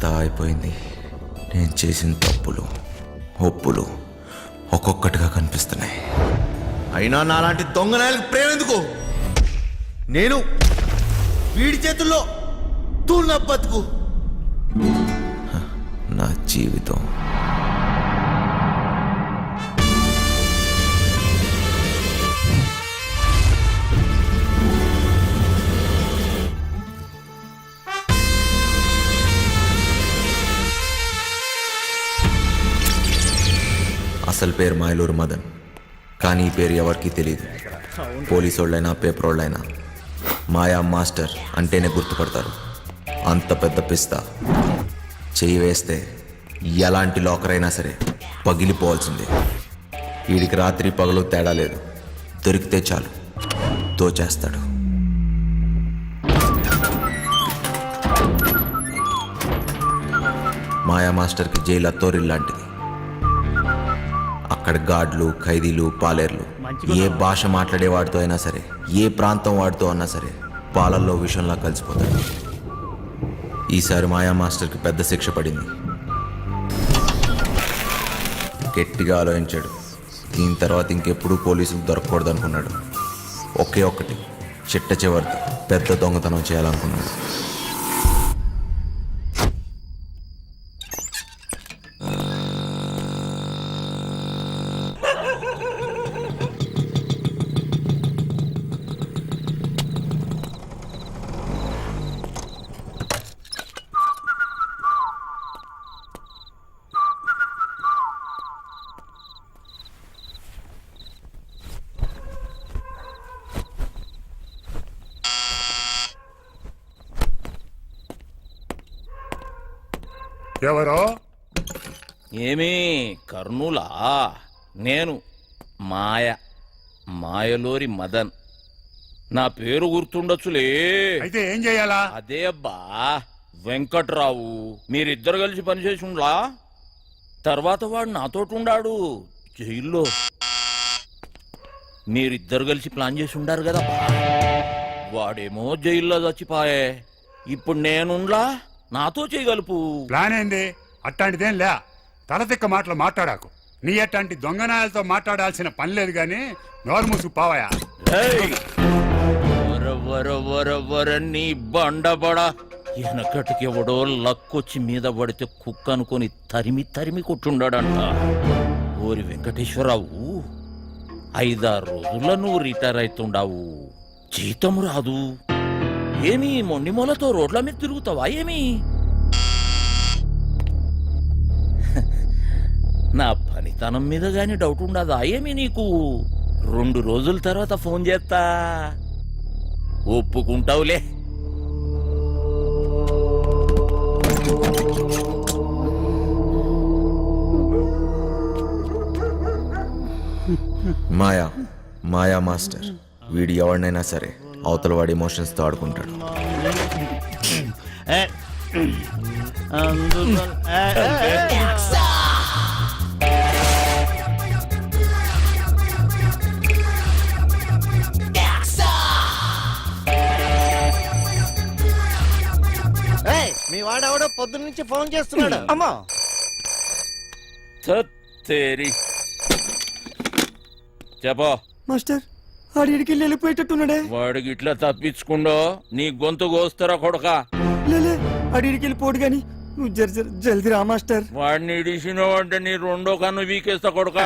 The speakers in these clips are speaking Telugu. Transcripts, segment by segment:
అంతా అయిపోయింది. నేను చేసిన తప్పులు ఒప్పులు ఒక్కొక్కటిగా కనిపిస్తున్నాయి. అయినా నాలాంటి దొంగనాయలకు ప్రేమ ఎందుకు? నేను వీడి చేతుల్లో తూళ్ళ బతుకు. నా జీవితం అసలు పేరు మాయలూరు మదన్, కానీ ఈ పేరు ఎవరికీ తెలియదు. పోలీసు వాళ్ళైనా పేపర్ వాళ్ళైనా మాయా మాస్టర్ అంటేనే గుర్తుపడతారు. అంత పెద్ద పిస్తా చెయ్యి వేస్తే ఎలాంటి లాకర్ అయినా సరే పగిలిపోవాల్సిందే. వీడికి రాత్రి పగలు తేడా లేదు. దొరికితే చాలు దోచేస్తాడు. మాయా మాస్టర్కి జైలు అత్తోరిల్లాంటిది. అక్కడ గార్డులు, ఖైదీలు, పాలేర్లు, ఏ భాష మాట్లాడేవాడితో అయినా సరే, ఏ ప్రాంతం వాడితో అన్నా సరే పాలల్లో విషయంలా కలిసిపోతాడు. ఈసారి మాయా మాస్టర్కి పెద్ద శిక్ష పడింది. గట్టిగా ఆలోచించాడు. దీని తర్వాత ఇంకెప్పుడూ పోలీసులకు దొరకకూడదు అనుకున్నాడు. ఒకే ఒక్కటి చిట్ట చివరిది పెద్ద దొంగతనం చేయాలనుకున్నాడు. ఎవరో? ఏమీ కర్నూలా? నేను మాయలూరి మదన్. నా పేరు గుర్తుండొచ్చులే. అయితే ఏం చెయ్యాలా? అదే అబ్బా వెంకట్రావు. మీరిద్దరు కలిసి పనిచేసి ఉండ్లా. తర్వాత వాడు నాతోటి ఉండాడు జైల్లో. మీరిద్దరు కలిసి ప్లాన్ చేసి ఉండారు కదా. వాడేమో జైల్లో చచ్చిపోయే. ఇప్పుడు నేనుండ్లా, నాతో చేయగలుపు. ప్లాన్ ఏంది? అట్టాంటిదేం లే. తలతిక్క మాటలు మాట్లాడాకు. నీ అట్లాంటి దొంగనాయాలతో మాట్లాడాల్సిన పని లేదు గాని నోరు మూసుకు పోవాయా. నీ బండబడా వెనకటికి ఎవడో లక్కొచ్చి మీద పడితే కుక్క అనుకొని తరిమి తరిమి కొట్టుండాడంట. ఓరి వెంకటేశ్వరరావు, 5-6 రోజుల్లో నువ్వు రిటైర్ అవుతుండావు. జీతం రాదు. ఏమి మొండిమూలతో రోడ్ల మీద తిరుగుతావా ఏమి? నా పనితనం మీద గాని డౌట్ ఉండదా ఏమి నీకు? 2 రోజుల తర్వాత ఫోన్ చేస్తా, ఒప్పుకుంటావులే. మాయా మాస్టర్ వీడు ఎవరినైనా సరే అవతల వాడి ఎమోషన్స్తో ఆడుకుంటాడు. మీ వాడెవడో పొద్దున్న నుంచి ఫోన్ చేస్తున్నాడు. అమ్మా చెప్పో మాస్టర్, ఆడికి వెళ్ళిపోయేటట్టున్నాడే. వాడికి ఇట్లా తప్పించుకుండో నీ గొంతు కోస్తారా కొడక? లేలే, ఆడికి వెళ్ళిపోడు గాని నువ్వు జల్దీ రా మాస్టర్. వాడిని ఇడిసినావు అంటే నీ 2వ కన్ను వీకేస్తా కొడక.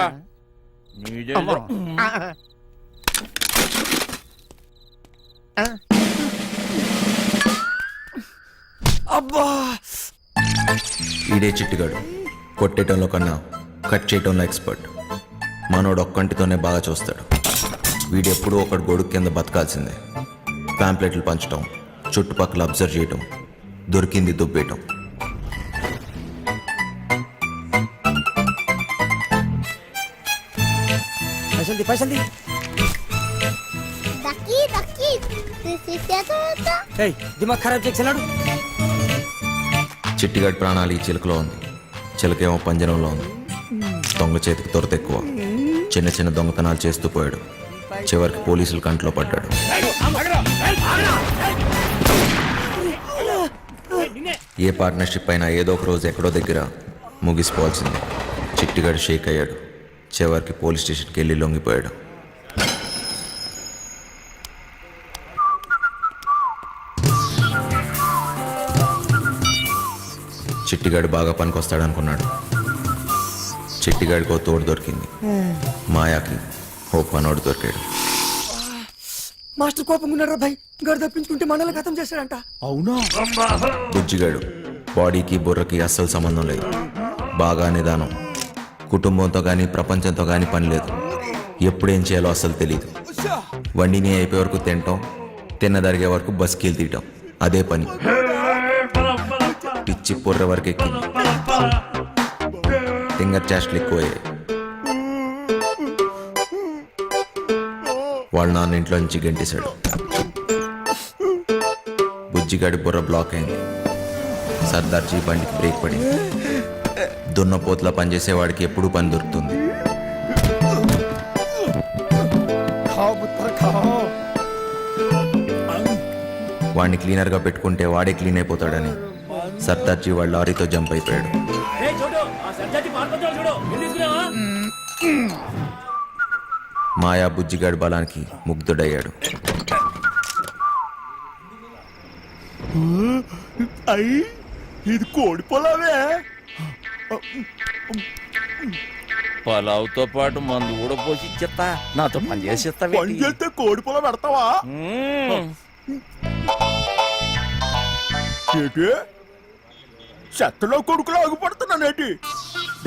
అబ్బా, ఈడే చిట్టుగాడు. కొట్టేయటంలో కన్నా కట్ చేయటంలో ఎక్స్పర్ట్. మనోడు ఒక్కంటితోనే బాగా చూస్తాడు. వీడెప్పుడూ ఒకటి గొడుగు కింద బతకాల్సిందే. ప్యాంప్లెట్లు పంచటం, చుట్టుపక్కల అబ్జర్వ్ చేయటం, దొరికింది దుబ్బేయటం. దిమాగ్ ఖరాబ్ చేస్తున్నాడు. చిట్టిగాడి ప్రాణాలు ఈ చిలుకలో ఉంది. చిలకేమో పంజరంలో ఉంది. దొంగ చేతికి తొరత ఎక్కువ. చిన్న చిన్న దొంగతనాలు చేస్తూ పోయాడు. చివరికి పోలీసులు కంట్లో పడ్డాడు. ఏ పార్ట్నర్షిప్ అయినా ఏదో ఒక రోజు ఎక్కడో దగ్గర ముగిసిపోవాల్సిందే. చిట్టిగాడు షేక్ అయ్యాడు. చివరికి పోలీస్ స్టేషన్కి వెళ్ళి లొంగిపోయాడు. చిట్టిగాడు బాగా పనికొస్తాడనుకున్నాడు. చిట్టిగాడికో తోడు దొరికింది. మాయాకి ఓ పనోడు దొరికాడు. మాస్టర్ కోపంగా ఉన్నాడు భాయ్. గడు తప్పించుకుంటే మనల్ని ఖతం చేశాడంట. అవునా? బుజ్జిగాడు బాడీకి బుర్రకి అస్సలు సంబంధం లేదు. బాగా నిదానం. కుటుంబంతో కానీ ప్రపంచంతో కానీ పని లేదు. ఎప్పుడేం చేయాలో అస్సలు తెలియదు. వండిని అయిపోయే వరకు తినటం, తిన్నదరిగే వరకు బస్కీలు తీయటం, అదే పని. పిచ్చి పొర్ర వరకు ఎక్కింది. ఫింగర్ చాస్ట్లు ఎక్కువయ్యాయి. వాళ్ళ నాన్న ఇంట్లో నుంచి గెంటేశాడు. బుజ్జిగాడి బుర్ర బ్లాక్ అయింది. సర్దార్జీ బండికి బ్రేక్ పడింది. దున్నపోతులా పనిచేసేవాడికి ఎప్పుడూ పని దొరుకుతుంది. వాడిని క్లీనర్గా పెట్టుకుంటే వాడే క్లీన్ అయిపోతాడని సర్దార్జీ వాళ్ళ లారీతో జంప్ అయిపోయాడు. మాయా బుజ్జిగాడి బలానికి ముగ్ధుడయ్యాడు. అయ్యి ఇది కోడి పొలావే. పలావుతో పాటు మందు కూడా పోసి ఇచ్చేస్తా. నాతో పని చేసేస్తా. పని చేస్తే కోడి పొలం పెడతావా? ఏంటి చెత్తలో కొడుకులు ఆగిపడుతున్నానేటి?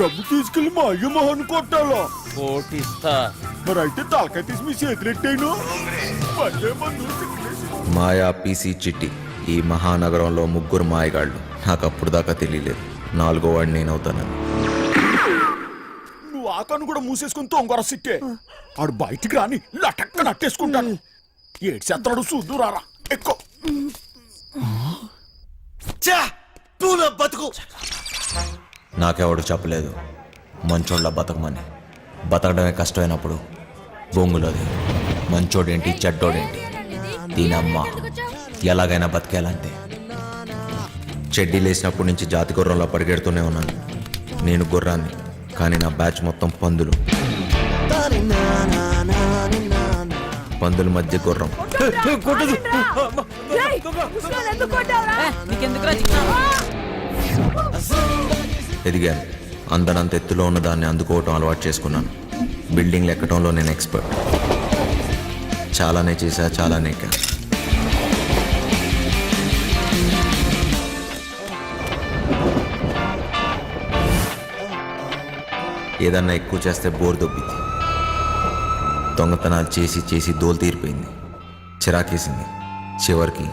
డబ్బు తీసుకెళ్లి మా అయ్య మొహన్ కొట్టాలో. పోటిస్తా. మరి అయితే తలకాయ తీసి మీ చేతులెట్టాను. పదే మందు మాయా, పీసీ, చిట్టి ఈ మహానగరంలో ముగ్గురు మాయగాళ్ళు. నాకు అప్పుడు దాకా తెలియలేదు 4వ వాడిని నేనవుతానని. నువ్వు ఆకాను కూడా మూసేసుకుని తొంగర సిట్టే. ఆడు బయటికి రాని లటక్క నట్టేసుకుంటాను. ఏడు చెత్తడు చూద్దు రారా ఎక్కువ. బతుకు నాకెవడు చెప్పలేదు మంచోళ్ళ బతకమని. బతకడమే కష్టమైనప్పుడు బొంగులోది మంచోడేంటి చెడ్డోడేంటి, దీనమ్మ ఎలాగైనా బతికేయాలంతే. చెడ్డీ లేసినప్పటి నుంచి జాతి గుర్రంలో పరిగెడుతూనే ఉన్నాను. నేను గుర్రాన్ని, కానీ నా బ్యాచ్ మొత్తం పందులు. పందుల మధ్య గుర్రం. ఎదిగాను. అందనంత ఎత్తులో ఉన్న దాన్ని అందుకోవటం అలవాటు చేసుకున్నాను. బిల్డింగ్లు ఎక్కడంలో నేను ఎక్స్పర్ట్. చాలానే చేశా, చాలానే ఎక్కా. ఏదన్నా ఎక్కువ చేస్తే బోర్ దొబ్బింది. దొంగతనాలు చేసి చేసి దోలు తీరిపోయింది. చిరాకేసింది. చివరికి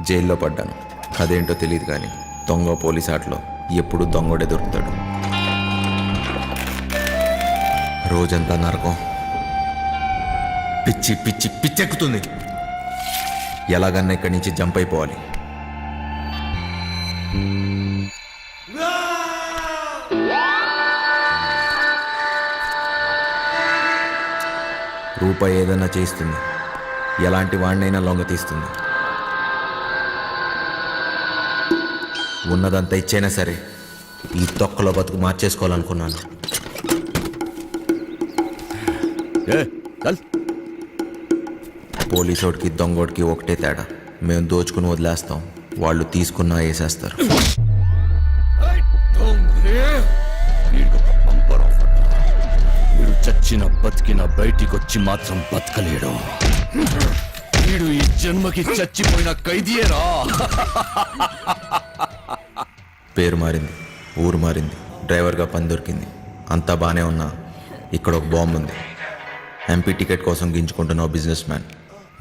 జైల్లో పడ్డాను. అదేంటో తెలియదు కానీ దొంగ పోలీస్ ఆటలో ఎప్పుడు దొంగోడే దొరుకుతాడు. రోజంతా నరకం. పిచ్చి పిచ్చి పిచ్చెక్కుతుంది. ఎలాగన్నా ఇక్కడి నుంచి జంప్ అయిపోవాలి. రూపాయి ఏదైనా చేస్తుంది. ఎలాంటి వాడినైనా లొంగ తీస్తుంది. ఉన్నదంతా ఇచ్చైనా సరే ఈ తొక్కలో బతుకు మార్చేసుకోవాలనుకున్నాను. పోలీసోడికి దొంగోడికి ఒకటే తేడా. మేము దోచుకుని వదిలేస్తాం, వాళ్ళు తీసుకున్నా వేసేస్తారు. వీడు చచ్చిన బతికిన బయటికొచ్చి మాత్రం బతకలేడు. వీడు ఈ జన్మకి చచ్చిపోయిన ఖైదీయేరా. పేరు మారింది, ఊరు మారింది, డ్రైవర్గా పని దొరికింది. అంతా బాగానే ఉన్నా ఇక్కడ ఒక బాంబు ఉంది. ఎంపీ టికెట్ కోసం గింజుకుంటున్న బిజినెస్ మ్యాన్.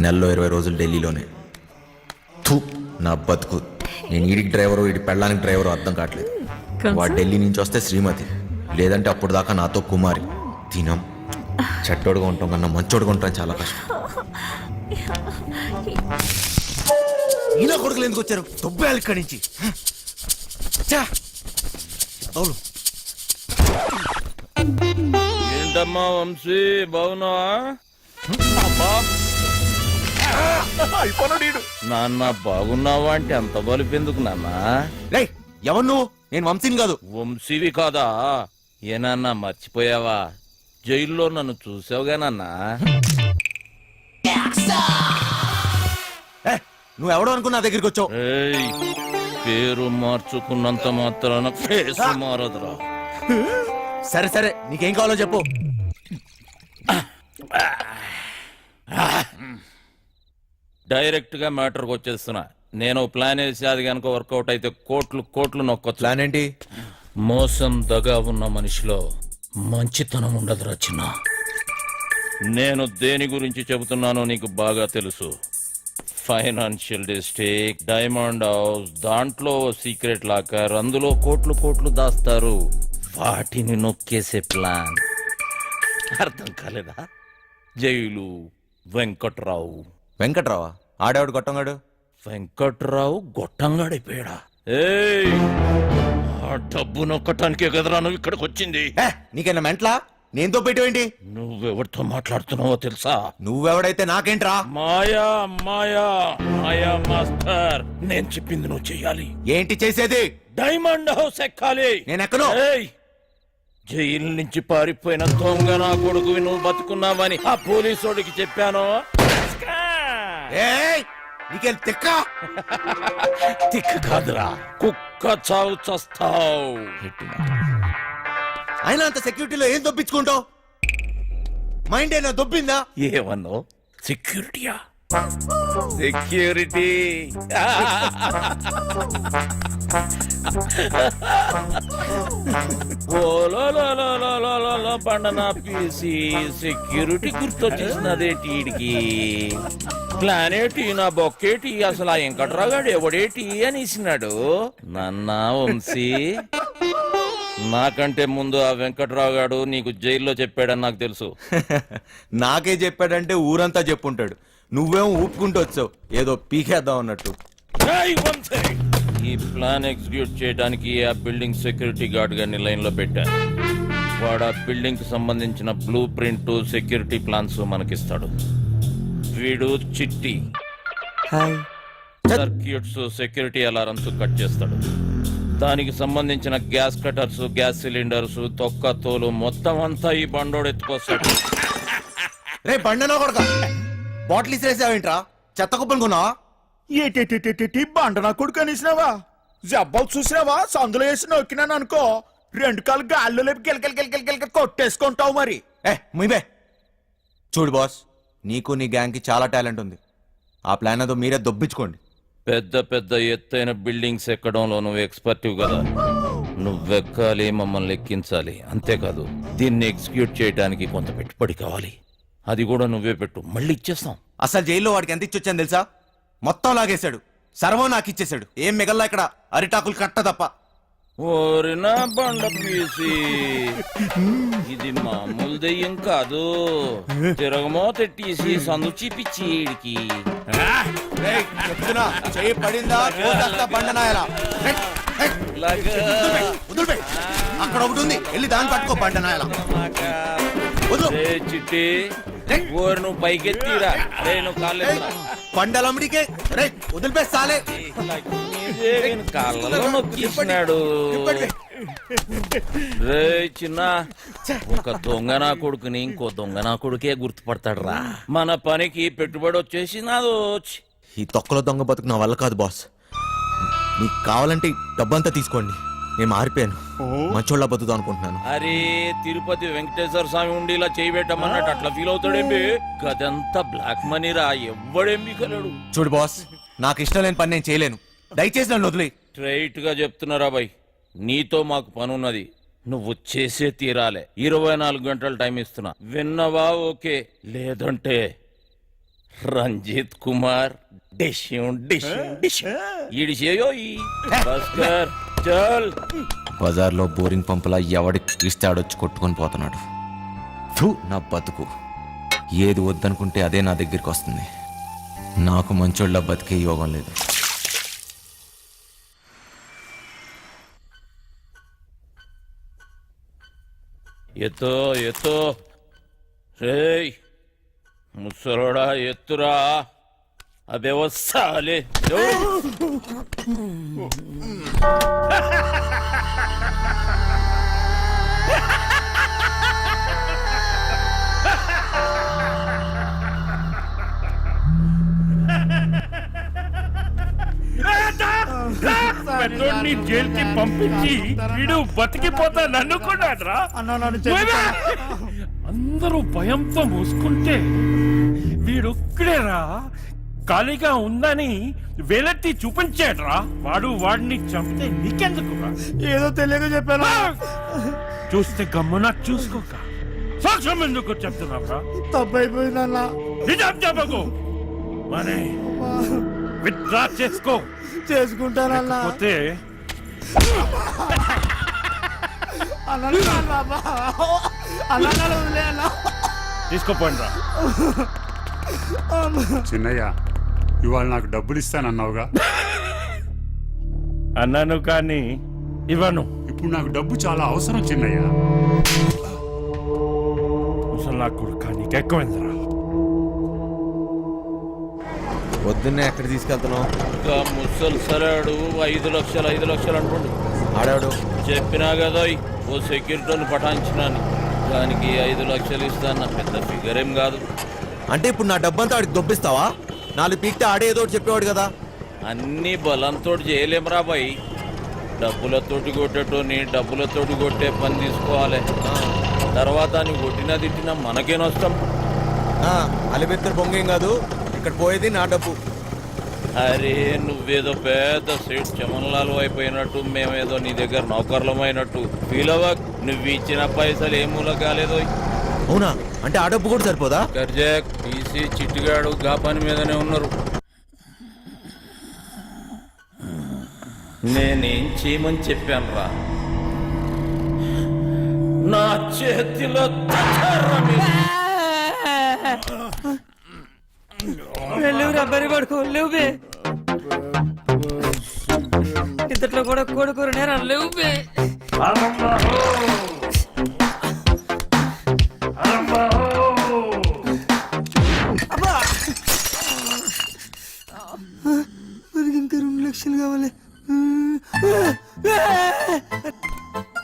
నెలలో 20 రోజులు ఢిల్లీలోనే. థూ, నా బతుకు. నేను ఈడికి డ్రైవరు, ఈడి పెళ్ళానికి డ్రైవరు అర్థం కావట్లేదు. వాడు ఢిల్లీ నుంచి వస్తే శ్రీమతి, లేదంటే అప్పుడు దాకా నాతో కుమారి. తినం చెట్టోడుగా ఉంటాం కన్నా మంచోడుగా ఉంటాం చాలా కష్టం. ఇలా కొడుకులు ఎందుకు వచ్చారు? దొబ్బేయాలి ఇక్కడి నుంచి. అవును ఏంటమ్మా వంశీ, బాగున్నావా? అయిపోయినాడు. నాన్న బాగున్నావా అంటే అంత బలిపెందుకు నాన్న? ఎవరు నువ్వు? నేను వంశీని కాదు. వంశీవి కాదా? ఏనన్నా మర్చిపోయావా? జైల్లో నన్ను చూసావుగానన్నా. నువ్వు ఎవడో అనుకున్నా నా దగ్గరికి వచ్చావు. ఏయ్, పేరు మార్చుకున్నంత మాత్రాన ఫేస్ మారదురా. సరే సరే, నీకేం కావాలో చెప్పు. డైరెక్ట్ గా మ్యాటర్కి వచ్చేస్తున్నా. నేను ప్లాన్ వేసి అది కనుక వర్కౌట్ అయితే కోట్లు కోట్లు నొక్కొచ్చు. ప్లాన్ ఏంటి? మోసం దగా ఉన్న మనిషిలో మంచితనం ఉండదురా చిన్న. నేను దేని గురించి చెబుతున్నానో నీకు బాగా తెలుసు. ఫైనాన్షియల్ డిస్ట్రిక్ట్, డైమండ్ హౌస్, దాంట్లో సీక్రెట్ లాకర్, అందులో కోట్లు కోట్లు దాస్తారు. వాటిని నొక్కేసే ప్లాన్. అర్థం కాలేదా? జైలు, వెంకట్రావు. వెంకట్రావా? ఆడేవాడు గొట్టంగాడు. వెంకట్రావు గొట్టంగాడిపోయాడా? ఏయ్, ఆ డబ్బు నొక్కటానికే కదరా నువ్వు ఇక్కడికి వచ్చింది. నీకైనా మెంట్లా? నేనుతో పెట్టేవేంటి? నువ్వెవరితో మాట్లాడుతున్నావో తెలుసా? నువ్వెవడైతే నాకేంట్రా? మాయా మాయా మాయా మాస్టర్, నేను చెప్పింది నువ్వు చెయ్యాలి. ఏంటి చేసేది? డైమండ్ హౌస్ ఎక్కాలి. నేను ఎక్కను. ఏయ్, జైలు నుంచి పారిపోయిన దొంగ నా కొడుకువి నువ్వు బతుకున్నావని ఆ పోలీసోడికి చెప్పాను. ఏయ్, నీకేం తిక్క? తిక్క కాదురా, కుక్క చావు చస్తావు. అయినా అంత సెక్యూరిటీలో ఏం దొప్పించుకుంటావు? మైండ్ అయినా దొబ్బిందా? ఏమన్నావు? సెక్యూరిటీయా? సెక్యూరిటీ పండనా పీసి సెక్యూరిటీ గుర్తొచ్చేసినదేటీడికి. ప్లానేటి నా బొక్కేటి, అసలు ఆ వెంకట్రాగాడు ఎవడేటి అనేసినాడు. నన్నా వంశీ, నాకంటే ముందు ఆ వెంకట్రావు గాడు నీకు జైల్లో చెప్పాడని నాకు తెలుసు. నాకే చెప్పాడంటే ఊరంతా చెప్పుంటాడు. నువ్వేమో ఊపుకుంటూ వచ్చావు ఏదో పీకేద్దాం అన్నట్టు. ఏయ్ వంశీ, ఈ ప్లాన్ ఎగ్జిక్యూట్ చేయడానికి ఆ బిల్డింగ్ సెక్యూరిటీ గార్డ్ గారిని లైన్ లో పెట్టాను. వాడు ఆ బిల్డింగ్ కి సంబంధించిన బ్లూ ప్రింట్, సెక్యూరిటీ ప్లాన్స్ మనకిస్తాడు. వీడు చిట్టి hi. Circuits, security alarms cut చేస్తాడు. దానికి సంబంధించిన గ్యాస్ కటర్స్, గ్యాస్ సిలిండర్స్, తొక్క తోలు మొత్తం అంతా ఈ బండోడు ఎత్తుకొస్తాడు. రే బండనో కొడక, బాటిల్ ఇసిరేసావేంట్రా? చెత్త కుప్పలు కొన్నావా? ఏటి బండ నా కొడుకు అనేసినావా? జబ్బాలు చూసినావా? సందులో వేసి నొక్కినాను అనుకో, 2 కాళ్ళు గాల్లో లేపి గిలగిల కొట్టేసుకుంటావు మరి. ముయ్యబే. చూడు బాస్, నీకు నీ గ్యాంగ్ కి చాలా టాలెంట్ ఉంది. ఆ ప్లాన్ ఏదో మీరే దొబ్బించుకోండి. పెద్ద పెద్ద ఎత్తైన బిల్డింగ్స్ ఎక్కడంలో నువ్వు ఎక్స్పర్టివ్ కదా. నువ్వెక్కాలి, మమ్మల్ని ఎక్కించాలి. అంతేకాదు, దీన్ని ఎగ్జిక్యూట్ చేయడానికి కొంత పెట్టుబడి కావాలి. అది కూడా నువ్వే పెట్టు, మళ్ళీ ఇచ్చేస్తాం. అసలు జైల్లో వాడికి ఎంత ఇచ్చొచ్చాను తెలుసా? మొత్తం లాగేశాడు. సర్వం నాకు ఇచ్చేశాడు. ఏం మిగల్లా ఇక్కడ? అరిటాకులు కట్ట తప్ప. ఓరినా బండ పీసి, ఇది మామూలు దెయ్యం కాదు. తిరగమో తెట్టేసి సందు చూపించి ఈడికి. చెప్తున్నా, చెయ్యి పడిందా బండనాయలా. అక్కడ ఒకటి ఉంది, వెళ్ళి దాన్ని పట్టుకో బండనాయలా. చిట్టి, ఓరు నువ్వు పైకెత్తిరా. నువ్వు కాళ్ళు పండలమ్మడికే వదిలిపేస్తాలే. కాళ్ళలో నొక్కిస్తున్నాడు. రే చిన్న, ఒక దొంగ నా కొడుకుని ఇంకో దొంగ నా కొడుకే గుర్తుపడతాడు రా. మన పనికి పెట్టుబడి వచ్చేసి నాదో. ఈ తొక్కలో దొంగ బతుకు నా వల్ల కాదు బాస్. మీకు కావాలంటే డబ్బంతా తీసుకోండి. నేను మారిపోయాను, మంచోళ్ళ బతుకుతాం అనుకుంటున్నాను. అరే, తిరుపతి వెంకటేశ్వర స్వామి ఉండి ఇలా చేయబెట్టమన్నట్టు అట్లా ఫీల్ అవుతాడేంబి? గదంతా బ్లాక్ మనీ రా, ఎవ్వడేంబి కలడు. చూడు బాస్, నాకు ఇష్టం లేని పని నేను చేయలేను. దయచేసి నన్ను వదిలే. స్ట్రైట్ గా చెప్తున్నారా బాయ్, నీతో మాకు పనున్నది. నువ్వు చేసే తీరాలే. 24 గంటలు టైం ఇస్తున్నా. విన్నవా? ఓకే, లేదంటే రంజిత్ కుమార్ ఈడిసేయో భాస్కర్ చల్. బజార్లో బోరింగ్ పంపులా ఎవడికి ఇస్తే ఆడొచ్చి కొట్టుకొని పోతున్నాడు. థూ, నా బతుకు. ఏది వద్దనుకుంటే అదే నా దగ్గరికి వస్తుంది. నాకు మంచోళ్ళ బతికే యోగం లేదు. ఎత్తో ఎత్తో, రేయ్ ముసలోడా ఎత్తురా. అబే వస్తాలే. నుంచి పంపించి వీడు బతికిపోతా నన్నుకున్నాడ్రా. అన్నా నన్ను చెప్పు. అందరూ భయంతో మూసుకుంటే వీడొక్కడేరా ఖాళీగా ఉందని వేలెత్తి చూపించాడ్రా. వాడిని చంపితే నీకెందుకురా? ఏదో తెలియక చెప్పాను. చూస్తే గమ్మున చూసుకోక సాక్ష్యం ఎందుకు చెప్తున్నావురా? తప్పు అయిపోయిందన్నా. నిజం చెప్పకు. మనే విత్డ్రా చేసుకో. చేసుకుంటానన్నా. పోతే తీసుకోపోండి రా. చిన్నయ్య ఇవాళ నాకు డబ్బులు ఇస్తానన్నావుగా, అన్నాను కానీ ఇవ్వను. ఇప్పుడు నాకు డబ్బు చాలా అవసరం చిన్నయ్య. ముసలా కొడుకా నీకెక్కువైందిరా. పొద్దున్నే ఎక్కడ తీసుకెళ్తున్నావు? ఇంకా ముసలి సరాడు 5 లక్షలు 5 లక్షలు అంటుండు. ఆడాడు చెప్పినా కదా ఓ సెక్యూరిటీని పఠాయించినాను, దానికి 5 లక్షలు ఇస్తాను. పెద్ద ఫిగర్ ఏం కాదు. అంటే ఇప్పుడు నా డబ్బంతా ఆడికి దొబ్బిస్తావా? 4 పీక్తే ఆడే ఏదో ఒకటి చెప్పేవాడు కదా. అన్ని బలంతో చేయలేమరా బాయ్. డబ్బులతోటి కొట్టేటోని డబ్బులతోటి కొట్టే పని తీసుకోవాలి. తర్వాత నువ్వు కొట్టినా తిట్టినా మనకే నష్టం. అలిబెత్తరు బొంగేం కాదు, ఇక్కడ పోయేది నా డబ్బు. అరే నువ్వేదో పెద్ద సేట్ చమన్లాలు అయిపోయినట్టు, మేమేదో నీ దగ్గర నౌకర్లమైనట్టు ఫీల్ అవ్వక్. నువ్వు ఇచ్చిన పైసలు ఏ మూల కాలేదో. అవునా? అంటే ఆ డబ్బు కూడా సరిపోదా? గర్జాక్ టీసీ చిట్టిగాడు గా పని మీదనే ఉన్నారు. నేనేం చేయమని చెప్పాను రా? నా చేతిలో లేవురా బరి పడుకో. లేవు బే, ఇంతట్లో కూడా కొడుకు నేరా. లేవు బే. మనకి ఇంకా 2 లక్షలు కావాలి.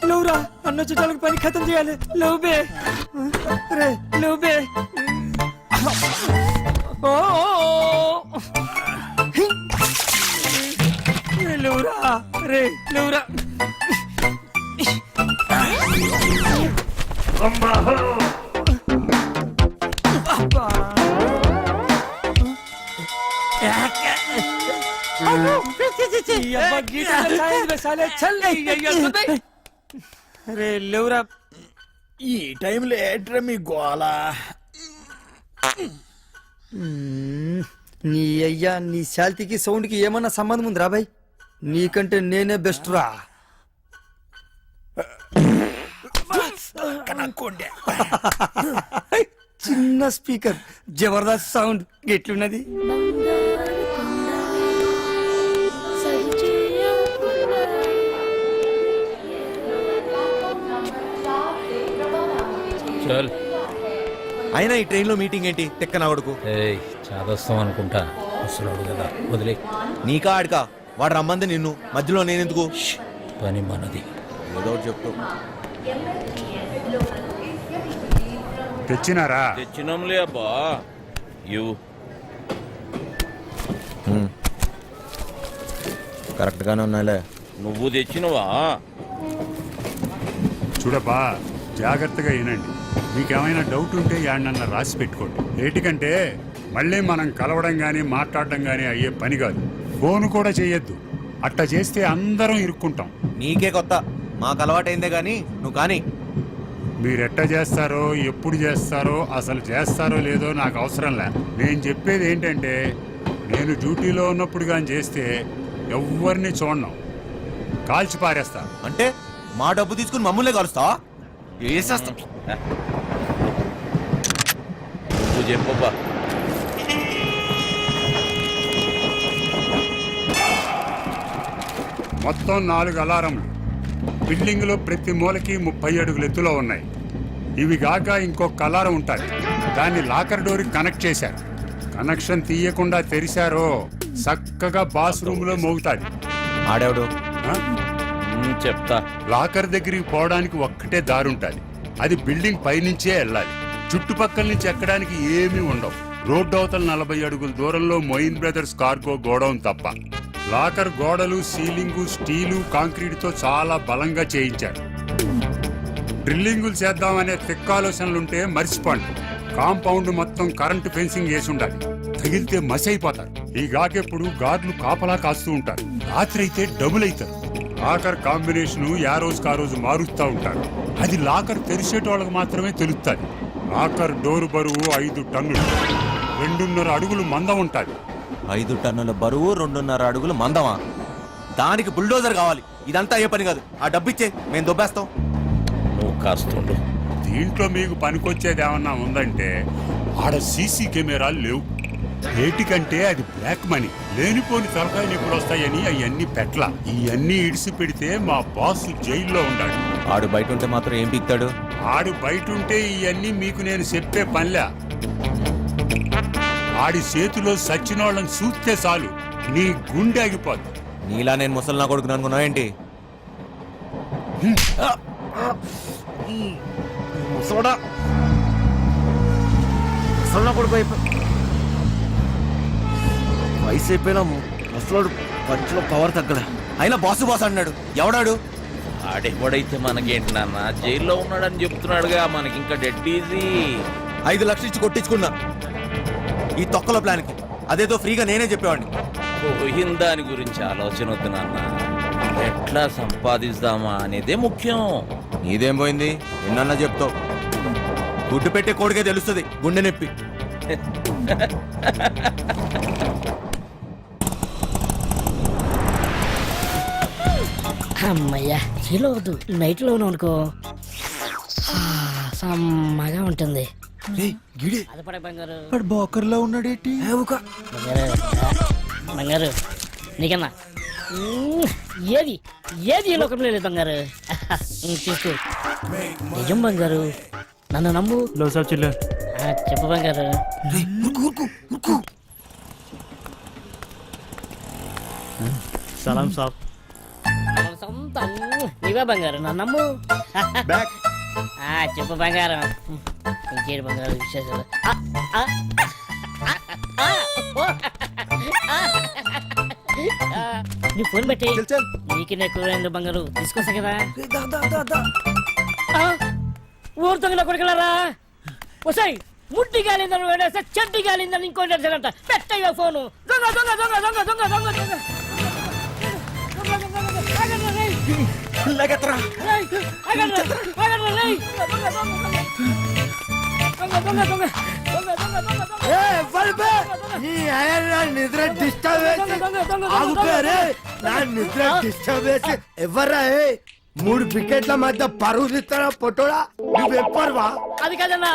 లేవురా, అన్న చుట్టాలకు పని ఖతం చేయాలి. లేవు బే. రే లేవు బే. లేవురా రే లేవురా. రే లేవురా. ఈ టైంలో ఏంట్రా మీ గోల? నీ అయ్యా నీ శాల్తీకి సౌండ్కి ఏమన్నా సంబంధం ఉంది రా బాయ్? నీకంటే నేనే బెస్ట్ రా. చిన్న స్పీకర్ జబర్దస్త్ సౌండ్ ఎట్లున్నది? చల్. అయినా ఈ ట్రైన్లో మీటింగ్ ఏంటి? తెక్క నా కొడుకు. చాదస్తాం అనుకుంటా. ముసలాడు కదా వదిలే. నీకా ఆడికా? వాడు రమ్మంది నిన్ను, మధ్యలో నేనెందుకు? పని మనది. ఏదో ఒకటి చెప్తావు. తెచ్చినారా? తెచ్చినాంలే అబ్బా. ఇవ్వు. కరెక్ట్గానే ఉన్నాయిలే. నువ్వు తెచ్చినవా? చూడబ్బా, జాగ్రత్తగా వినండి. మీకేమైనా డౌట్ ఉంటే యాడనన్నా రాసి పెట్టుకోండి. ఏటికంటే మళ్ళీ మనం కలవడం కానీ మాట్లాడడం కానీ అయ్యే పని కాదు. ఫోన్ కూడా చేయొద్దు. అట్టా చేస్తే అందరం ఇరుక్కుంటాం. నీకే కొత్త, మాకు అలవాటైందే కానీ నువ్వు కానీ. మీరెట్ట చేస్తారో, ఎప్పుడు చేస్తారో, అసలు చేస్తారో లేదో నాకు అవసరం లే. నేను చెప్పేది ఏంటంటే, నేను డ్యూటీలో ఉన్నప్పుడు కానీ చేస్తే ఎవరిని చూడను, కాల్చి పారేస్తా. అంటే మా డబ్బు తీసుకుని మమ్మల్నే కలుస్తావా? వేసేస్తా. నువ్వు చెప్పబ్బా. మొత్తం 4 అలారంలు బిల్డింగ్లో ప్రతి మూలకి 30 అడుగుల ఎత్తులో ఉన్నాయి. ఇవి కాక ఇంకొక అలారం ఉంటుంది. దాన్ని లాకర్ డోర్కి కనెక్ట్ చేశారు. కనెక్షన్ తీయకుండా తెరిచారో చక్కగా బాస్ రూమ్ లో మోగుతాది. ఆడేవాడు చెప్తా. లాకర్ దగ్గరికి పోవడానికి ఒక్కటే దారుంటుంది. అది బిల్డింగ్ పైనుంచే వెళ్ళాలి. చుట్టుపక్కల నుంచి ఎక్కడానికి ఏమీ ఉండవు. రోడ్డు అవతల 40 అడుగుల దూరంలో మొయిన్ బ్రదర్స్ కార్గో గోడౌన్ తప్ప. లాకర్ గోడలు సీలింగు స్టీలు కాంక్రీటుతో చాలా బలంగా చేయించారు. డ్రిల్లింగులు చేద్దామనే ఆలోచనలుంటే మర్చిపోండి. కాంపౌండ్ మొత్తం కరెంటు ఫెన్సింగ్ వేసి ఉండాలి. తగిలితే మసి అయిపోతారు. ఈ గాకెప్పుడు గార్డులు కాపలా కాస్తూ ఉంటారు. రాత్రి అయితే డబుల్ అవుతారు. లాకర్ కాంబినేషన్ ఆ రోజుకి ఆ రోజు మారుస్తూ ఉంటారు. అది లాకర్ తెరిచేటోళ్ళకి మాత్రమే తెలుస్తుంది. లాకర్ డోరు బరువు 5 టన్నులు, 2.5 అడుగులు మందం ఉంటుంది. 5 టన్నుల బరువు 2.5 అడుగులు మందమా? దానికి బుల్డోజర్ కావాలి. ఇదంతా అయ్యే పని కాదు. ఆ డబ్బిచ్చే మేము దొబ్బేస్తాం. నువ్వు కాస్తుండు. దీంట్లో మీకు పనికొచ్చేది ఏమన్నా ఉందంటే ఆడ సీసీ కెమెరాలు లేవు. ఏటికంటే అది బ్లాక్ మనీ. లేనిపోని తలకాయలు ఎప్పుడు వస్తాయని అవన్నీ పెట్ల. ఇవన్నీ ఇడిసి పెడితే మా బాస్ జైల్లో ఉండాడు. ఆడు బయట ఉంటే మాత్రం ఏం పిక్తాడు? ఆడు బయట ఉంటే ఇవన్నీ మీకు నేను చెప్పే పనిలే. ఆడి చేతిలో సచ్చినోళ్ళని చూస్తే చాలు నీ గుండె ఆగిపోద్ది. నీలా నేను ముసలి నా కొడుకుని అనుకున్నావు ఏంటి? వయసు అయిపోయినా ముసలోడు పంచులో పవర్ తగ్గలే. అయినా బాసు బాస్ అన్నాడు. ఎవడాడు? ఆడెవడైతే మనకేంటి నాన్న, జైల్లో ఉన్నాడని చెప్తున్నాడుగా. మనకి ఇంకా డెడ్ ఈజీ. 5 లక్షలు ఇచ్చి కొట్టించుకున్నా ఈ తొక్కల ప్లాన్కి. అదేదో ఫ్రీగా నేనే చెప్పేవాడిని. పోయిన దాని గురించి ఆలోచన వద్దు నాన్న. ఎట్లా సంపాదిస్తామా అనేదే ముఖ్యం. నీదేం పోయింది? ఎన్నన్నా చెప్తావు. గుడ్డు పెట్టే కోడికే తెలుస్తుంది గుండె నొప్పి. అమ్మయ్యా, చీలో వద్దు, నైట్ లో అనుకో సమ్మగా ఉంటుంది. అదపడే బంగారు. బోకర్లో ఉన్నాడేటి? బంగారు నీకన్నా ఏది ఏది ఈ లోకంలో లేదు బంగారు. తీసుకో. నిజం బంగారు, నన్ను నమ్ము. చెప్పు బంగారు. సలాం సాబ్. సొంతం నీవే బంగారు, నన్ను నమ్ము. చెప్పు బంగారం. ఇంకేడు బంగారు విశేషాలు? నీ ఫోన్ పెట్టి నీకు ఎక్కువ బంగారు తీసుకొస్తా కదా. ఊరు తొంగల కొడుకులారా, వసాయి ముట్టి గాలిందని వేడేస్తే చెడ్డి గాలిందని ఇంకోటి అంట. పెట్టయ్యా ఫోను. దొంగ దొంగ దొంగ దొంగ దొంగ దొంగ దొంగ నిద్ర డిస్టర్బ్ చేసి ఎవర్రా? 3 వికెట్ల మధ్య పరుగు తీస్తారా పొట్టోడా? నువ్వెప్పరువా? అది కాదన్నా.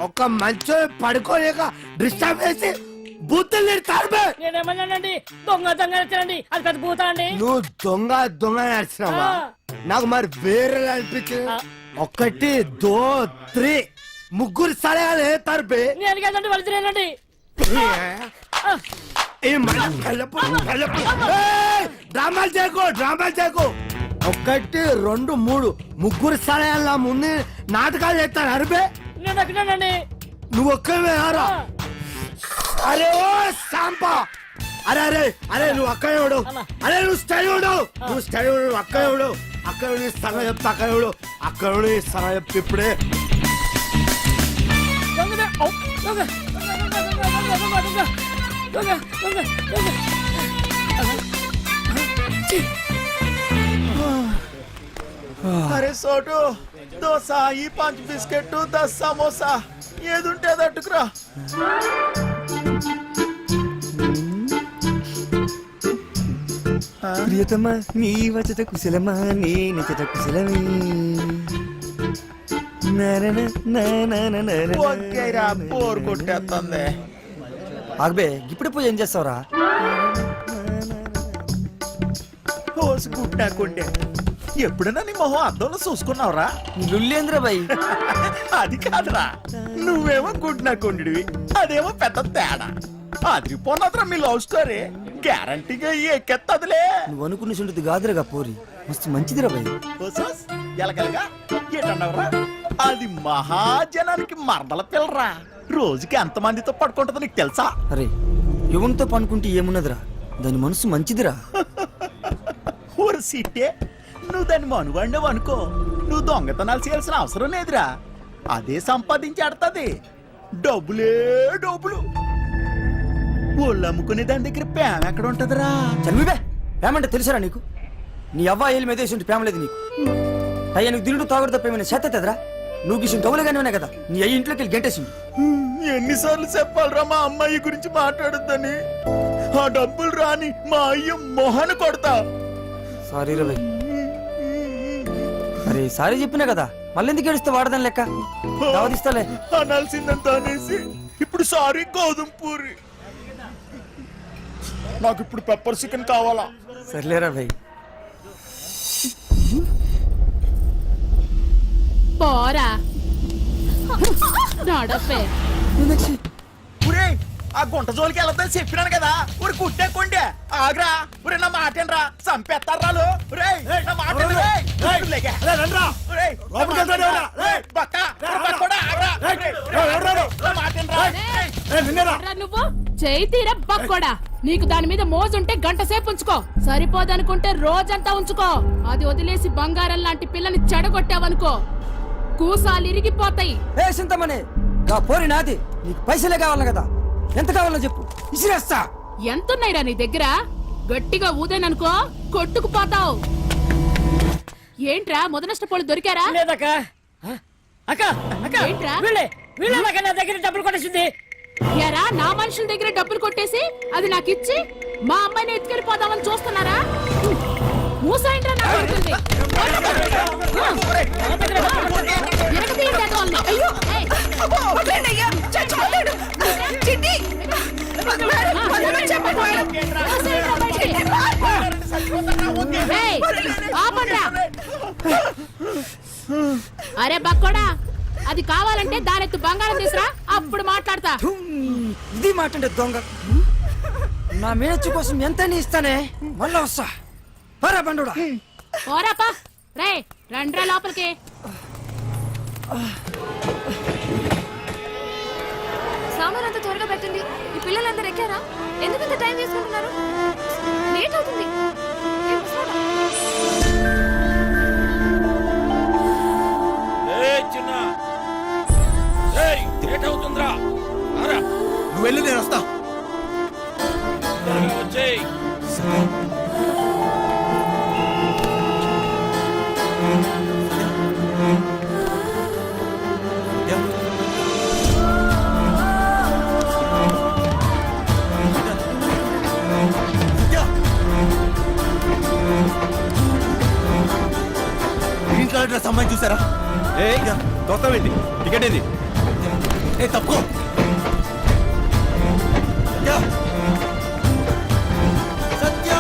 ఒక మంచి పడుకోలేక డిస్టర్బ్ చేసి బూతులు తిడతారు. నేనేమన్నానండి? దొంగ దొంగ నచ్చానండి. అది పెద్ద భూత అండి. నువ్వు దొంగ దొంగ నడిచినావా? నాకు మరి వేరే అనిపించింది. 1 2 3 ముగ్గురు సలహాలు వేస్తారు బే. నేను కాదండి, వాళ్ళు తినేనండి. డ్రామాలు చేయకు, డ్రామాలు చేయకు. 1 2 3 ముగ్గురు సలహాల ముందు నాటకాలు చేస్తారు అరిపే. నేను అక్కడేనండి. నువ్వు ఒక్కవే ఆరా. అరే ఓ సాంపా, అరే అరే అరే నువ్వు అక్కడ ఎవడు? అరే నువ్వు స్టడీ ఉండు, నువ్వు స్టడీ ఉండు. అక్కడ ఎవడు? అక్కడ సగ చెప్తా. అక్కడ ఎవడు? అక్కడ సగ చెప్తా. ఇప్పుడే అరే సోటు దోశ, ఈ 5 బిస్కెట్ 10 సమోసా ఏదుంటే అది అట్టుకురా. ప్రియతమా నీ వచట కుశలమా నీ నిచట కుశలమే. బోర్ కొట్టేస్తుంది. ఆగబే, ఇప్పుడే పోయి ఏం చేస్తావురా? పోసుకుంటాకుండే. ఎప్పుడైనా నీ మొహం అద్దంలో చూసుకున్నావురా? లుల్లేంద్ర బాయ్. అది కాదురా, నువ్వేమో గుడ్నాకుండివి, అదేమో పెద్ద తేడా. అదిరిపోన్నదిరా మీ లవ్ స్టోరీ. గ్యారంటీగా ఎక్కెత్తదిలే. నువ్వు అనుకున్న చుంటుంది కాదురగా పోరి, మస్తు మంచిదిరా బాయ్. ఎలకలుగా ఏటన్నావురా? అది మహాజనానికి మరదల పిల్లరా. రోజుకి ఎంత మందితో పడుకుంటుందో నీకు తెలుసా? అరే ఎవరితో పనుకుంటే ఏమున్నదిరా? దాని మనసు మంచిదిరా. ఊరు సిట్టే నువ్వు దాన్ని మనుగండవు అనుకో, నువ్వు దొంగతనాలు చేయాల్సిన అవసరం లేదురా. అదే సంపాదించి ఆడుతుంది. డబ్బులే డబ్బులు. ఒళ్ళు అమ్ముకునే దాని దగ్గర ప్రేమ ఎక్కడ ఉంటదిరా? చనివివే ఏమంటే తెలుసారా నీకు? నీ అవ్వ ఏళ్ళు మీద వేసి ప్రేమ లేదు నీకు. అయ్యా నీకు దిండు తాగుడు తప్పేమైనా చేతరా? నువ్వు గిసిన గౌలుగానే ఉన్నాయి కదా, నీ అయ్యి ఇంట్లోకి వెళ్ళి గంటేసిండు. ఎన్నిసార్లు చెప్పాలరా మా అమ్మాయి గురించి మాట్లాడొద్దని? ఆ డబ్బులు రాని మా అయ్య మొహన కొడతా. సారీ రవి. అరే సారీ చెప్పినా కదా, మళ్ళీ ఎందుకు ఏడుస్తే వాడదాని లెక్క. దావదిస్తాలే. అనాల్సిందంత అనేసి ఇప్పుడు సారీ గోధుమ పూరి. నాకు ఇప్పుడు పెప్పర్ చికెన్ కావాలా? సర్లేరా భయ్. పోరా నడపే. ఒరే ఆ గుంట జోలికి వెళ్ళొద్దని చెప్పినాను కదా. ఊరి కుట్టే కొండే ఆగ్రా. ఒరే నా మాటేనరా, చంపేస్తారాలు. నా మాట నువ్వు చేయి తీరా బక్కోడా. నీకు దాని మీద మోజుంటే గంట సేపు ఉంచుకో, సరిపోదనుకుంటే రోజంతా ఉంచుకో. అది వదిలేసి బంగారం లాంటి పిల్లని చెడగొట్టావనుకో కూసాలు ఇరిగిపోతాయి. ఏ సింతమనే, నా పోరి నాది. నీకు పైసలే కావాలి కదా, ఎంత కావాలో చెప్పు, ఇసిరేస్తా. ఎంతున్నాయిరా నీ దగ్గర? గట్టిగా ఊదేననుకో కొట్టుకుపోతావు. ఏంట్రా మొదనష్టపోళ్ళు దొరికారా? లేదక్క. అక్క అక్క ఏంట్రా? వీళ్ళ నా దగ్గర డబ్బులు కొట్టేసింది. యారా నా మనుషుల దగ్గర డబ్బులు కొట్టేసి అది నాకు ఇచ్చి మా అమ్మాయిని ఎత్తుకెళ్ళిపోదామని చూస్తున్నారా? మూసాయంట్రా నా కొడుకుల్ని. అరే బక్కోడా, అది కావాలంటే దానెత్తు బంగారం తీసురా, అప్పుడు మాట్లాడతా. ఇది మాట దొంగ. నా మేనచ్చు కోసం ఎంత ఇస్తానే, మళ్ళా వస్తా. పరా బండుడా. పోరాపా. రే రండ్రా లోపలికి. సామాన్ అంతా త్వరగా పెట్టండి. ఈ పిల్లలందరూ ఎక్కారా? ఎందుకంత టైం తీసుకుంటున్నారు? లేట్ అవుతుంది. చిన్న లేట్ అవుతుందిరా. నువ్వు వెళ్ళి నేను వస్తా. వచ్చేయ్. గ్రీన్ కలర్ డ్రెస్ అమ్మాయిని చూసారా? కొత్తవేంటి? టికెట్ ఏది? ఏ తప్పుకో. సత్య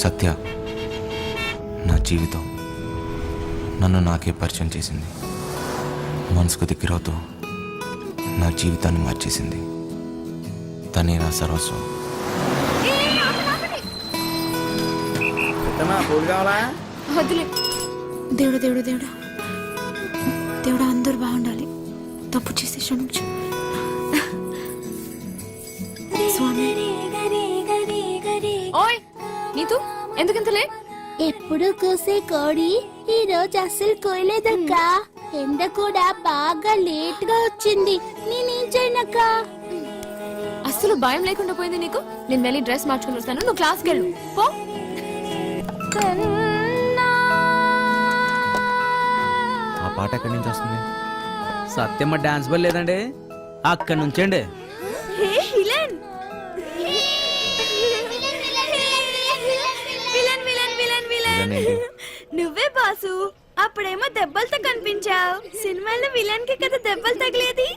సత్య నా జీవితం నన్ను నాకే పరిచయం చేసింది. మనసుకు దగ్గరవుతూ నా జీవితాన్ని మార్చేసింది. తనే నా సర్వస్వం. వద్దులే. దేవుడు దేవుడు దేవుడు దేవుడు అందరూ బాగుండాలి. తప్పు చేసి క్షమించు స్వామి. ఓయ్ నీతు ఎందుకంతలే? ఎప్పుడు కూసే కోడి ఈ రోజు అస్సలు కోయలేదక్క. ఎండ కూడా బాగా లేట్ గా వచ్చింది. నేనేం చేయనక్క? అస్సలు భయం లేకుండా పోయింది నీకు. నేను వెళ్ళి డ్రెస్ మార్చుకుని వస్తాను, నువ్వు క్లాస్కి వెళ్ళు పో. ఆ పాట ఎక్కడి నుంచి వస్తుంది? సత్యమ్మ డాన్స్ బల్ లేదండి, అక్కడి నుంచండి. నువ్వే బాసు. ఆ అప్పుడేమో దెబ్బలతో కనిపించావు సినిమాలో విలన్ కి కదా దెబ్బలు తగిలేది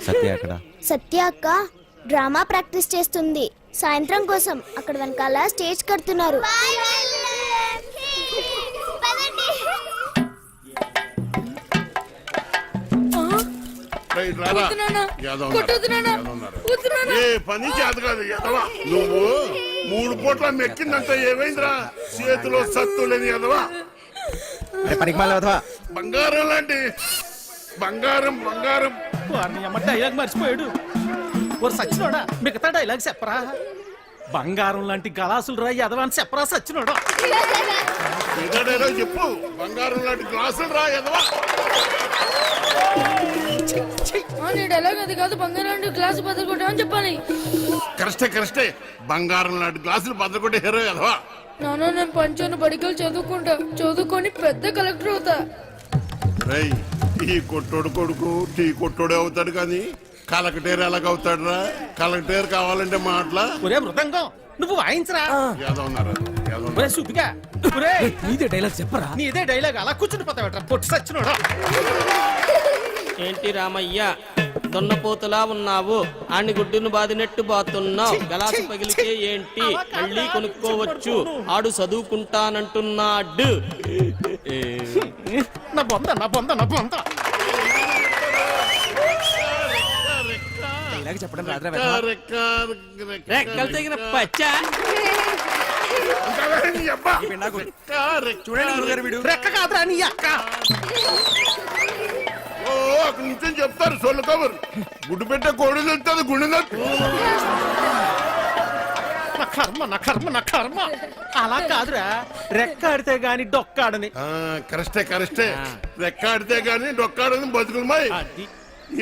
సత్య అక్కడ సత్య అక్క డ్రామా ప్రాక్టీస్ చేస్తుంది సాయంత్రం కోసం అక్కడ వెనకాల స్టేజ్ కడుతున్నారు ఏ పని చేత కాదు ఎదవా నువ్వు 3 పూట్ల మెక్కిందంటే ఏమైందిరా చేతిలో సత్తు లేని ఎదవా పనికి మళ్ళీ వదవా బంగారం లాంటి బంగారం బంగారం వారిని అమ్మ డైలాగ్ మర్చిపోయాడు ఓ సచ్చినోడా మిగతా డైలాగ్ చెప్పరా బంగారం లాంటి గలాసులు రా ఎదవాని చెప్పరా సచ్చినోడా ఏదో చెప్పు బంగారం లాంటి గ్లాసులు రా ఎదవా డైలాగ్ అది కాదు బంగారం గ్లాస్ బదులుకుంటామని చెప్పాలి కరెక్టే బంగారం లాంటి గ్లాసులు బద్దకొట్టే హీరో ఎదవా నాన్న నేను పంచాను బడికలు చదువుకొని పెద్ద కలెక్టర్ అవుతా రేయ్ ఈ కొట్టోడు కొడుకు టీ కొట్టోడే అవుతాడు కానీ కలెక్టర్ ఎలాగవుతాడు రా కలెక్టర్ కావాలంటే మాటలా ఒరే మృదంగం నువ్వు వాయించరా ఏదో ఉన్నారు ఒరే సుబ్బిగా ఒరే నీదే డైలాగ్ చెప్పరా నీదే డైలాగ్ అలా కూర్చుని పోతావట్రా పొట్టి సచ్చినోడా ఏంటి రామయ్య దున్నపోతులా ఉన్నావు ఆని గుడ్డును బాదినట్టు బాతున్నావు గలాసు పగిలితే ఏంటి మళ్ళీ కొనుక్కోవచ్చు ఆడు చదువుకుంటానంటున్నాడు నా బొంద డైలాగ్ చెప్పడం రాదురా రెక్కలు తెగిన పచ్చా చూడండి గురుగారు వీడు రెక్క కాదురా నీ అక్క ఓ అక్కడి నుంచి చెప్తారు సొల్లు కబురు గుడ్డు పెట్టే కోడి తెలుస్తుంది గుండె నా కర్మ అలా కాదురా రెక్క ఆడితే గాని డొక్కాడని కరెక్టే రెక్కాడితే గాని డొక్కాడని బతుకులమాయి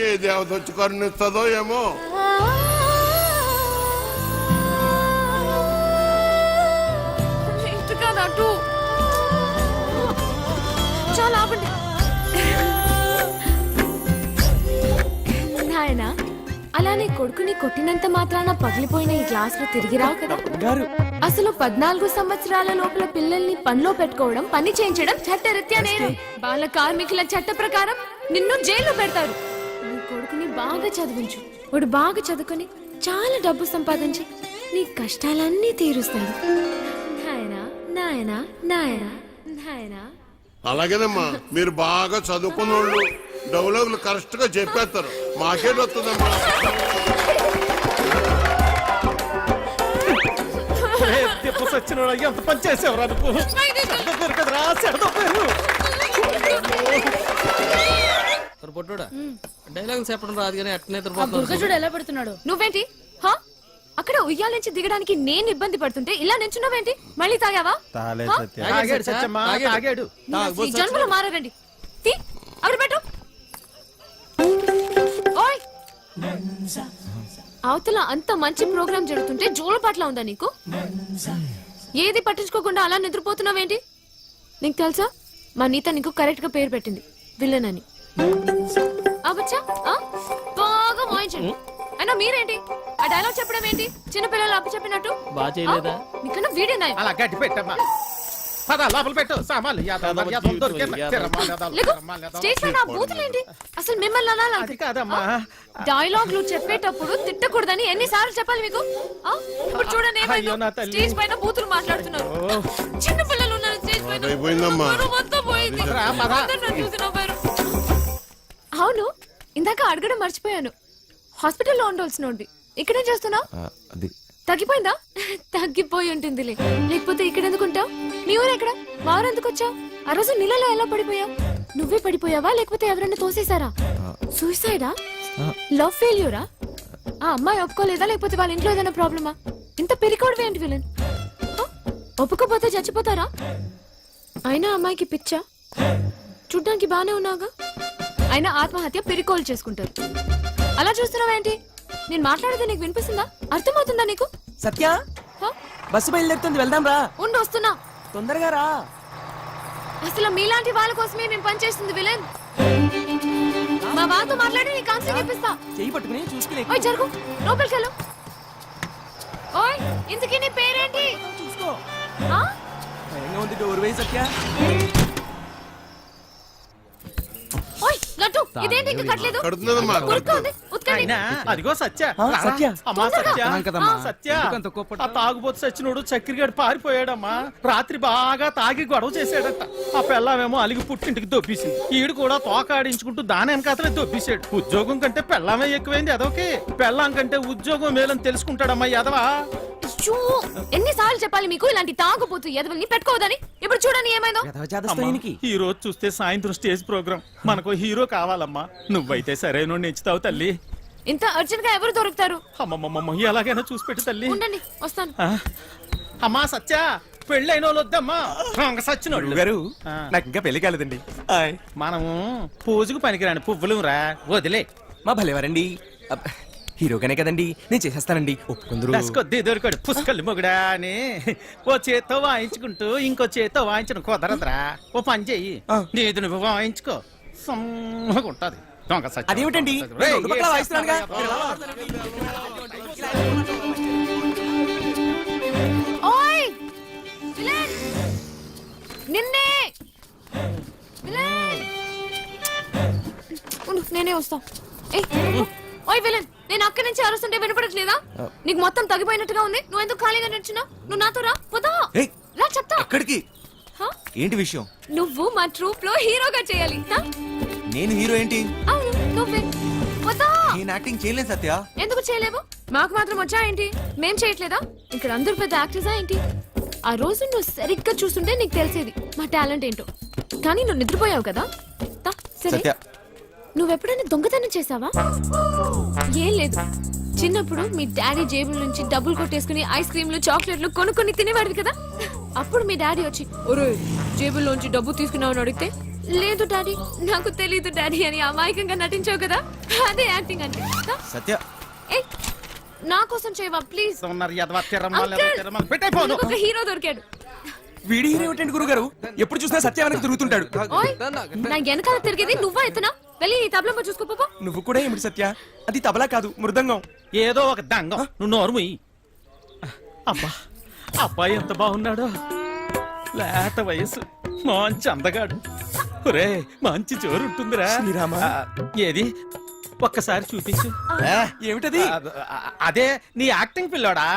ఏ దేవత వచ్చి కరుణిస్తుందో ఏమో చాలా ఆపండి నాయనా అలానే కొడుకుని కొట్టినంత మాత్రాన పగిలిపోయిన ఈ గ్లాసులు తిరిగి రావు కదా అసలు 14 సంవత్సరాల లోపల పిల్లల్ని పనిలో పెట్టుకోవడం పని చేయించడం చట్టరీత్యా నేరం బాల కార్మికుల చట్ట ప్రకారం నిన్ను జైల్లో పెడతారు నీ కొడుకుని బాగా చదివించు వాడు బాగా చదువుకొని చాలా డబ్బు సంపాదించి నీ కష్టాలన్నీ తీరుస్తాడు నాయనా నాయనా నాయనా నాయనా అలాగేనమ్మా మీరు బాగా చదువుకున్న వాళ్ళు డైలాగులు కరెక్ట్ గా చెప్పేస్తారు మాకేట్ వస్తుందమ్మా సచ్చినోడా ఎంత పని చేసేవరా నువ్వు దొరకదురా సెడదొప్పారు పొట్టోడా డైలాగులు చెప్పడం రాదు కానీ అట్నే దుర్గజుడు ఎలా పెడుతున్నాడు నువ్వేంటి హా అక్కడ ఉయ్యాల నుంచి దిగడానికి నేను ఇబ్బంది పడుతుంటే ఇలా నించున్నావేంటి మళ్ళీ తాగావా తాగాడు సత్యమ్మా తాగాడు ఈ జన్మలో మారండి తీ అవి పెట్టు ఓయ్ అవతల అంత మంచి ప్రోగ్రామ్ జరుగుతుంటే జోలపాట్ల ఉందా నీకు ఏది పట్టించుకోకుండా అలా నిద్రపోతున్నావేంటి నీకు తెలుసా మా నీత నీకు కరెక్ట్ గా పేరు పెట్టింది విలన్ అని అవచ్చా బాగా వాయించండి అయినా మీరేంటి ఆ డైలాగ్ చెప్పడం ఏంటి చిన్నపిల్లలు అప్పు చెప్పినట్టు బాగా చేయలేదా నీకన్నా వీడే అలా గట్టి పెట్టమ్మా పద లోపల పెట్టు సామాన్లు స్టేజ్ పైన బూతులేంటి అసలు మిమ్మల్ని అనాలి కాదమ్మా డైలాగ్లు చెప్పేటప్పుడు తిట్టకూడదని ఎన్నిసార్లు చెప్పాలి మీకు ఇప్పుడు చూడండి ఏమైందో స్టేజ్ పైన బూతులు మాట్లాడుతున్నారు చిన్న పిల్లలు ఉన్నారు స్టేజ్ పైన అయిపోయిందమ్మా మనం మొత్తం పోయింది అందరూ నన్ను చూసి నవ్వారు. అవును ఇందాక అడగడం మర్చిపోయాను హాస్పిటల్లో ఉండాల్సినోండి ఇక్కడేం చేస్తున్నావు అది తగ్గిపోయిందా తగ్గిపోయి ఉంటుందిలే లేకపోతే ఇక్కడ ఎందుకుంటావు మీ ఊరు ఎక్కడ మా ఊరు ఎందుకు వచ్చావు ఆ రోజు నీళ్ళలో ఎలా పడిపోయావు నువ్వే పడిపోయావా లేకపోతే ఎవరైనా తోసేశారా సూసైడా లవ్ ఫెయిల్యూరా ఆ అమ్మాయి ఒప్పుకోలేదా లేకపోతే వాళ్ళ ఇంట్లో ఏదైనా ప్రాబ్లమా ఇంత పెరికోవడం ఏంటి విలన్ ఒప్పుకోపోతే చచ్చిపోతారా అయినా అమ్మాయికి పిచ్చా చూడ్డానికి బానే ఉన్నాగా అయినా ఆత్మహత్య పెరికోలు చేసుకుంటారు అలా చూస్తున్నావేంటి నేను మాట్లాడేది నీకు వినిపిస్తుందా అర్థమవుతుందా నీకు సత్య బస్సు బయలుదేరుతుంది వెళ్దాం రా ఉండి వస్తున్నా తొందరగా రా అసలు మీలాంటి వాళ్ళ కోసమే మేము పనిచేస్తుంది విలన్ మా వాళ్ళతో మాట్లాడి నీ కౌన్సిలింగ్ ఇప్పిస్తా చెయ్యి పట్టుకుని చూసుకుని ఓయ్ జరుగు లోపలికి వెళ్ళు ఓయ్ ఇంతకీ నీ పేరేంటి చూసుకో ఆ? భయంగా ఉంది డోర్ వేయి సత్య గట్టు ఇదేంటి ఇంకా కట్టలేదు కడుతున్నదమ్మా, ఉరుక్క ఉంది, ఉతకండి. అయినా అదిగో సత్య సత్య. అమ్మా సత్య కదమ్మా. ఆ, సత్య ఆ తాగుబోతు సచ్చినోడు చక్కెరగాడు పారిపోయాడమ్మా. రాత్రి బాగా తాగి గొడవ చేశాడట. ఆ పెళ్ళామేమో అలిగి పుట్టింటికి దొబ్బేసింది. ఈడు కూడా తోకాడించుకుంటూ దాని వెనకాతలే దొబ్బేశాడు. ఉద్యోగం కంటే పెళ్ళామే ఎక్కువైంది అదొకే. పెళ్ళాం కంటే ఉద్యోగం మేలని తెలుసుకుంటాడమ్మా ఎదవా. షూ, ఎన్నిసార్లు చెప్పాలి మీకు ఇలాంటి తాగుబోతు ఎదవల్ని పెట్టుకోవద్దని? ఇప్పుడు చూడని ఏమైందో. ఈ రోజు చూస్తే సాయంత్రం స్టేజ్ ప్రోగ్రామ్. మనకు హీరో కావాలమ్మా. నువ్వైతే సరైన నెచ్చుతావు తల్లి. ఇంత అర్జెంట్ గా ఎవరు దొరుకుతారు? అమ్మమ్మమ్మ ఎలాగైనా చూసి పెట్టు తల్లి. ఉండండి వస్తాను. ఆ? అమ్మా సత్య పెళ్ళైన వాళ్ళు వద్దమ్మా. రంగ సచ్చినోళ్ళు గారు నాకు ఇంకా పెళ్లి కాలేదండి. మనము పూజకు పనికిరాని పువ్వులు రా, వదిలే. మా భలేవారండి. హీరోగానే కదండి, నేను చేసేస్తానండి. ఒప్పుకుందరు. దశకొద్ది దొరికాడు పుష్కలు మొగుడా అని ఓ చేత్తో వాయించుకుంటూ ఇంకో చేత్తో వాయించడం కుదరదురా. ఓ పని చెయ్యి, నీది నువ్వు వాయించుకో, సమ్మగా ఉంటది. దొంగ సచ్చి. అదేమిటండి? రేయ్, రెండు పక్కల వాయిస్తున్నానుగా. ఓయ్ విలన్! నిన్నే విలన్! ఉండు, నేనే వస్తా. ఓయ్ విలన్, నేను అక్కడి నుంచి అరుస్తుంటే వినపడట్లేదా? నీకు మొత్తం తగ్గిపోయినట్టుగా ఉంది. నువ్వు ఎందుకు ఖాళీగా నడుచున్నావు? నువ్వు నాతో రా, పోతా ఏయ్, రా చెప్తా. ఎక్కడికి? హ? ఏంటి విషయం? నువ్వు మా ట్రూప్ లో హీరోగా చేయాలి. తా? నేను హీరో ఏంటి? అవును నువ్వే. పోతా. నేను యాక్టింగ్ చేయలేను సత్య. ఎందుకు చేయలేవు? మాకు మాత్రం వచ్చా ఏంటి? మేం చేయట్లేదా? ఇక్కడ అందరు పెద్ద యాక్టర్సా ఏంటి? ఆ రోజు నువ్వు సరిగ్గా చూస్తుంటే నీకు తెలిసేది మా టాలెంట్ ఏంటో. కానీ నువ్వు నిద్రపోయావు కదా. తా, సరే, సత్య, నువ్వెప్పుడైనా దొంగతనం చేసావా? ఏం లేదు, చిన్నప్పుడు మీ డాడీ జేబుల నుంచి డబ్బులు కొట్టేసుకుని ఐస్ క్రీమ్లు చాక్లెట్లు కొనుక్కొని తినేవాడివి కదా. అప్పుడు మీ డాడీ వచ్చి ఒరే జేబుల్లోంచి డబ్బు తీసుకున్నావు అడిగితే లేదు డాడీ, నాకు తెలీదు డాడీ అని అమాయకంగా నటించావు కదా. అదే యాక్టింగ్ అంటే. తా? సత్య, ఏయ్, నా కోసం చేయవా ప్లీజ్? ఉన్నారు ఎదవా, తిరమల, అంకుల్, తిరమల. పెట్టే ఫోను. నీకు ఒక హీరో దొరికాడు. వీడి హీరో ఏమిటండి గురుగారు? ఎప్పుడు చూసినా సత్య వెనక తిరుగుతుంటాడు. ఓయ్, నా వెనకాల తిరిగేది నువ్వా ఎత్తనా? వెళ్ళి నీ తబలమ్మ చూసుకోపో. నువ్వు కూడా ఏమిటి సత్య? అది తబలా కాదు, మృదంగం. ఏదో ఒక దంగం. నువ్వు నోరు ముయ్యి. అబ్బా, అబ్బాయి ఎంత బాగున్నాడో. లేత వయసు, మంచి అందగాడు. ఒరే మంచి జోరు ఉంటుందిరా. శ్రీరామ. ఏది ఒక్కసారి చూపించు. ఏమిటది? అదే నీ యాక్టింగ్ పిల్లోడా.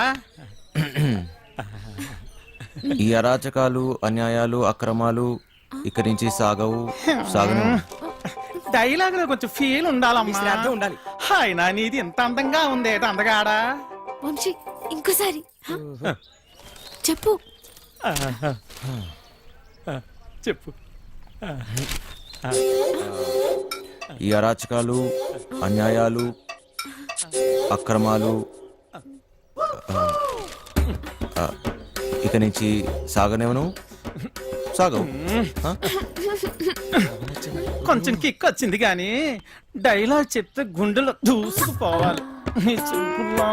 ఈ అరాచకాలు, అన్యాయాలు, అక్రమాలు ఇక్కడి నుంచి సాగను. డైలాగ్ లో కొంచెం ఫీల్ ఉండాలమ్మా. శ్రాద్ధం ఉండాలి. అయినా నీది ఇంత అందంగా ఉంది అందగాడా. వంశీ ఇంకోసారి హ? చెప్పు. చెప్పు. ఈ అరాచకాలు, అన్యాయాలు, అక్రమాలు ఇక నుంచి సాగనేవను. సాగవు. కొంచెం కిక్ వచ్చింది కానీ డైలాగ్ చెప్తే గుండెలో దూసుకుపోవాలి. నీ చూపులా.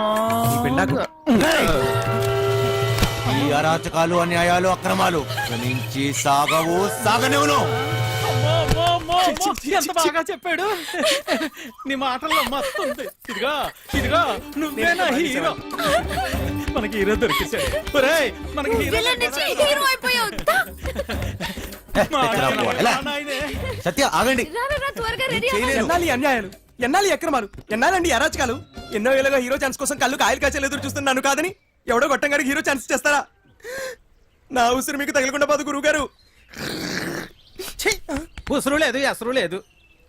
ఈ అరాచకాలు, అన్యాయాలు, అక్రమాలు ఇక నుంచి సాగనేవను. ఎంత బాగా చెప్పాడు. నీ మాటల్లో మస్తు ఉంది. ఇదిగో నువ్వే నా హీరో. మనకి హీరో దొరికేశాడు. ఒరేయ్, మనకి హీరో విలన్ నుంచి హీరో అయిపోయావు. తా. సత్య ఆగండి. రా, రా, రా, త్వరగా రెడీ అవ్వు. ఎన్నాలి అన్యాయాలు, ఎన్నాలి అక్రమాలు, ఎన్నాలండి అరాచకాలు. ఎన్నో ఏళ్ళగా హీరో ఛాన్స్ కోసం కళ్ళు కాయలు కాచేలు ఎదురు చూస్తున్నాను కాదని ఎవడో గొట్టంగాడికి హీరో ఛాన్స్ చేస్తారా? నా ఉసురు మీకు తగలకుండా పోదు గురువు గారు. ఉసురు లేదు, ఎసరు లేదు,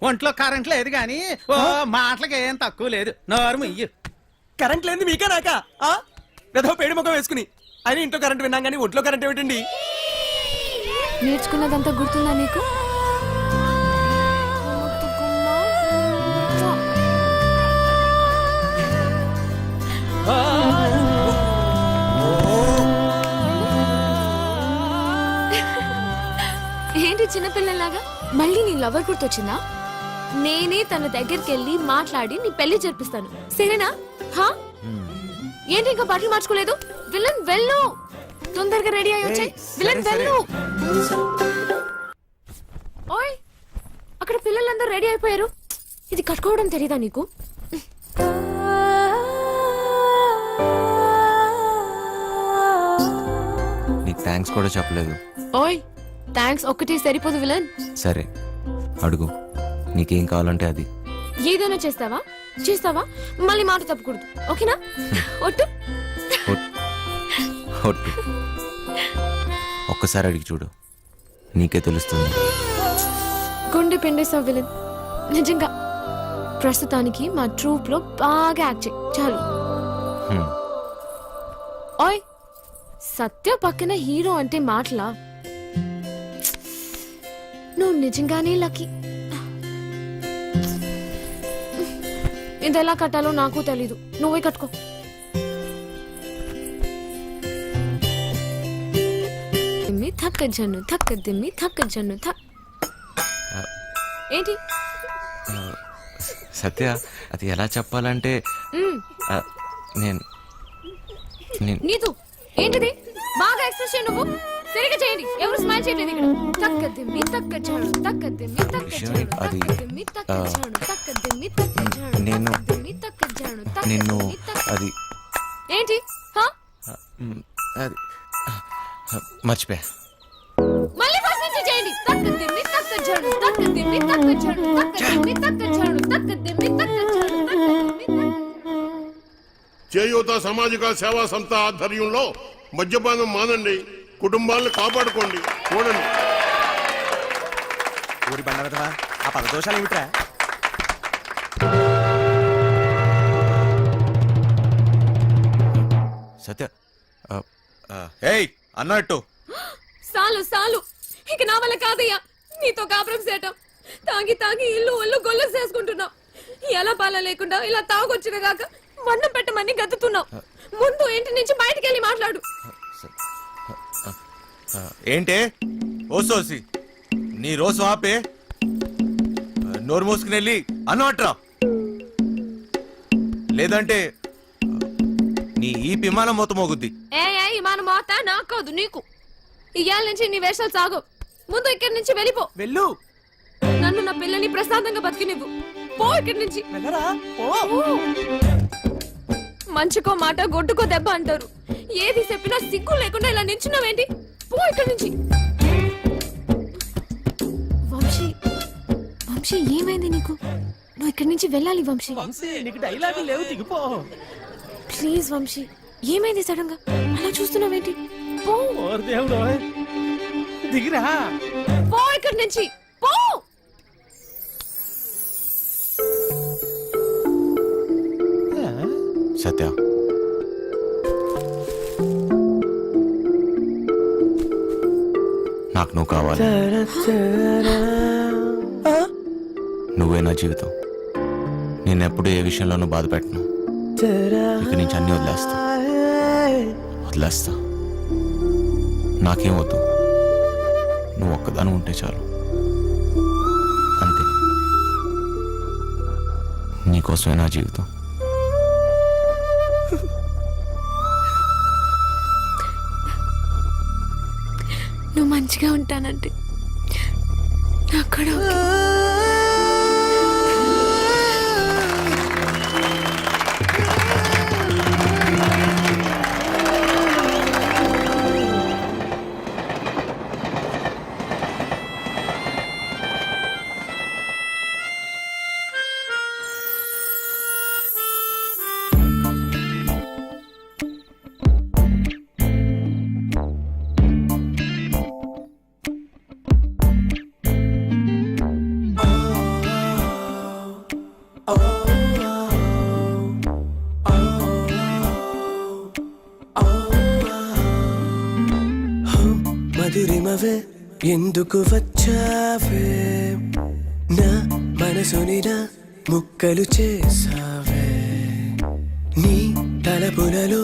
ఒంట్లో కరెంట్ లేదు కానీ ఓ మాటలకి ఏం తక్కువ లేదు. నోరు ముయ్యి. కరెంట్ లేని మీకే నాకా? ఏదో పేడి ముఖం వేసుకుని అయినా ఇంట్లో కరెంట్ విన్నాం కానీ ఒంట్లో కరెంట్ ఏమిటండి? నేర్చుకున్నదంతా గుర్తుందా నీకు? ఏంటి చిన్నపిల్లలాగా మళ్ళీ నీ లవర్ గుర్తొచ్చిందా? నేనే తన దగ్గరికి వెళ్ళి మాట్లాడి నీ పెళ్లి జరిపిస్తాను, సరేనా? హా? ఏంటి ఇంకా బట్టలు మార్చుకోలేదు? విలన్ వెళ్ళు, తొందరగా రెడీ అయ్యి వచ్చాయి. విలన్ వెళ్ళు. ఓయ్, అక్కడ పిల్లలందరూ రెడీ అయిపోయారు. ఇది కట్టుకోవడం తెలీదా నీకు? నీకు థ్యాంక్స్ కూడా చెప్పలేదు. ఓయ్, థ్యాంక్స్ ఒక్కటే సరిపోదు విలన్. సరే అడుగు. నీకేం కావాలంటే అది. ఏదైనా చేస్తావా మళ్ళీ మాట తప్పకూడదు, ఓకేనా? ఒట్టు. ఒట్టు. ఒక్కసారి అడిగి చూడు, నీకే తెలుస్తుంది. గుండె పిండేసావు విలన్. నిజంగా ప్రస్తుతానికి మా ట్రూప్ లో బాగా యాక్ట్ చేయి చాలు. ఓయ్, సత్య పక్కన హీరో అంటే మాటలా? నువ్వు నిజంగానే లక్కీ. ఇది ఎలా కట్టాలో నాకు తెలీదు, నువ్వే కట్టుకో. థక్క జన్ను ఏంటి సత్య, అది ఎలా చెప్పాలంటే నేను నీతు ఏంటిది? బాగా ఎక్స్ప్రెస్ చేయి, నువ్వు సరిగా చేయండి. ఎవరు స్మైల్ చేయలేదు ఇక్కడ. తక్కదిమ్మి తక్కజాడు తక్కదిమ్మి తక్కజాడు అది తక్కదిమ్మి తక్కజాడు తక్కదిమ్మి తక్కజాడు నేను తక్కదిమ్మి తక్కజాడు నిన్ను అది ఏంటి? హా, అది మర్చిపోయా. మళ్ళీ ఫస్ట్ నుంచి చేయండి. తక్కదిమ్మి తక్కజాడు తక్కదిమ్మి తక్కజాడు తక్కదిమ్మి తక్కజాడు తక్కదిమ్మి తక్కజాడు తక్కదిమ్మి. చేయూత సామాజిక సేవా సంస్థ ఆధ్వర్యంలో మద్యపానం మానండి, కుటుంబాలను కాపాడుకోండి. చూడండి. ఊరి బండవదవా, ఆ పదదోషాలు ఏమిట్రా? సత్య, ఏయ్ అన్నట్టు సాలు ఇక నా వల్ల కాదయ్యా నీతో కాపురం చేయటం. తాగి ఇల్లు ఒళ్ళు గొల్లు చేసుకుంటున్నావు. ఎలా పాల లేకుండా ఇలా తాగొచ్చిన కాక మన్నం పెట్టమని గతుతున్నావు. ముందు ఇంటి నుంచి బయటికి వెళ్ళి మాట్లాడు. ఏంటే ఓ సోసి, నీ రోజు ఆపే, నోరు మూసుకుని వెళ్ళి అన్నట్రా, లేదంటే నీ ఈ విమానం మొత్తం మోగుద్ది. మన మోత నాకోదు నీకు. ఇవాళ నుంచి నీ వేషాలు సాగు. ముందు ఇక్కడి నుంచి వెళ్ళిపో. వెళ్ళు. నన్ను నా పిల్లని ప్రశాంతంగా బతికినివ్వు. పో ఇక్కడి నుంచి. మంచికో మాట గొడ్డుకో దెబ్బ అంటారు. ఏది చెప్పినా సిగ్గు లేకుండా ఇలా నించున్నావేంటి? పో ఇక్కడి నుంచి. వంశీ ఏమైంది నీకు? నువ్వు ఇక్కడి నుంచి వెళ్ళాలి వంశీ. నీకు డైలాగ్ లేవు, దిగిపో. ప్లీజ్ వంశీ, ఏమైంది సడన్ గా అలా చూస్తున్నావేంటి? పో. దేవుడు, దిగిరా. పో ఇక్కడి నుంచి, పో. సత్య, నాకు నువ్వు కావాలి. నువ్వే నా జీవితం. నేనెప్పుడు ఏ విషయంలోనూ బాధ పెట్టను. ఇక నుంచి అన్ని వదిలేస్తా. నాకేం వద్దు, నువ్వు ఒక్కదాని ఉంటే చాలు. అంతే, నీకోసమే నా జీవితం. నువ్వు మంచిగా ఉంటానంటే నాకు కూడా మధురిమవే ఎందుకు వచ్చావే, నా మనసుని నా ముక్కలు చేసావే. నీ తలపులలో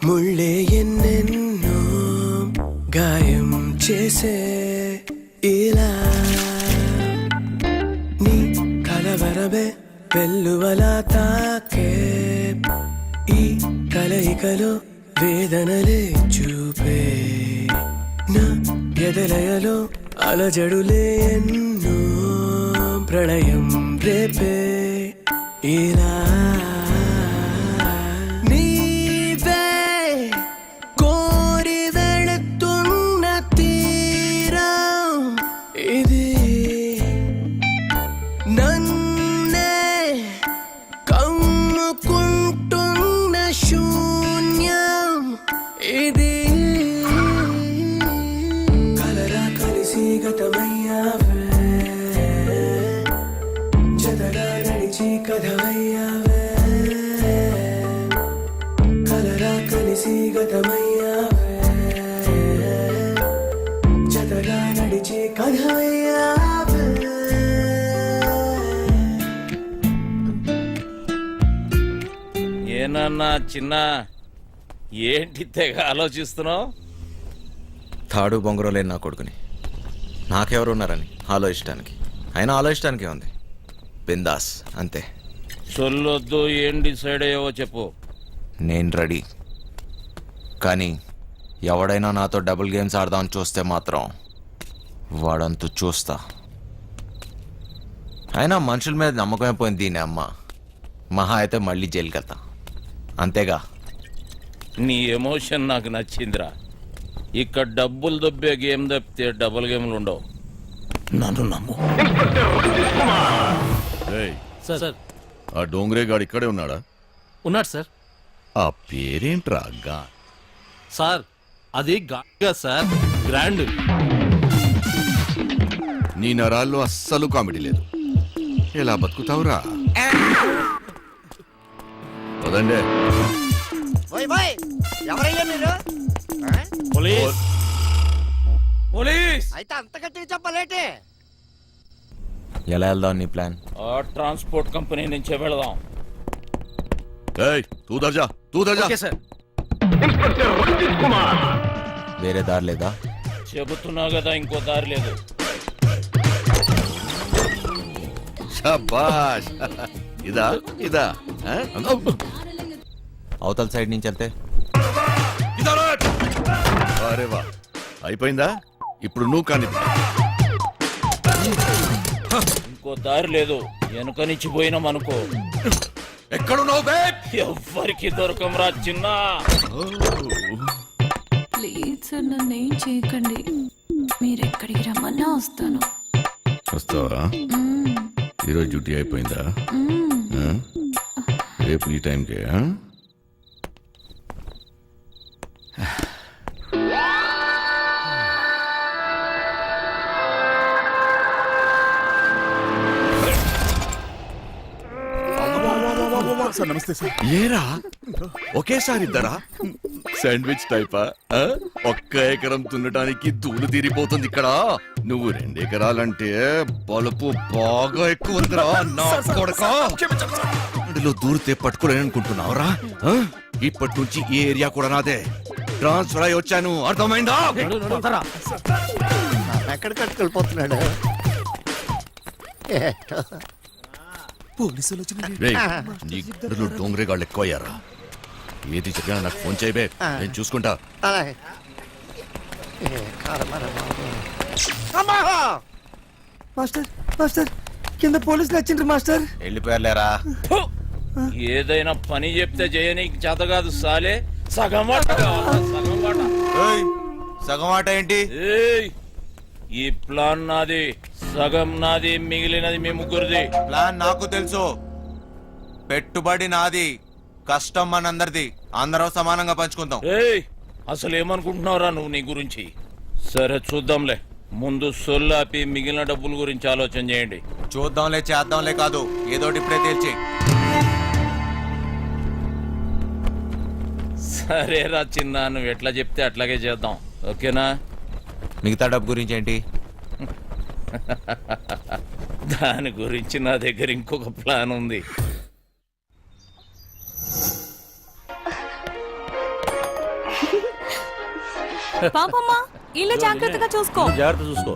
ముళ్ళే ఎన్నెన్నో గాయం చేసే ఇలా. నీ కలవరమే వెల్లువలా తాకే, ఈ కలయికలో వేదనలే చూపే. నా ఎదలయలో అలజడులే ఎన్నో ప్రళయం రేపే ఇలా. నీవే కోరి వెళుతున్న తీరం ఇది. నన్ను ఇది కలరా కలిసి గతమయ్యావే జతగా నడిచి కథమయ్యావే కలరా కలిసి గతమయ్యావే జతగా నడిచి కథమయ్యావే. ఏనన్నా చిన్న ఏంటి తెగ ఆలోచిస్తున్నావు? తాడు బొంగరం లేని నా కొడుకుని నాకెవరు ఉన్నారని ఆలోచించడానికి, అయినా ఆలోచించడానికే ఉంది. బిందాస్ అంతే. చొల్లొద్దు, ఏం డిసైడ్ అయ్యావో చెప్పు. నేను రెడీ, కానీ ఎవడైనా నాతో డబుల్ గేమ్స్ ఆడదామని చూస్తే మాత్రం వాడంతు చూస్తా. అయినా మనుషుల మీద నమ్మకమే పోయింది దీని అమ్మ. మహా అయితే మళ్ళీ జైలుకి వెళ్తా, అంతేగా. నీ ఎమోషన్ నాకు నచ్చిందిరా. ఇక్కడ డబ్బులు దొబ్బే గేమ్ తప్పితే డబుల్ గేమ్లు ఉండవు, నన్ను నమ్ము. సార్ ఆ డోంగ్రే గాడు ఇక్కడే ఉన్నాడా? ఉన్నాడు సార్. ఆ పేరేంట్రా? సార్ అది గాగా సార్, గ్రాండ్. నీ నరాల్లో అస్సలు కామెడీ లేదు. ఎలా బతుకుతావురా? వదండే. ఎవరయ్యా మీరు? Police police. అయితే అంత గట్టిగా చెప్పలేటే. ఎలా వెళ్దాం నీ ప్లాన్? ఆ ట్రాన్స్పోర్ట్ కంపెనీ నుంచే వెళదాం. ఏయ్, తూ దర్జా, తూ దర్జా. Okay sir. వేరే దారి లేదా? చెబుతున్నా కదా, ఇంకో దారి లేదు. శభాష్. ఇదా ఇదా? అవతల సైడ్ నుంచి వెళ్తే అరే వా, అయిపోయిందా? ఇప్పుడు నువ్వు కానీ. ఇంకో దారి లేదు, వెనుక నుంచి పోయినాం అనుకో. ఎక్కడున్నావు బే? ఎవ్వరికి దొరకంరా చిన్న. ప్లీజ్ సార్ నన్ను ఏం చేయకండి, మీరు ఎక్కడికి రమ్మన్నా వస్తాను. వస్తావా? ఈరోజు డ్యూటీ అయిపోయిందా? ఆ? రేపు ఈ టైంకే? సార్ నమస్తే సార్. ఏరా ఒకేసారి ఇద్దరా? శాండ్విచ్ టైపా? ఆ? ఒక్క ఎకరం తున్నటానికి ధూళి తీరిపోతుంది ఇక్కడ. నువ్వు 2 ఎకరాలంటే బలుపు బాగా ఎక్కువ ఉందిరా నా కొడకా. అందులో దూరితే పట్టుకోలేననుకుంటున్నావురా? ఆ? ఇప్పటి నుంచి ఈ ఏరియా కూడా నాదే. ట్రాన్స్ఫర్ అయి వచ్చాను, అర్థమైందా? ఎక్కడికి వెళ్ళిపోతున్నాడు? పోలీసులు వచ్చిన రేయ్, నీ గుడ్డలో డోంగ్రే గాళ్ళు ఎక్కువయ్యారా? ఏది చెప్పినా నాకు ఫోన్ చేయబే, నేను చూసుకుంటా. మాస్టర్ మాస్టర్, కింద పోలీసులు వచ్చిండ్రు మాస్టర్. వెళ్ళిపోయారులేరా. ఏదైనా పని చెప్తే చేయనీకి చేత కాదు సాలే. సగం వాట కావాలా? సగం వాట. ఏయ్, సగం ఆట ఏంటి? ఏయ్, ఈ ప్లాన్ నాది, సగం నాది, మిగిలినది మీ ముగ్గురిది. ప్లాన్ నాకు తెలుసు. పెట్టుబడి నాది, కష్టం మనందరిది. అందరం సమానంగా పంచుకుందాం. ఏయ్, అసలు ఏమనుకుంటున్నావురా నువ్వు నీ గురించి? సరే చూద్దాంలే, ముందు సొల్లాపి మిగిలిన డబ్బుల గురించి ఆలోచన చేయండి. చూద్దాంలే చేద్దాంలే కాదు, ఏదోటి ఇప్పుడే తేల్చి. సరేరా చిన్న, నువ్వు ఎట్లా చెప్తే అట్లాగే చేద్దాం, ఓకేనా? మిగతా డబ్బు గురించి ఏంటి? దాని గురించి నా దగ్గర ఇంకొక ప్లాన్ ఉంది. పాపమ్మా, ఇల్లు జాగ్రత్తగా చూసుకో. జాగ్రత్త చూసుకో.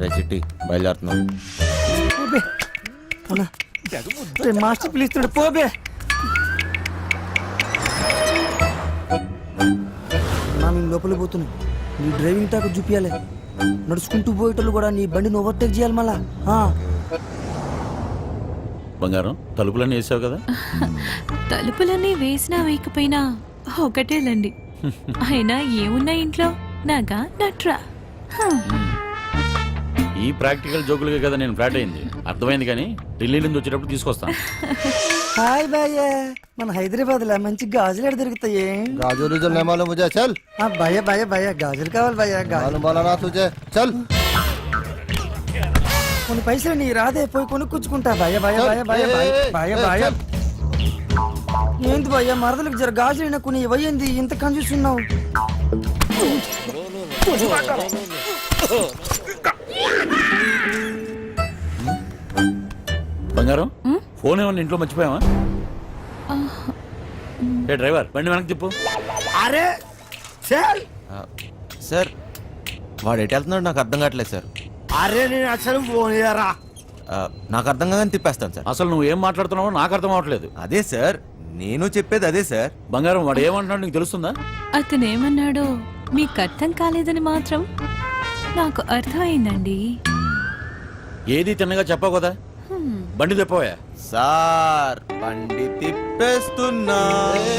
రే చిట్టి, బయలుదేరుతున్నాం. మాస్టర్ పిలుస్తున్నాడు, పోబే. మేము లోపలికి పోతున్నాం. నీ డ్రైవింగ్ టాక్ చూపించాలి. నడుచుకుంటూ పోయేటోళ్ళు కూడా నీ బండిని ఓవర్టేక్ చేయాలి మళ్ళా. బంగారం, తలుపులన్నీ వేసావు కదా? తలుపులన్నీ వేసినా వేయకపోయినా ఒకటేలండి. అయినా ఏమున్నా ఇంట్లో నాగా నట్రా. ఈ ప్రాక్టికల్ జోకులుగా కదా నేను ఫ్లాట్ అయింది. అర్థమైంది, కానీ ఢిల్లీ నుంచి వచ్చేటప్పుడు తీసుకొస్తాను. హాయ్ భయ్య, మన హైదరాబాద్ లో మంచి గాజులు ఎక్కడ దొరుకుతాయి? गाजर उजर नहीं मालूम मुझे चल భయ్య భయ్య భయ్య గాజులు కావాలి భయ్య. मालूम वाला ना तुझे चल కొన్ని పైసలు నీ రాదే, పోయి కొనుక్కుంటా భయ్య భయ్య భయ్య భయ్య భయ్య భయ్య భయ్య. ఏంది భయ్య, మరదలకు జర గాజులు అయినా కొన్ని ఇవ్వయింది, ఇంత కన్ఫ్యూస్తున్నావు. బంగారం ఫోన్ ఏమన్నా ఇంట్లో మర్చిపోయావా? ఏ డ్రైవర్ బండి వెనక్కి చెప్పు. अरे चल సార్ వాడు ఎటు వెళ్తున్నాడు నాకు అర్థం కావట్లేదు సార్. अरे నేను అసలు ఫోన్ చేయరా. నాకు అర్థం కాదని తిప్పేస్తాను సార్. అసలు నువ్వు ఏం మాట్లాడుతున్నావో నాకు అర్థం అవ్వట్లేదు. అదే సార్ నేను చెప్పేది అదే సార్. బంగారం వాడు ఏమంటున్నాడు నీకు తెలుస్తుందా? అతను ఏమన్నాడో మీకు అర్థం కాలేదని మాత్రం నాకు అర్థమైందండి. ఏది తిన్నగా చెప్పావు కదా, బండి తెప్పవా? సార్ బండి తిప్పేస్తున్నా.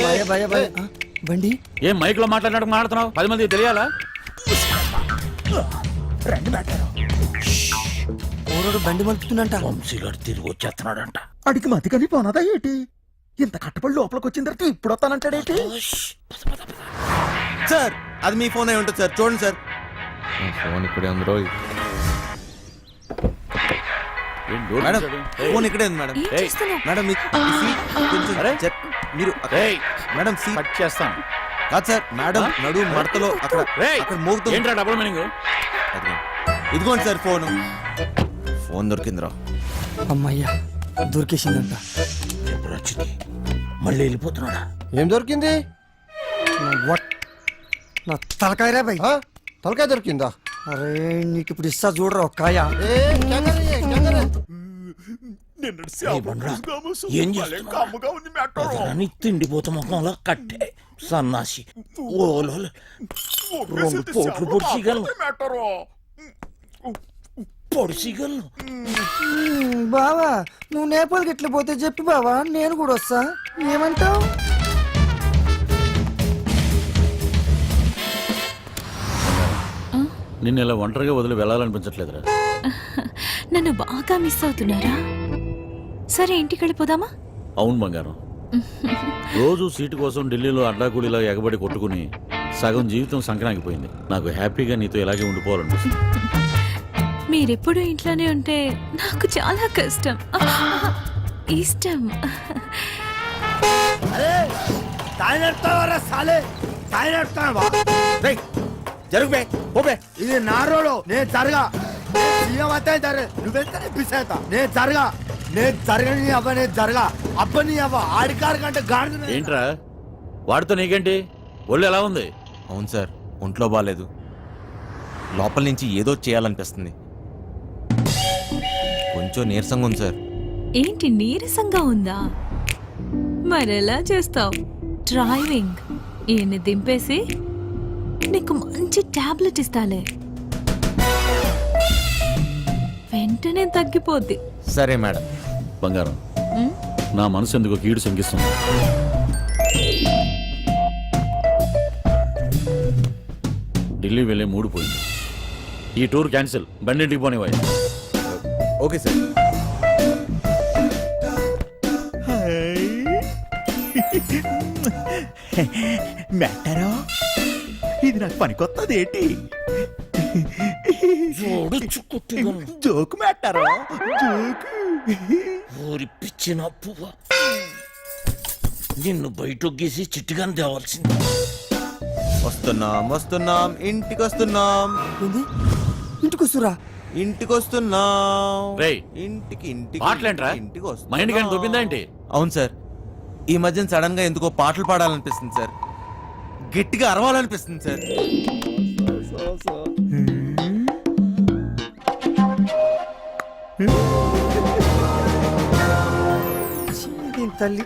భయ్య భయ్య భయ్య. బండి ఏం మైక్ లో మాట్లాడినట్టు మాట్లాడుతున్నావు? 10 మందికి తెలియాలా? ఊరోడు బండి మలుపుతుందంట. వంశీగాడు తిరిగి వచ్చేస్తున్నాడంట. అడిగి మతికని పోనదా ఏంటి? ఇంత కట్టపడి లోపలికి వచ్చిన తర్వాత ఇప్పుడు వస్తానంటాడేంటి? సార్ అది మీ ఫోన్ అయి ఉంటుంది సార్, చూడండి సార్. ఫోన్ ఇక్కడే ఉంది రోయ్. ఏం డోర్ మేడం తీశాడు? ఫోన్ ఇక్కడే ఉంది మేడం. ఏం చేస్తున్నావ్? మేడం మీ సీట్ కొంచెం అరే. మీరు ఏయ్, మేడం సీట్ కట్ చేస్తాను. కాదు సార్, మేడం నడు మడతలో అక్కడ ఏయ్, అక్కడ మోగుతుంది. ఏంట్రా డబుల్ మీనింగ్? ఇదిగోండి సార్ ఫోన్. ఫోన్ దొరికిందిరా. అమ్మయ్యా దొరికేసిందంట. మళ్ళీ వెళ్ళిపోతున్నాడా? ఏం దొరికింది? నా తలకాయరా భయ్. తలకాయ దొరికిందా? అరే నీకు ఇప్పుడు ఇస్తా చూడరా ఒక కాయ. ఏం చేస్తున్నావు? తిండిపోత ముఖంలో కట్టే సన్నాసి ఓలో 2 పోట్లు పొడిచిగలను పొడిచిగలను. బావా నువ్వు నేపాల్కి ఎట్లా పోతే చెప్పి బావా, నేను కూడా వస్తా. ఏమంటావు? నిన్ను ఇలా ఒంటరిగా వదిలి వెళ్ళాలనిపించట్లేదురా. నన్ను బాగా మిస్ అవుతున్నారా? సరే ఇంటికి వెళ్ళిపోదామా? అవును బంగారం, రోజు సీటు కోసం ఢిల్లీలో అడ్డాకూలీలా ఎగబడి కొట్టుకుని సగం జీవితం సంక్రాంతిపోయింది. నాకు హ్యాపీగా నీతో ఇలాగే ఉండిపోవాలనిపిస్తుంది. మీరెప్పుడు ఇంట్లోనే ఉంటే నాకు చాలా కష్టం. ఇష్టం. అరే తాయినెడతావరా సాలే, తాయినెడతావా? జరుగుబే ఓబే. ఇది నా రోడు, నేను జరగా. సీఎం అయితే జరగ, నువ్వెంత పిసేత. నేను జరగా, నేను జరగని అవ్వ, నేను జరగా అబ్బని అవ్వ. ఆడికారు కంటే గాడిద. ఏంట్రా వాడితో నీకేంటి? ఒళ్ళు ఎలా ఉంది? అవును సార్, ఒంట్లో బాగాలేదు. లోపల నుంచి ఏదో చేయాలనిపిస్తుంది. కొంచెం నీరసంగా ఉంది సార్. ఏంటి నీరసంగా ఉందా? మరెలా చేస్తావు? డ్రైవింగ్ ఈయన్ని దింపేసి నీకు మంచి టాబ్లెట్ ఇస్తాలే, వెంటనే తగ్గిపోద్ది. సరే మేడం. బంగారం, నా మనసు ఎందుకో కీడు శంకిస్తుంది. ఢిల్లీ వెళ్ళే మూడు పోయింది. ఈ టూర్ క్యాన్సిల్, బండింటికి పోనివ్వాలి. Okay sir. మెట్టారో ఇది నాకు పనికొత్తది ఏంటి? జోకు మెట్టారో జోకు. ఊరి పిచ్చిన పువ్వ, నిన్ను బయటొగ్గేసి చిట్టుగాని తేవాల్సింది. వస్తున్నాం వస్తున్నాం ఇంటికి వస్తున్నాం. ఏంది? ఇంటికి వస్తురా? ఇంటికి వస్తున్నాం. రేయ్, ఇంటికి ఇంటికి పాటలేంట్రా? ఇంటికి మా ఇంటికి ఆయన దొబ్బిందా ఏంటి? అవును సార్, ఈ మధ్యన సడన్ గా ఎందుకో పాటలు పాడాలనిపిస్తుంది సార్. గట్టిగా అరవాలనిపిస్తుంది సార్. దీని తల్లి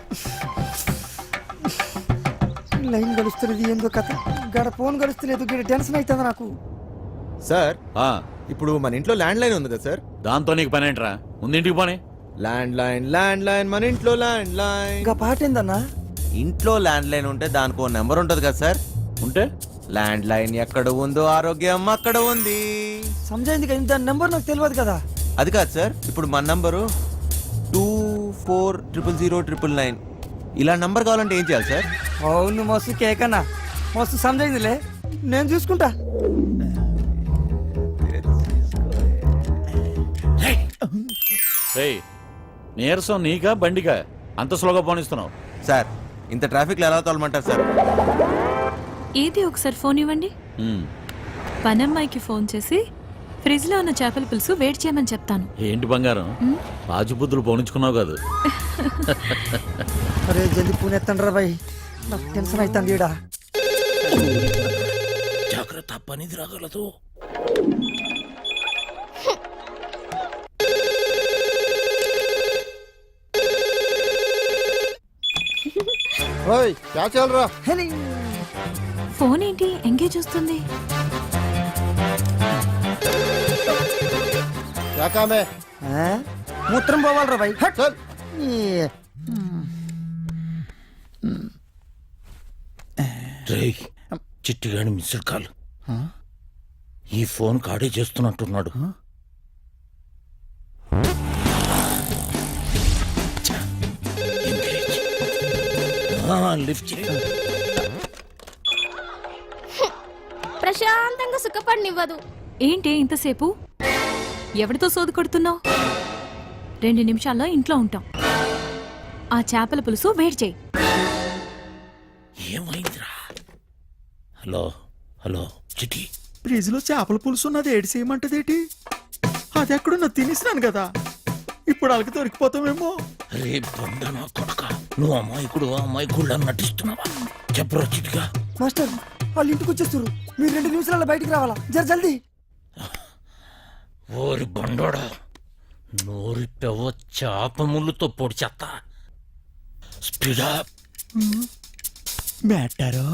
లైన్ గడుస్తున్నది ఏందో కథ. గడ ఫోన్ గడుస్తలేదు, గడ టెన్షన్ అవుతుంది నాకు. సార్ ఆ, ఇప్పుడు మన ఇంట్లో ల్యాండ్ లైన్ ఉంది కదా సార్. దాంతో నీకు పని ఏంట్రా? ముందు ఇంటికి పోనీ. ల్యాండ్ లైన్ మన ఇంట్లో ల్యాండ్ లైన్. ఇంకా పాట ఏందన్నా? ఇంట్లో ల్యాండ్ లైన్ ఉంటే దానికి ఓ నెంబర్ ఉంటది కదా సార్. ఉంటే ల్యాండ్ లైన్ ఎక్కడ ఉందో ఆరోగ్యం అక్కడ ఉంది. సమజైంది కదా, దాని నెంబర్ నాకు తెలియదు కదా. అది కాదు సార్, ఇప్పుడు మన నంబరు 2 4000999 ఇలా నంబర్ కావాలంటే ఏం చేయాలి సార్? అవును మస్తు కేక్ అన్న మస్తు సమజైందిలే, నేను చూసుకుంటా. రేయ్, నీరసం నీకా బండికా అంత స్లోగా పోనిస్తున్నావు? సార్ ఇంత ట్రాఫిక్లో ఎలా తోలమంటారు సార్? ఏది ఒకసారి ఫోన్ ఇవ్వండి. పనమ్మాయికి ఫోన్ చేసి ఫ్రిడ్జ్ లో ఉన్న చేపల పులుసు వేడి చేయమని చెప్తాను. ఏంటి బంగారం, రాజుబుద్ధులు పోనించుకున్నావు కాదు? అరే జల్దీ పూణె ఎత్తండ్రా బాయ్, నాకు టెన్షన్ అవుతుంది ఈడ. జాగ్రత్త, పనిది రాగలదు. ఫోన్ ఏంటి ఎంగేజ్ వస్తుంది? ఆ? మూత్రం పోవాలరా బాయ్. హట్. ఈ, రేయ్, చిట్టిగాని మిస్డ్ కాల్. ఈ ఫోన్ కాడే చేస్తున్నట్టున్నాడు. ఛ, ఎంగేజ్. లిఫ్ట్ చేయి. ప్రశాంతంగా సుఖపడినివ్వదు. ఏంటి ఇంతసేపు? ఎవరితో సోదు కొడుతున్నావు? 2 నిమిషాల్లో ఇంట్లో ఉంటాం. ఆ చేపల పులుసు వేడి చేయి. ఏమైందిరా? హలో హలో చిట్టి, ఫ్రిడ్జ్ లో చేపల పులుసు ఉన్నది ఏడు చేయమంటదేటి? అది ఎక్కడున్నా తినేసినాను కదా, ఇప్పుడు వాళ్ళకి దొరికిపోతామేమో. రే బండనా కొడక, నువ్వు అమాయకుడు నటిస్తున్నావా? చెప్పరా చిట్టిగా. మాస్టర్ వాళ్ళు ఇంటికి వచ్చేస్తారు, మీరు 2 నిమిషాలలో బయటికి రావాలా, జల్దీ. ఓరి బండోడా, నోరి పెవ చేప ముళ్ళుతో పొడి చెత్త. స్పీడా. మేటారో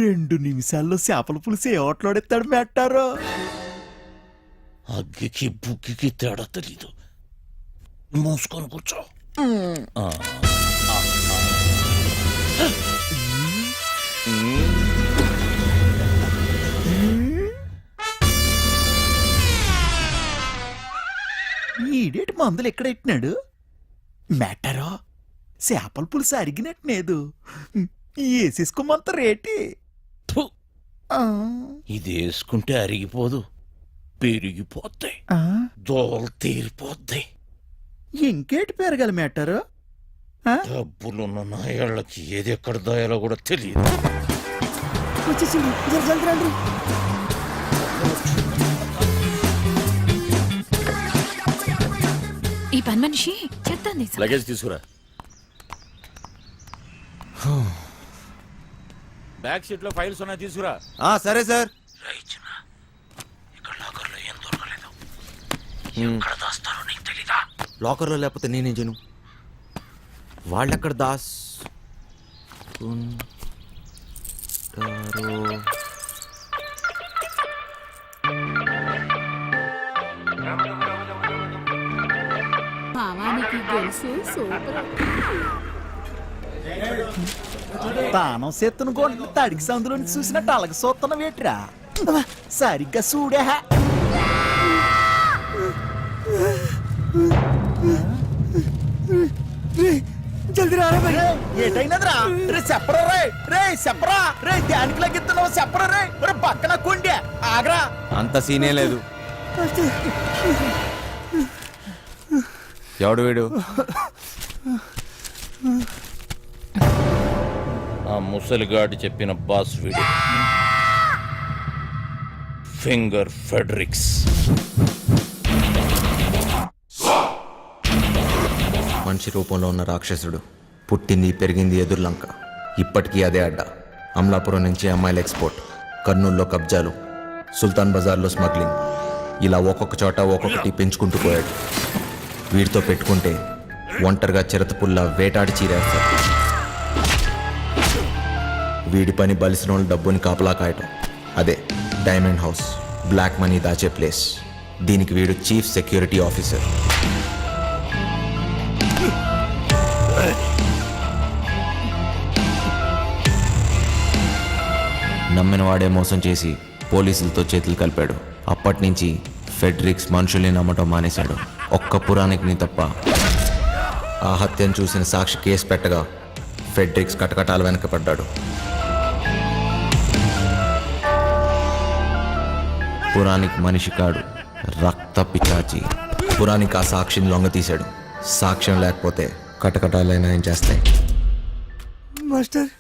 2 నిమిషాల్లో చేపల పులుసు ఏ ఓట్లాడెత్తాడు మేటారో? అగ్గికి బుగ్గికి తేడా తెలీదు. మూసుకొని కూర్చో. ఈడేటి మందులు ఎక్కడ ఎట్టినాడు మేటారో? చేపల పులుసు అరిగినట్లేదు, వేసేసుకోమంత రేటి. ఫు, ఇది వేసుకుంటే అరిగిపోదు, పెరిగిపోతాయి, దోలు తీరిపోద్ది. ఇంకేటి పెరగాలి మేటారో? డబ్బులున్న నాయాళ్ళకి ఏది ఎక్కడ దాయాలో కూడా తెలియదు. వచ్చేసింది, జల్దీ రండి. ఈ పని మనిషి చెప్తాను. లగేజ్ తీసుకురా. బ్యాక్ సీట్ లో ఫైల్స్ ఉన్నాయి, తీసుకురా. సరే సార్. ఇక్కడ లాకర్లో ఏం దొరకలేదు. ఎక్కడ దాస్తారో నీకు తెలీదా? లాకర్లో లేకపోతే నేనేం చేయను? వాళ్ళెక్కడ దాస్ భావానికి గొలుసు సూపర్. తానం సెత్తును కొండ తడికి సందులోని చూసినట్టు అలగ సోత్తన వేటిరా, సరిగ్గా చూడే. జల్దీ రారా బాయ్. ఏటైనదిరా? రే చెప్పరా, రే చెప్పరా, రే దానికి లగిస్తున్నావు చెప్పరా, రే పక్కన కొండే ఆగరా. అంత సీనే లేదు. ఎవడు వీడు? ఆ ముసలిగాడు చెప్పిన బాస్ వీడు, ఫింగర్ ఫెడరిక్స్. మనిషి రూపంలో ఉన్న రాక్షసుడు, పుట్టింది పెరిగింది ఎదుర్లంక, ఇప్పటికీ అదే అడ్డ. అమలాపురం నుంచి అమ్మాయిల ఎక్స్పోర్ట్, కర్నూల్లో కబ్జాలు, సుల్తాన్ బజార్లో స్మగ్లింగ్, ఇలా ఒక్కొక్క చోట ఒక్కొక్కటి పెంచుకుంటూ పోయాడు. వీడితో పెట్టుకుంటే ఒంటరిగా చిరతపుల్లా వేటాడి చీరేస్తాడు. వీడి పని బలిసిన డబ్బుని కాపలా కాయటం. అదే డైమండ్ హౌస్, బ్లాక్ మనీ దాచే ప్లేస్. దీనికి వీడు చీఫ్ సెక్యూరిటీ ఆఫీసర్. నమ్మిన వాడే మోసం చేసి పోలీసులతో చేతులు కలిపాడు. అప్పటి నుంచి ఫెడ్రిక్స్ మనుషుల్ని నమ్మటం మానేశాడు. ఒక్క పురాణికిని తప్ప. ఆ హత్యను చూసిన సాక్షి కేసు పెట్టగా ఫెడ్రిక్స్ కటకటాలు వెనకపడ్డాడు. పురాణిక్ మనిషి కాడు, రక్త పిచాచి. పురాణిక్ ఆ సాక్షిని లొంగ తీశాడు. సాక్ష్యం లేకపోతే కటకటాలైనా ఏం చేస్తాయి? మాస్టర్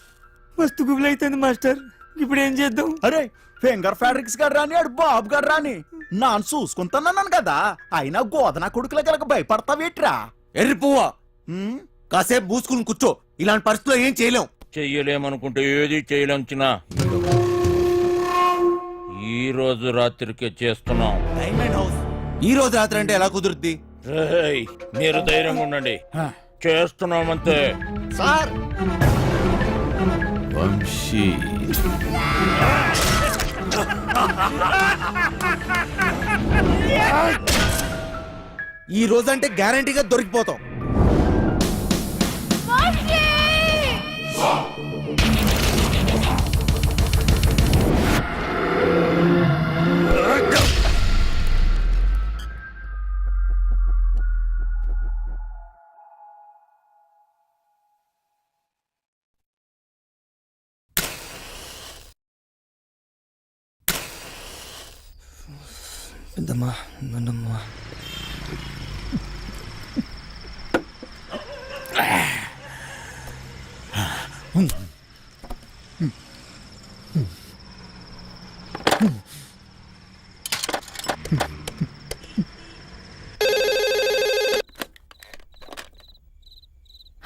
మస్తు గుబులు అవుతుంది మాస్టర్, ఇప్పుడు ఏం చేద్దాం? అరే ఫింగర్ ఫ్యాబ్రిక్స్ గారు రాని ఆడు బాబు గారు రాని నాన్న చూసుకుంటున్నాను కదా, అయినా గోదన కొడుకుల కనుక భయపడతావేట్రా? ఎర్రి పువ్వా, కాసేపు మూసుకుని కూర్చో. ఇలాంటి పరిస్థితుల్లో ఏం చేయలేం. చెయ్యలేమనుకుంటే ఏది చేయలేంచినా ఈ రోజు రాత్రికే చేస్తున్నాం. డైమండ్ హౌస్ ఈ రోజు రాత్రి అంటే ఎలా కుదురుద్ది? రేయ్, మీరు ధైర్యంగా ఉండండి, చేస్తున్నామంతే. సార్ వంశీ ఈ రోజంటే గ్యారంటీగా దొరికిపోతాం. పెద్దమ్మా నన్నమ్మా.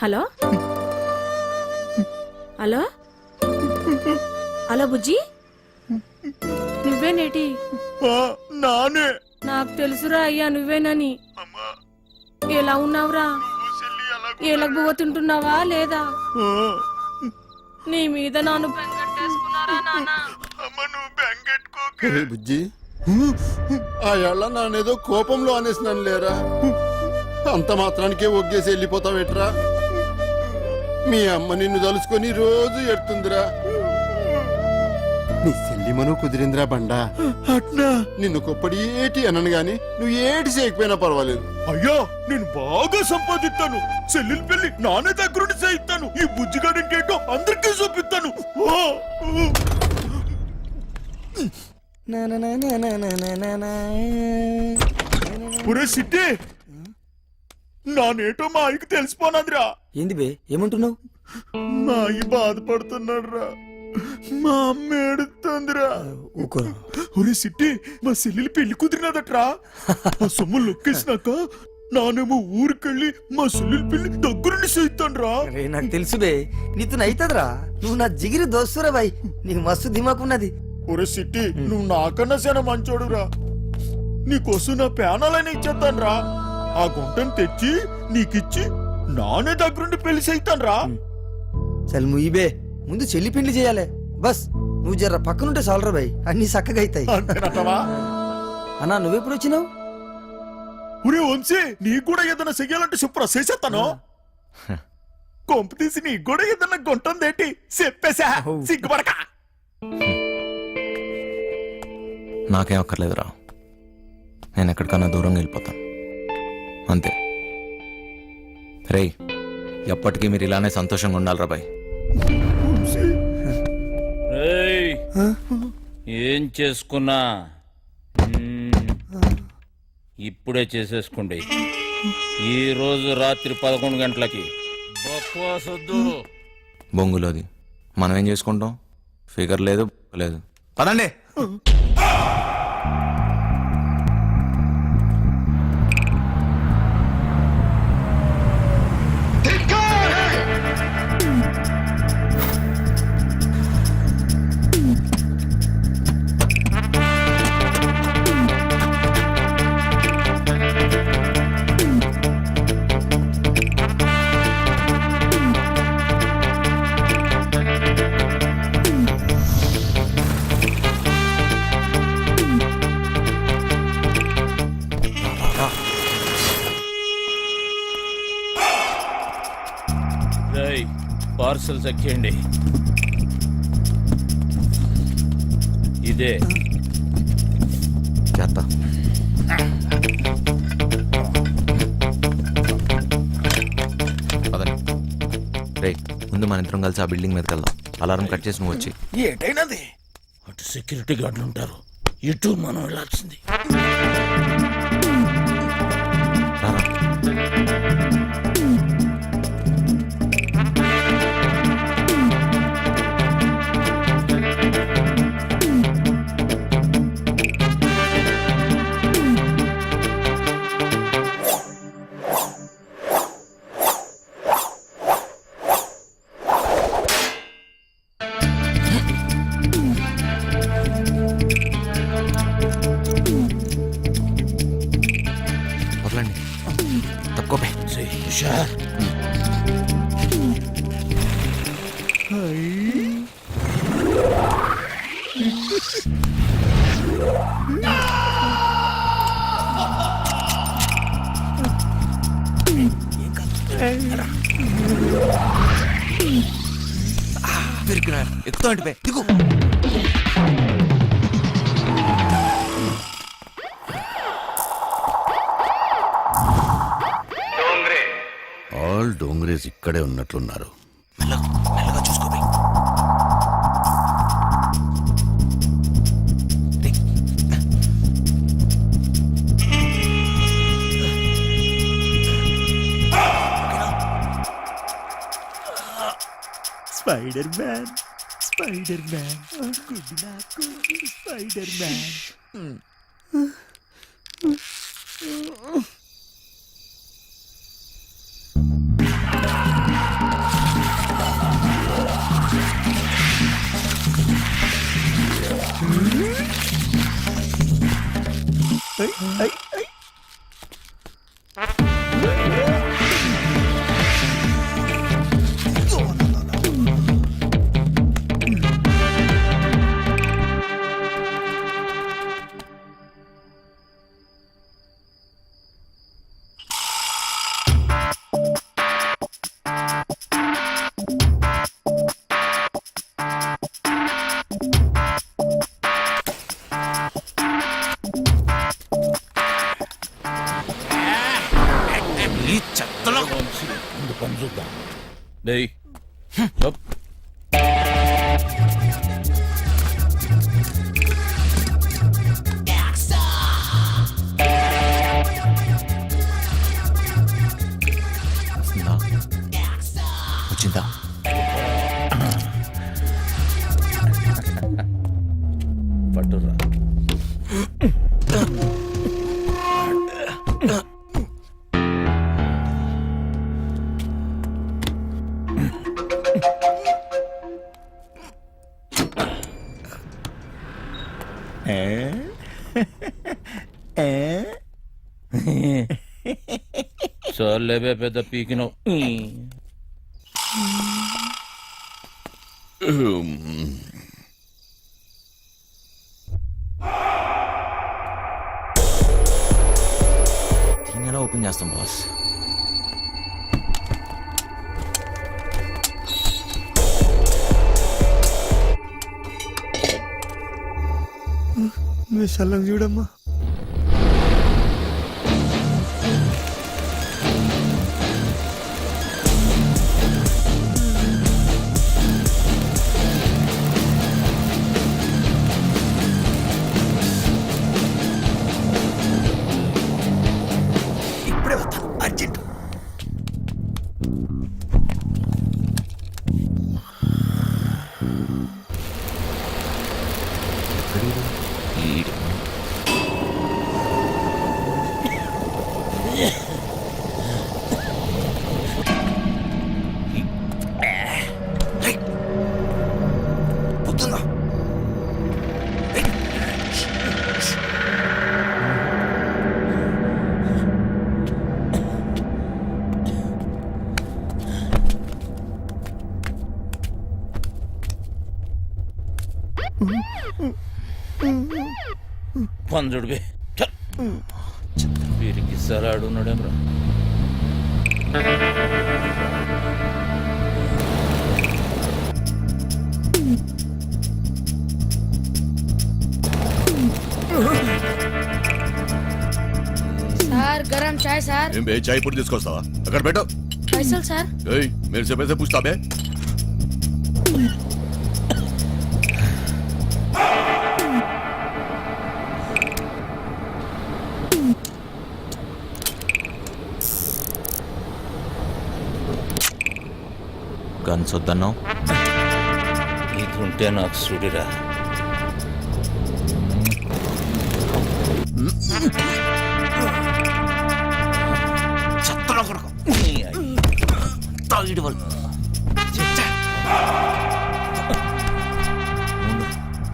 హలో హలో హలో బుజ్జి, నువ్వేనేటి? నానే నాకు తెలుసురా అయ్యా నువ్వేనని. ఎలా ఉన్నావురా? ఎలగబోతుంటున్నావా లేదా? నీ మీద నాను బెంగట్టేసుకున్నారా నానా? బుజ్జి, ఆ ఏళ్ళ నానేదో కోపంలో అనేసినాను లేరా, అంత మాత్రానికే ఒగ్గేసి వెళ్ళిపోతావేట్రా? మీ అమ్మ నిన్ను తలుసుకొని రోజు ఎడుతుందిరా. నీ సెల్లిమను కుదిరిందిరా బండా. అట్నా? నిన్ను కొప్పడి ఏటి అనను గాని నువ్వు ఏటి చేయకపోయినా పర్వాలేదు. అయ్యో నేను బాగా సంపాదిస్తాను, చెల్లెలు పెళ్లి నానే దగ్గరుండి చేయిస్తాను, ఈ బుజ్జిగాడు ఇంకేంటో అందరికీ చూపిస్తాను. పురే సిట్టి, నానేటో మా ఆయనకి తెలిసిపోనాదిరా. ఏంది బే, ఏమంటున్నావు? మా అయ్య బాధపడుతున్నాడు రా, మా అమ్మ ఏడుతుందిరా. ఊరుకోరా. ఒరే సిట్టి, మా చెల్లెలు పెళ్లి కుదిరినదట్రా. ఆ సొమ్ము లొక్కేసినాక నానేమో ఊరికెళ్ళి మా చెల్లెలు పెళ్లి దగ్గరుండి చేయిస్తాను రా. అరే నాకు తెలుసు బే, నీతో అవుతుందిరా. నువ్వు నా జిగిరి దోస్తురా బాయ్, నీకు మస్తు దిమాకున్నది. ఒరే సిట్టి, నువ్వు నాకన్నా చాలా మంచోడురా. నీకోసం నా ప్యానాలని ఇచ్చేస్తాను రా. ఆ గుంటను తెచ్చి నీకిచ్చి నానే దగ్గరుండి పెళ్లి చేయిస్తాను రా. చల్ ముయ్యిబే, ముందు చెల్లి పెళ్లి చేయాలి. బస్ నువ్వు జర్ర పక్కనుంటే చాలరా బాయ్, అన్ని చక్కగా అవుతాయి. అంతేనంటావా? అన్నా నువ్వెప్పుడు వచ్చినావు? ఒరే వంశీ, నీకు కూడా ఏదైనా చెయ్యాలంటే చెప్పురా, చేసేస్తాను. కొంపు తీసి నీకు కూడా ఏదైనా గుంటుందేంటి చెప్పేసా, సిగ్గుపడక. నాకేం అక్కర్లేదురా, నేను ఎక్కడికన్నా దూరంగా వెళ్ళిపోతాను అంతే. రేయ్, ఎప్పటికీ మీరు ఇలానే సంతోషంగా ఉండాలిరా బాయ్. రేయ్, ఏం చేసుకున్నా ఇప్పుడే చేసేసుకోండి. ఈ రోజు రాత్రి 11 గంటలకి బక్వాసొద్దు. బొంగులోది మనం ఏం చేసుకుంటాం? ఫిగర్ లేదు లేదు. పదండి. పార్సల్ చెక్ చేయండి. ఇదే చేస్తా. ముందు మన ఇద్దరం కలిసి ఆ బిల్డింగ్ మీదకి వెళ్దాం. అలారం కట్ చేసి నువ్వు వచ్చి. ఏటైనది అటు సెక్యూరిటీ గార్డులు ఉంటారు, ఇటు మనం వెళ్ళాల్సింది. రారా. వదలండి, తక్కువ హుషార్. ఎక్కువ అంటే దిగు. ఆల్ డోంగ్రేజ్ ఇక్కడే ఉన్నట్లున్నారు. మెల్లగా చూసుకోబోయి. Spider Man, Spider Man, good నాకు స్పైడర్ మ్యాన్. ఈ చెత్తలో ముందు పని చూద్దాం. డేయ్ అప్. వస్తుందా? వచ్చిందా? పట్టురా. చాలేవే పెద్ద పీకినావు. దీన్ని ఎలా ఓపెన్ చేస్తాం బాస్? చల్లంగా చూడమ్మా. ఇప్పుడే వస్తాను, అర్జెంట్. పొద్దుందా? పంజుడివి వీరికి సరాడున్నాడేమ్రా. సార్ గరం చాయ్ సార్. చాయ్ పొడి తీసుకొస్తావా? అక్కడ పెట్టు. పైసలు సార్. मेरे से पैसे पूछता बे? గన్స్ వద్దన్నావు. ఇది ఉంటే నాకు సుడిరా.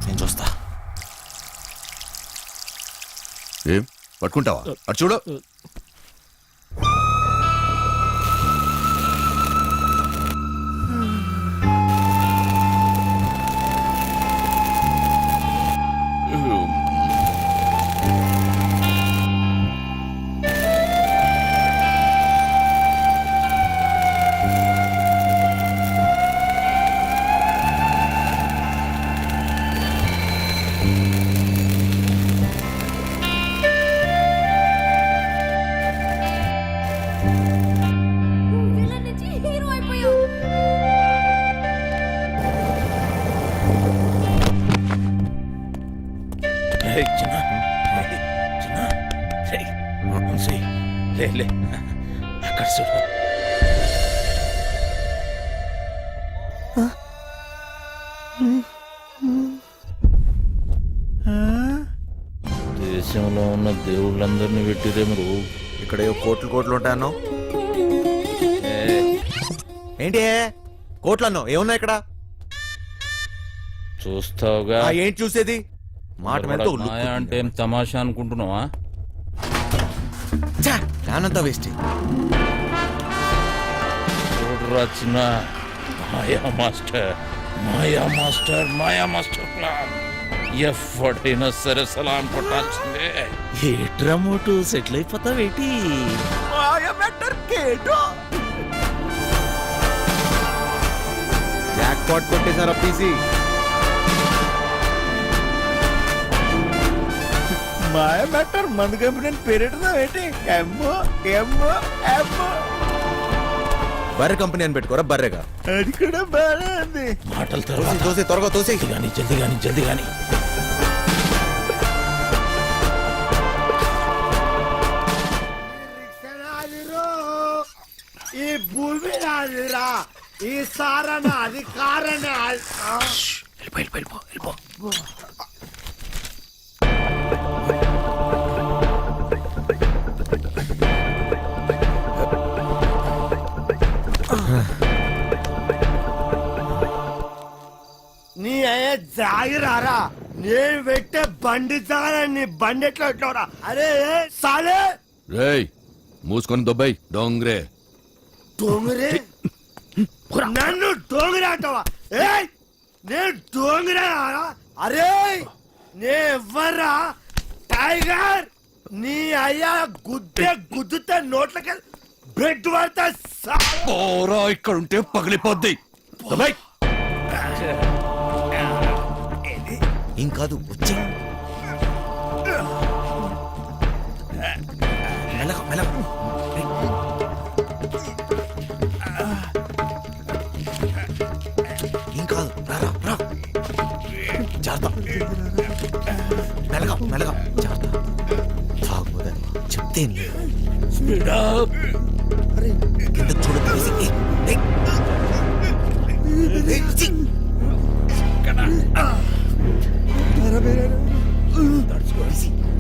నేను చూస్తా. ఏం పట్టుకుంటావా? అటు చూడు. హీరో అయిపోయావు. Hey, చిన్న. Hey, చిన్న. Hey, వంశీ. లే. అక్కడ చూడు. దేశంలో ఉన్న దేవుళ్ళందరినీ పెట్టిరే మీరు. ఇక్కడ ఏవో కోట్లు ఉంటాయన్నావు. ఏంటి కోట్లు అన్నావు? ఏమున్నాయి ఇక్కడ? చూస్తావుగా. ఏంటి చూసేది? మాట మీద మాయ అంటే ఏం తమాషా అనుకుంటున్నావా? కానంతా వేస్ట్. చూడరా చిన్న, మాయా మాస్టర్ ప్లాన్ ఎవడైనా సరే సలాం కొట్టాల్సిందే. ఏట్రా మోటు సెటిల్ అయిపోతావేటి? జాక్ పాట్ కొట్టేశారు పీసీ. మాయ మ్యాటర్ మందు కంపెనీ పేరెట్టుదావేటి? ఎమ్మో ఎమ్మో ఎమ్మో బర్రె కంపెనీ అని పెట్టుకోరా. బర్రెగా అది కూడా బాగా ఉంది. మాటల తర్వాత తోసి త్వరగా తోసి. జల్ది గాని. ఈ భూమి నాదిరా, ఈ సారణ అధికారణ. వెళ్ళిపో. నీ అయ్యే జాగిరారా, నేను పెట్టే బండి నీ బండి ఎట్లా ఎట్లరా? అరే సాలే రేయ్ మూసుకొని దొబ్బాయి డోంగ్రే. డోంగరే నన్ను డోంగరే అంటావా? ఏయ్ నేను డోంగరే. అరే నే ఎవ్వరా? టైగర్. నీ అయ్యా గుద్దుతే నోట్లకి బ్రెడ్ పడతా. ఓరా ఇక్కడ ఉంటే పగిలిపోద్ది. దొబ్బాయి. ఏం కాదు వచ్చే. ఏం కాదు రా. జాగ్రత్త. మెల్లగా జాగ్రత్త. తాగుదని చెప్తే కింద చూడదు.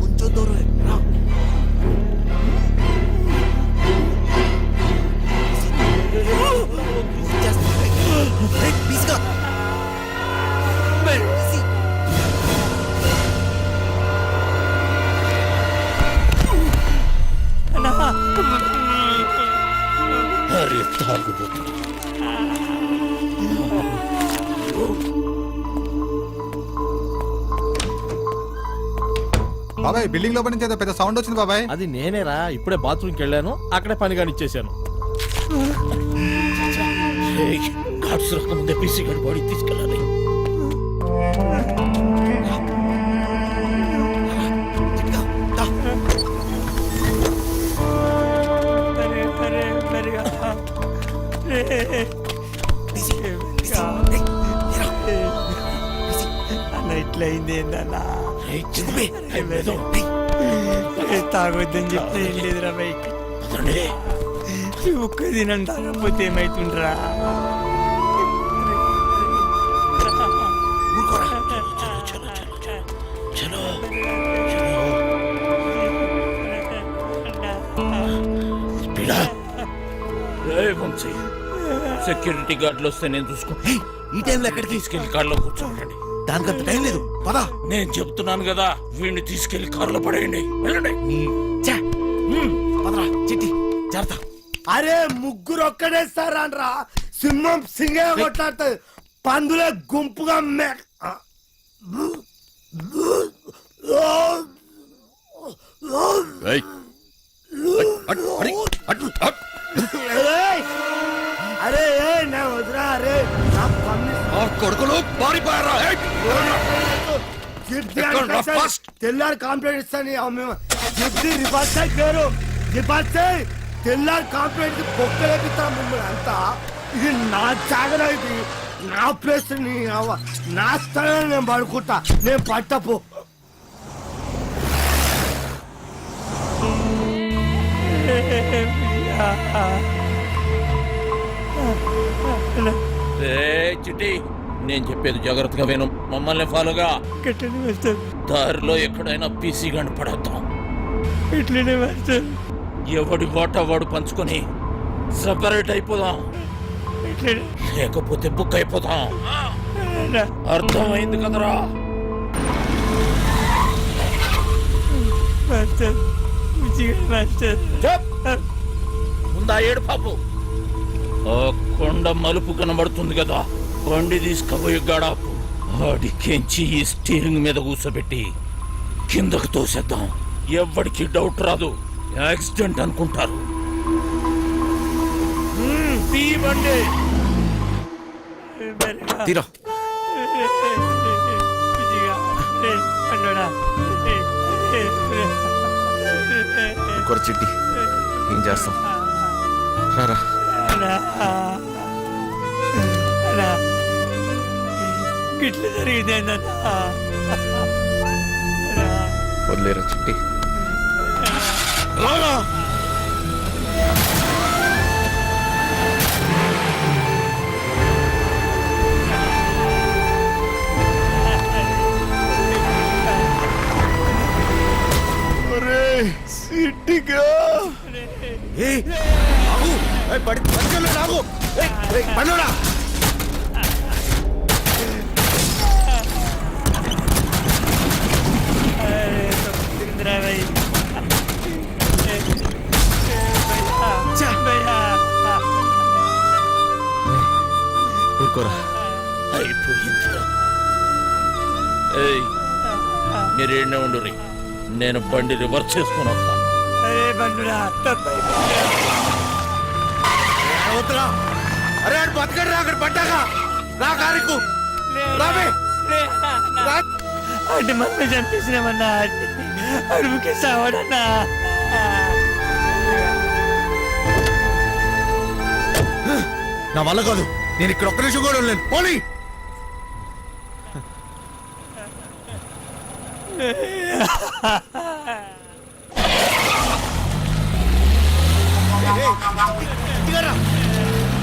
కొంచెం దూరం రా. అరే తాగుబోతు. బాబాయ్ బిల్డింగ్ లోపల నుంచి ఏదో పెద్ద సౌండ్ వచ్చింది బాబాయ్. అది నేనేరా, ఇప్పుడే బాత్రూమ్కి వెళ్ళాను, అక్కడే పని కానిచ్చేసాను. కార్డ్స్ రాకముందే పీసీ గారి బాడీ తీసుకెళ్ళాలి. Easy. ఇట్లా అయింది ఏందన్నా తాగొద్దని చెప్తే ఏం లేదురా బైక్ ఒక్క దినం తాగకపోతే ఏమైతుండ్రా సెక్యూరిటీ గార్డులు వస్తే నేను చూసుకుంటా. ఈ టైంలో ఎక్కడికి తీసుకెళ్లి కార్లో కూర్చోండి. దానికంత టైం లేదు పదా. నేను చెప్తున్నాను కదా, వీడిని తీసుకెళ్లి కారులో పడేయండి. వెళ్ళండి. పదరా చిట్టి జాగ్రత్త. అరే ముగ్గురు ఒక్కడేస్తారా సింహం సింగే కొట్లాడుతుంది, పందులే గుంపుగా ఏయ్, అరే నా వదిరా, అరే నా కొడుకులు పారిపోయారా? తెల్లారి కంప్లైంట్ ఇస్తాను. పేరు తెల్లారి కంప్లైంట్ పొక్కలేపిస్తాను మిమ్మల్ని అంతా. ఇది నా జాగర, ఇది నా ప్లేస్, నా స్థలం. నేను పడుకుంటా, నేను పట్టపు. చిట్టి, నేను చెప్పేది జాగ్రత్తగా విను. మమ్మల్ని ఫాలోగా. దారిలో ఎక్కడైనా పీసీ గంట పడద్దాం. ఎవడి వాటా వాడు పంచుకొని సపరేట్ అయిపోదాం, లేకపోతే బుక్ అయిపోతాం. అర్థమైంది కదరా? ముందా ఏడు పాపు. ఆ కొండ మలుపు కనబడుతుంది కదా, బండి తీసుకుపోయి గడాపు ఆడికెంచి ఈ స్టీరింగ్ మీద కూర్చోబెట్టి కిందకు తోసేద్దాం. ఎవ్వడికి డౌట్ రాదు, యాక్సిడెంట్ అనుకుంటారు. బండి తీరా. ఇంకొక చిట్టి ఏం చేస్తాం? రారా. ఇట్లా జరిగింది. వదిలేరా చిట్టి. సిట్టిగా పండురా. ఊరుకోరా. మీరేనే ఉండు, నేను బండి రివర్స్ చేసుకుని వస్తా. అరే బతకడు రా, అక్కడ పడ్డాక రా కారుకు రాబే. అంటే మమ్మల్ని చంపేసినామన్నా, అడుగుకి సావడన్నా. నా వల్ల కాదు, నేను ఇక్కడ ఒక్క నిమిషం కూడా ఉండలేను. పోనీ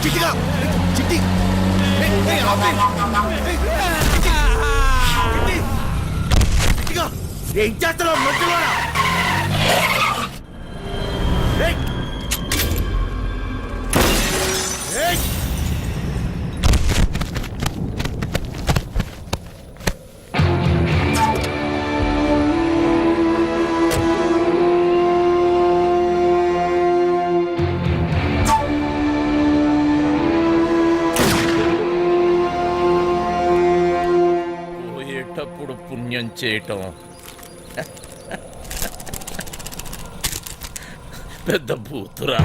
చిట్టిగా చిట్టి ఏం చేస్తున్నావు మధ్యలో? పోయేటప్పుడు పుణ్యం చేయటం పెద్ద బూతురా.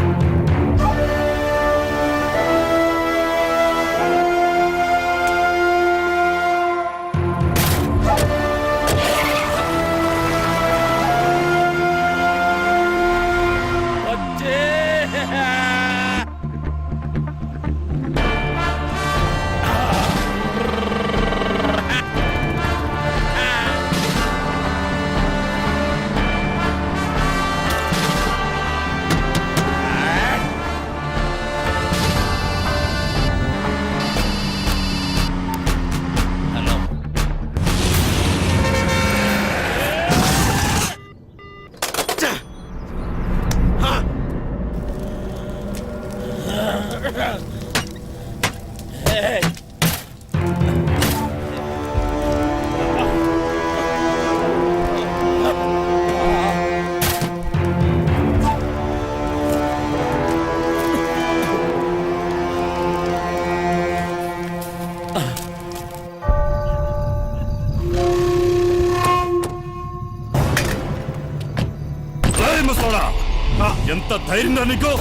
ఎంత ధైర్యం నీకు?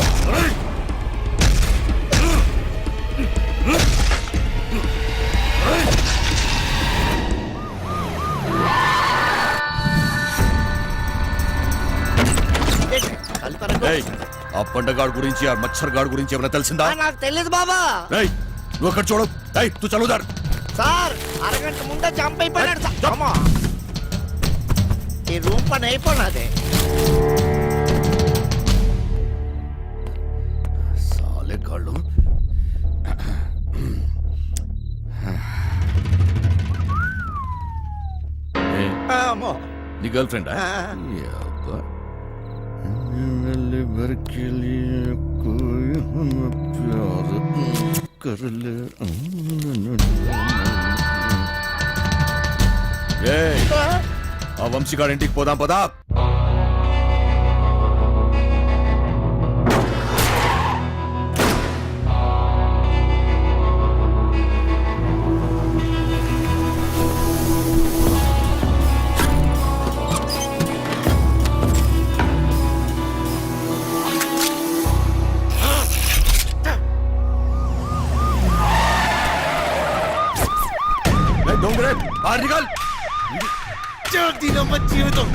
ఆ పండగాడు గురించి ఆ మచ్చర్ గాడు గురించి ఏమైనా తెలిసిందా? నాకు తెలియదు బాబా. నువ్వు అక్కడ చూడు. తూ చదువుదారు. సార్ అరగంట ముందే జంప్ అయిపోయాడు సార్. ఈ రూమ్ పని అయిపోయినది. సాలే గాళ్ళు. నీ గర్ల్ ఫ్రెండా? ఆ వంశీగాడింటికి పోదాం పదా. దొంగరే బాహర్ నికల్. జీవితం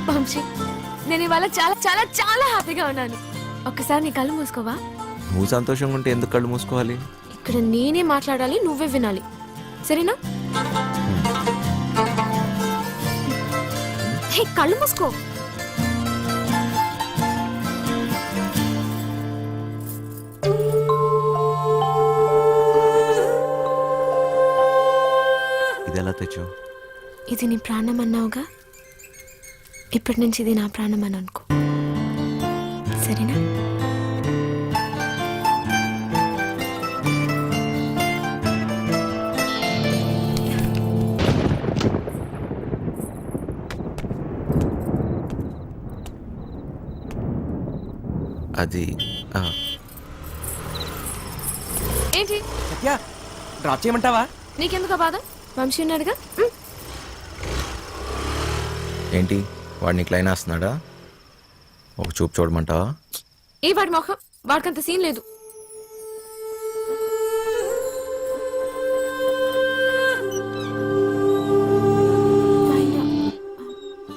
వంశీ, నేను ఇవాళ చాలా చాలా చాలా హ్యాపీగా ఉన్నాను. ఒక్కసారి నీ కళ్ళు మూసుకోవా? నువ్వు సంతోషంగా ఉంటే ఎందుకు కళ్ళు మూసుకోవాలి? ఇక్కడ నేనే మాట్లాడాలి, నువ్వే వినాలి, సరేనా? హే, కళ్ళు మూసుకో. ఇది ఎలా తెచ్చావు? ఇది నీ ప్రాణం అన్నావుగా, ఇప్పటి నుంచి ఇది నా ప్రాణం అని అనుకో, సరేనా? అది ఏంటి సత్య, డ్రాప్ చేయమంటావా? నీకెందుకు బాధ? వంశీ ఉన్నాడుగా. ఏంటి వాడిని క్లైన్ వేస్తున్నాడా? ఒక చూపు చూడమంటావా? ఏ వాడి మొహం, వాడికంత సీన్ లేదు.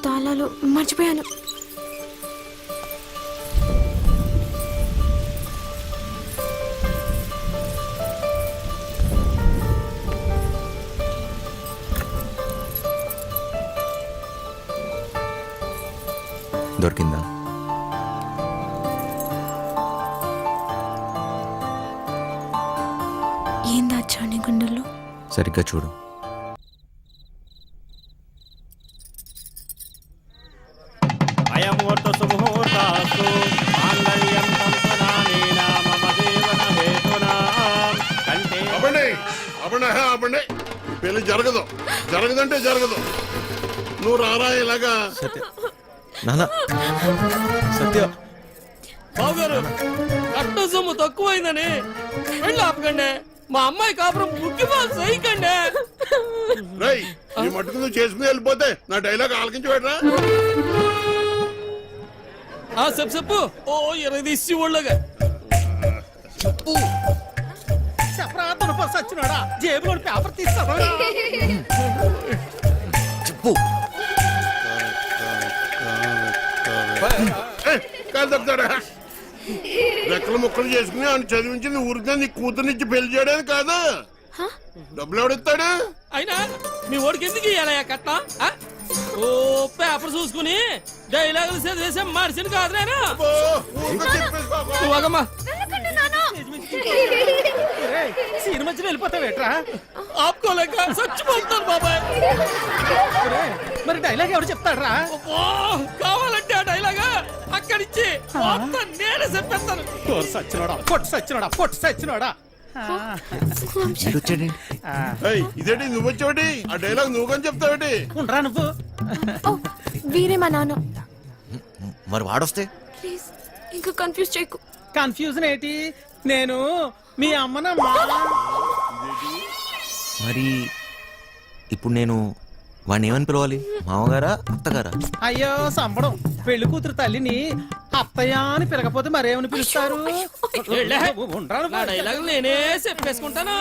తాళాలు మర్చిపోయాను. దొరికిందా? ఏం దాచావు నీ గుండెల్లో? సరిగ్గా చూడు. అయముహూర్త సుముహూర్తాస్తు మాంగళ్యం సంసనానేన మమ జీవన హేతునా కంటే. అవ్వండి పెళ్లి జరగదు. జరగదంటే జరగదు. నువ్వు రారా ఇలాగా. సత్య, నాన్న, సత్య. బావగారు, కట్టు సొమ్ము తక్కువైందని వెళ్ళి ఆపకండి. మా అమ్మాయి కాపురం ముఖ్యపాలు సైకండి. రేయ్, ఈ మట్టుకు నువ్వు చేసుకుని వెళ్ళిపోతే నా డైలాగ్ ఆలకించి పెట్టరా. చెప్పు. ఓ 20 తీసి ఒళ్ళగా చెప్పు. చెప్పరాతను సచ్చినాడా? జేబులో పేపర్ తీస్తావా? చెప్పు. కాదు తప్పుతాడా? రెక్కలు ముక్కలు చేసుకుని ఆయన చదివించింది ఊరికే నీ కూతురునిచ్చి పెళ్లి చేయడానికి కాదు. డబ్బులు ఎవడిస్తాడు? అయినా మీ ఓడికి ఎందుకు ఇయ్యాలయ్యా కట్నం ఆ? ఓ పేపర్ చూసుకుని డైలాగులు చదివేసే మనిషిని కాదు నేను అబ్బో, ఊరికే చెప్పేసుకోకు. నువ్వు ఆగమ్మా. సీన్ మధ్యలో వెళ్ళిపోతావేట్రా ఆపుకోలేక చచ్చిపోతున్నాను బాబాయ్. మరి డైలాగ్ ఎవరు చెప్తాడ్రా అబ్బో, కావాలంటే ఆ డైలాగా అక్కడిచ్చి మొత్తం నేనే చెప్పేస్తాను. పొట్టు సచ్చినోడా ఏయ్, ఇదేంటి నువ్వు వచ్చావుటి? ఆ డైలాగ్ నువ్వు కానీ చెప్తావుటి? ఉండరా నువ్వు ఓ వీరే మా నాన్న. మరి వాడొస్తే ప్లీజ్ ఇంకా కన్ఫ్యూజ్ చేయకు. కన్ఫ్యూజన్ ఏంటి నేను మీ అమ్మనమ్మా మరి ఇప్పుడు నేను వాడిని ఏమని పిలవాలి? మామగారా, అత్తగారా? అయ్యో సంబడం పెళ్లి కూతురు తల్లిని అత్తయ్య అని పిలకపోతే మరేమని పిలుస్తారు వెళ్ళే. ఉండరా నా డైలాగులు నేనే చెప్పేసుకుంటాను.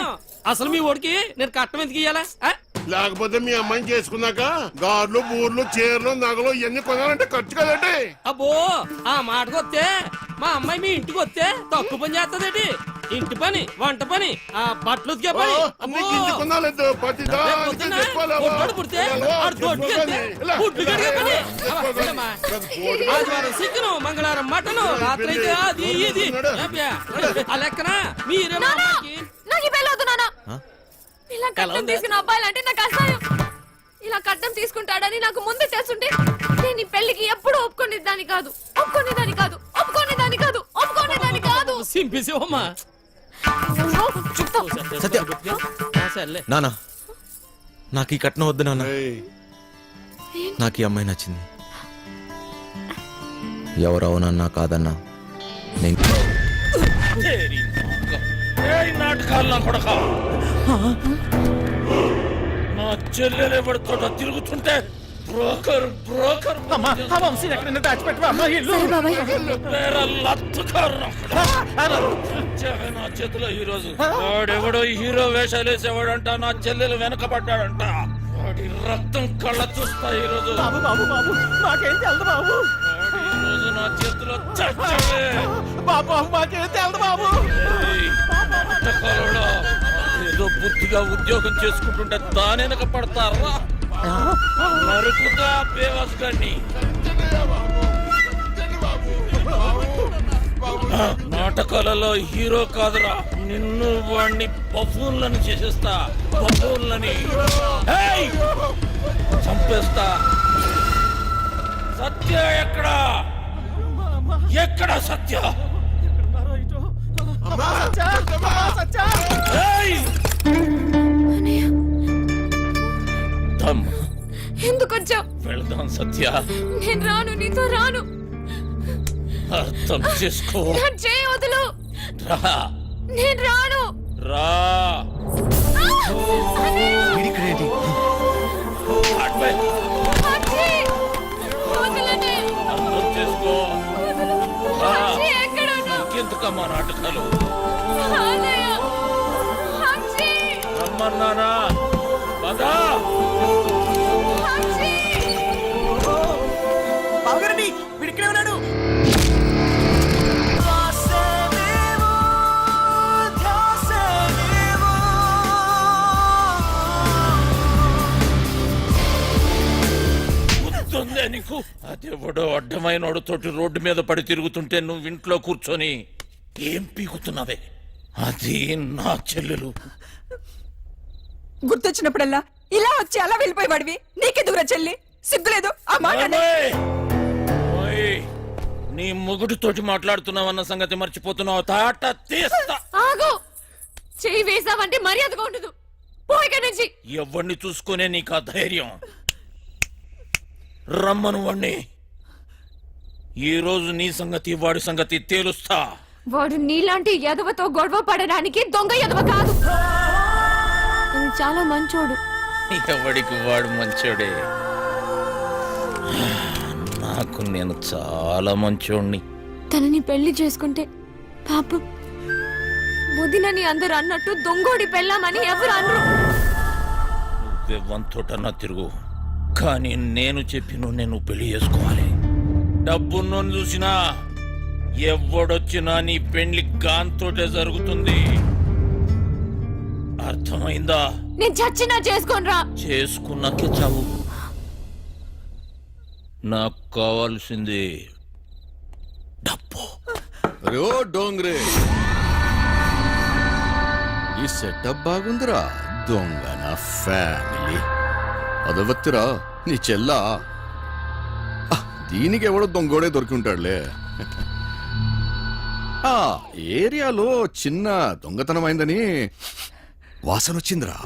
అసలు మీ ఓడికి నేను కట్నం ఎందుకు ఇయ్యాలా ఆ? లేకపోతే మీ అమ్మాయిని చేసుకున్నాక గార్లు బూర్లు చీరలు నగలు ఇవన్నీ కొనాలంటే ఖర్చు కదండి. అబ్బో ఆ మాటకు వస్తే మా అమ్మాయి మీ ఇంటికి వస్తే తక్కువ పని చేస్తదేటి. ఇంటి పని, వంట పని, ఆ బట్టలు ఉతికే పని. అబ్బో. నీకు ఇంటి కొనాలేదు ప్రతి రేపు దానికి పొద్దున్న చెప్పాలా? ఒక్కడు పుడితే ఆడు దొడ్డుకి వెళ్తే గుడ్లు కడిగే పని. అమ్మా, ఆదివారం చికెను, మంగళవారం మటను, రాత్రి అయితే అది ఇది. ఏబ్బే, ఆ లెక్కన మీరే మా అమ్మాయికి నాకు ఈ పెళ్ళి వద్దు నాన్న. ఇలా కట్నం తీసుకున్న అబ్బాయిలంటే నాకు అసహ్యం. ఇలా కట్నం తీసుకుంటాడని నాకు ముందే తెలుసుంటే నేను ఈ పెళ్లికి ఎప్పుడు ఒప్పుకునేదాన్ని కాదు. సింపేసేవమ్మా. సత్య. సర్లే. నానా, నాకు ఈ కట్నం వద్దు నాన్న. ఏయ్, నాకు ఈ అమ్మాయి నచ్చింది. ఎవరవునన్నా కాదన్నా నేను నాటకాలు నా కొడక నా చెల్లెలే పడుతోట తిరుగుతుంటే బ్రోకర్ బ్రోకర్ అమ్మా ఆ వంశీని ఎక్కడైనా దాచిపెట్టవా అమ్మా ఇల్లు నా చేతిలో ఈ రోజు వాడెవడో హీరో వేషాలు వేసేవాడంట. నా చెల్లెలు వెనకబడ్డాడంట. వాడి రక్తం కళ్ళ చూస్తా ఈ రోజు. బాబు బాబు బాబు మాకేం తెలదు బాబు. వాడు ఈ రోజు నా చేతిలో చచ్చాడే. బాబు మాకేం తెలదు బాబు. ఏయ్, నాటకాలుడా, ఏదో బుద్ధిగా ఉద్యోగం చేసుకుంటుంటే దాని వెనక పడతారా? నరుకుతా బేవాస్ గారిని. నాటకాలలో హీరో కాదురా, నిన్ను వాడిని బఫూన్లను చేసేస్తా. బఫూన్లని ఏయ్! చంపేస్తా. సత్య ఎక్కడా? ఎక్కడ సత్య? ఏయ్! దమ్. ఎందుకు వచ్చావు? వెళ్దాం సత్య. నేను రాను, నీతో రాను. అర్థం చేసుకో. నా చేయి వదులు. రా. నేను రాను. రా. అడ్వై. వదలండి. అర్థం చేసుకో. రా. హర్షి ఎక్కడ ఉన్నావు? ఇంకెందుకమ్మా నాటకాలు? అన్నయ్య. హర్షి. రమ్మన్నానా? పదా. హర్షి. బావగారండి వీడిక్కడే ఉన్నాడు. గుర్తుందే నీకు? అదెవడో అడ్డమైన తోటి రోడ్డు మీద పడి తిరుగుతుంటే నువ్వు ఇంట్లో కూర్చొని ఏం పీకుతున్నావే? అది నా చెల్లెలు. గుర్తొచ్చినప్పుడల్లా ఇలా వచ్చి అలా వెళ్ళిపోయేవాడివి. నీకెందుకురా చెల్లి? సిగ్గులేదు ఆ మాట? ఓయ్! ఓయ్! నీ మొగుడితోటి మాట్లాడుతున్నావన్న సంగతి మర్చిపోతున్నావు. తాట తీస్తా. ఆగు. చెయ్యి వేసావంటే మర్యాదగా ఉండదు. పో ఇక్కడి నుంచి. ఎవరిని చూసుకునే నీకు ఆ ధైర్యం? రమ్మను వాణ్ణి. ఈ రోజు నీ సంగతి వాడి సంగతి తేలుస్తా. వాడు నీలాంటి ఎదవతో గొడవ పడడానికి దొంగ ఎదవ కాదు. తను చాలా మంచోడు. ఎవడికి వాడు మంచోడే. నాకు నేను చాలా మంచోడిని. తనని పెళ్లి చేసుకుంటే పాపం వదినని అందరు అన్నట్టు దొంగోడి పెళ్ళామని ఎవరు అనరు. నువ్వెవ్వంతోటన్నా తిరుగు, కానీ నేను చెప్పిన నేను పెళ్లి చేసుకోవాలి. డబ్బున్నోని చూసినా ఎవడొచ్చినా నీ పెళ్లి గాంతోటే జరుగుతుంది. అర్థమైందా? నేను చచ్చినా చేసుకోనరా. చేసుకున్నాకే చావు. నాకు కావాల్సింది డబ్బు. అరే ఓ డోంగ్రే, ఈ సెటప్ బాగుందిరా. దొంగ నా ఫ్యామిలీ అదవత్తిరా నీ చెల్లా. దీనికి ఎవడో దొంగోడే దొరికి ఉంటాడులే. ఆ ఏరియాలో చిన్న దొంగతనమైందని వాసన వచ్చిందిరా.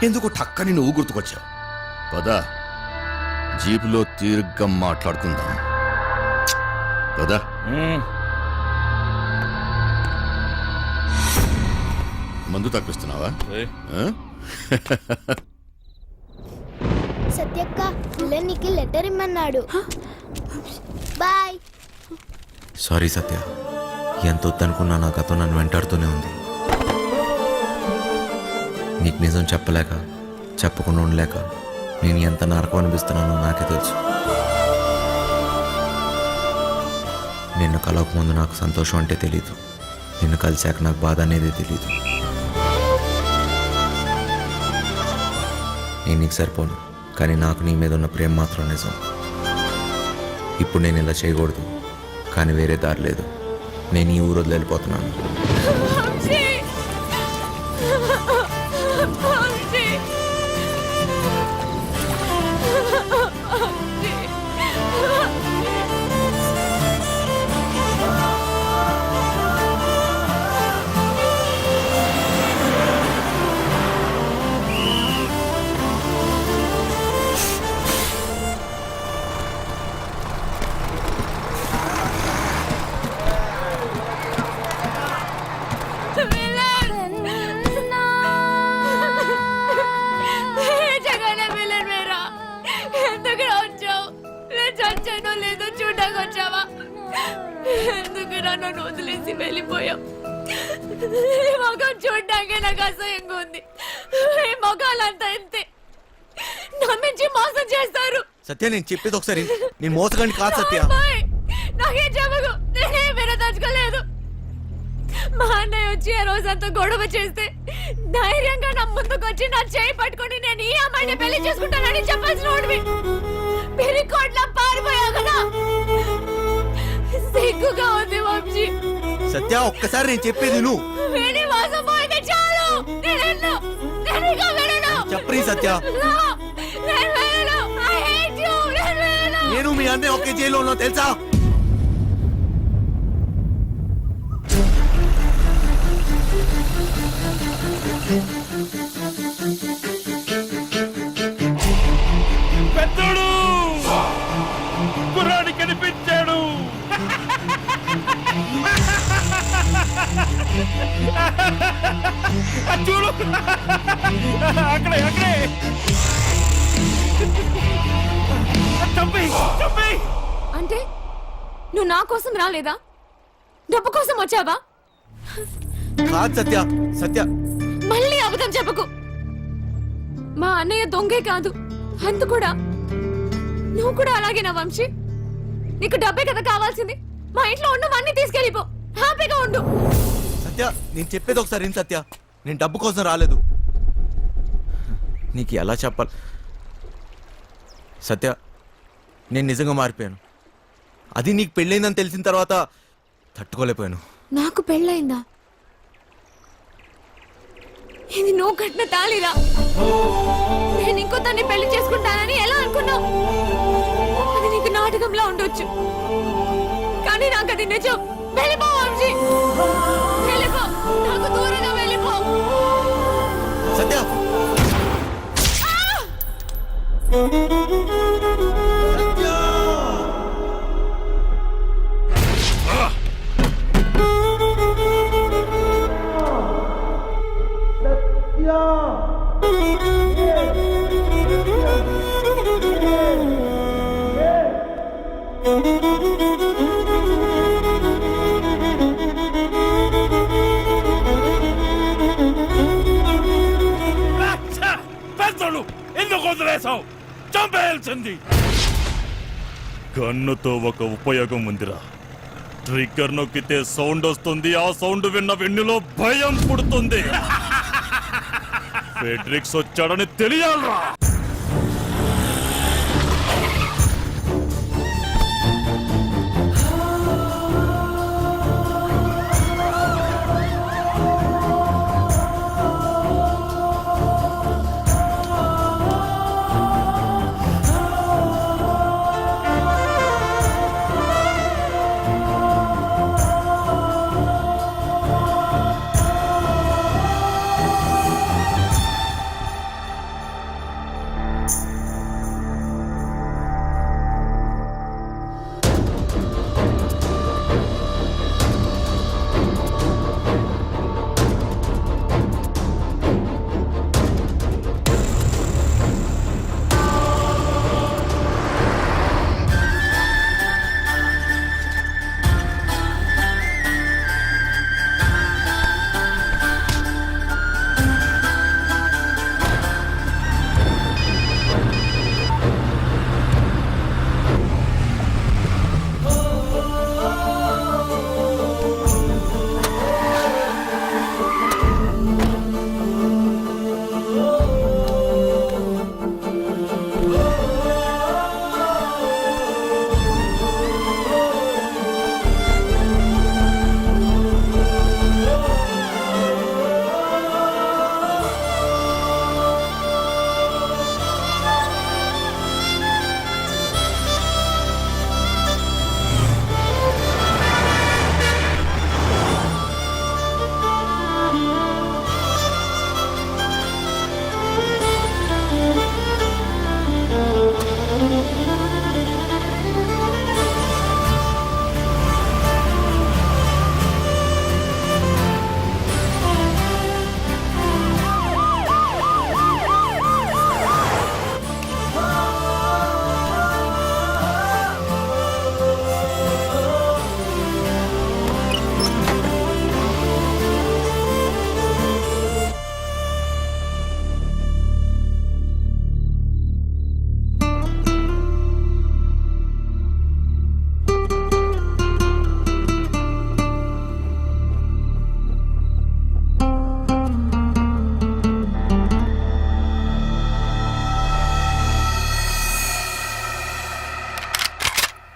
ఎందుకు టక్కని నువ్వు గుర్తుకొచ్చావు. పద జీపులో తీర్ఘం మాట్లాడుకుందాం. పద. మందు తప్పిస్తున్నావా? సత్యక్క నీకు లెటర్ ఇమ్మన్నాడు. బాయ్. సారీ సత్య, ఎంత వద్దనుకున్నా నా గతం నన్ను వెంటాడుతూనే ఉంది. నీకు నిజం చెప్పలేక, చెప్పకుండా ఉండలేక నేను ఎంత నరకం అనిపిస్తున్నానో నాకే తెలుసు. నిన్ను కలవక ముందు నాకు సంతోషం అంటే తెలీదు, నిన్ను కలిశాక నాకు బాధ అనేది తెలీదు. నేను నీకు సరిపోను, కానీ నాకు నీ మీద ఉన్న ప్రేమ మాత్రం నిజం. ఇప్పుడు నేను ఇలా చేయకూడదు, కానీ వేరే దారి లేదు. నేను ఈ ఊరు వదిలి వెళ్ళిపోతున్నాను. లేదో చూడడానికి వచ్చావా? ఎందుకు నన్ను వదిలేసి వెళ్ళిపోయావు? ఈ మొఖం చూడడానికి నాకు అసహ్యంగా ఉంది. ఈ మొఖాలంతా ఇంతే, నమ్మించి మోసం చేస్తారు. సత్య, నేను చెప్పేది ఒకసారి, నేను మోసగాన్ని కాదు సత్య. నాకేం చెప్పకు, నేనే వినదలుచుకోలేదు. మా అన్నయ్య వచ్చి ఆ రోజంతా గొడవ చేస్తే ధైర్యంగా నా ముందుకు వచ్చి నా చేయి పట్టుకొని నేను ఈ అమ్మాయిని పెళ్లి చేసుకుంటానని చెప్పాల్సిన వాడివి. పిరికోట్లా పారిపోయా కదా. సిగ్గుగా ఉంది వంశీ. సత్య, ఒక్కసారి నేను చెప్పేది నువ్వు. వీడి మోసం పోయితే చాలు. నేను ఇక వెళ్ళను. చెప్పరి సత్య. నేను వెళ్ళను. I hate you. నేను వెళ్ళను. నేను మీ అన్నయ్య ఒకే జైల్లో ఉన్నా తెలుసా? పెద్దోడు కుర్రాడి కనిపించాడు. చూడు, అక్కడే అక్కడే. అంటే నువ్వు నా కోసం రాలేదా? డబ్బు కోసం వచ్చావా? కాదు సత్య. సత్య, మళ్ళీ అబద్ధం చెప్పకు. మా అన్నయ్య దొంగే కాదు, అంత కూడా. నువ్వు కూడా అలాగేనా వంశీ? నీకు డబ్బే కదా కావాల్సింది. మా ఇంట్లో ఉన్నవన్నీ తీసుకెళ్ళిపో, హ్యాపీగా ఉండు. సత్య, నేను చెప్పేది ఒకసారి విను సత్య. నేను డబ్బు కోసం రాలేదు. నీకు ఎలా చెప్పాలి సత్య, నేను నిజంగా మారిపోయాను. అది నీకు పెళ్ళైందని తెలిసిన తర్వాత తట్టుకోలేకపోయాను. నాకు పెళ్ళయిందా? ఇది నువ్వు కట్టిన తాళిరా. నేను ఇంకో తన్ని పెళ్లి చేసుకుంటానని ఎలా అనుకున్నావు? అది నీకు నాటకంలా ఉండొచ్చు, కానీ నాకు అది నిజం. వెళ్ళిపో వంశీ, వెళ్ళిపో. నాకు దూరంగా వెళ్ళిపో. సత్య, పెద్దోడు ఎందుకు వదిలేసావు? చంపేయాల్సింది. గన్నుతో ఒక ఉపయోగం ఉందిరా. ట్రిగ్గర్ నొక్కితే సౌండ్ వస్తుంది. ఆ సౌండ్ విన్న వెన్నులో భయం పుడుతుంది. ఫెడ్రిక్స్ వచ్చాడని తెలియాలరా.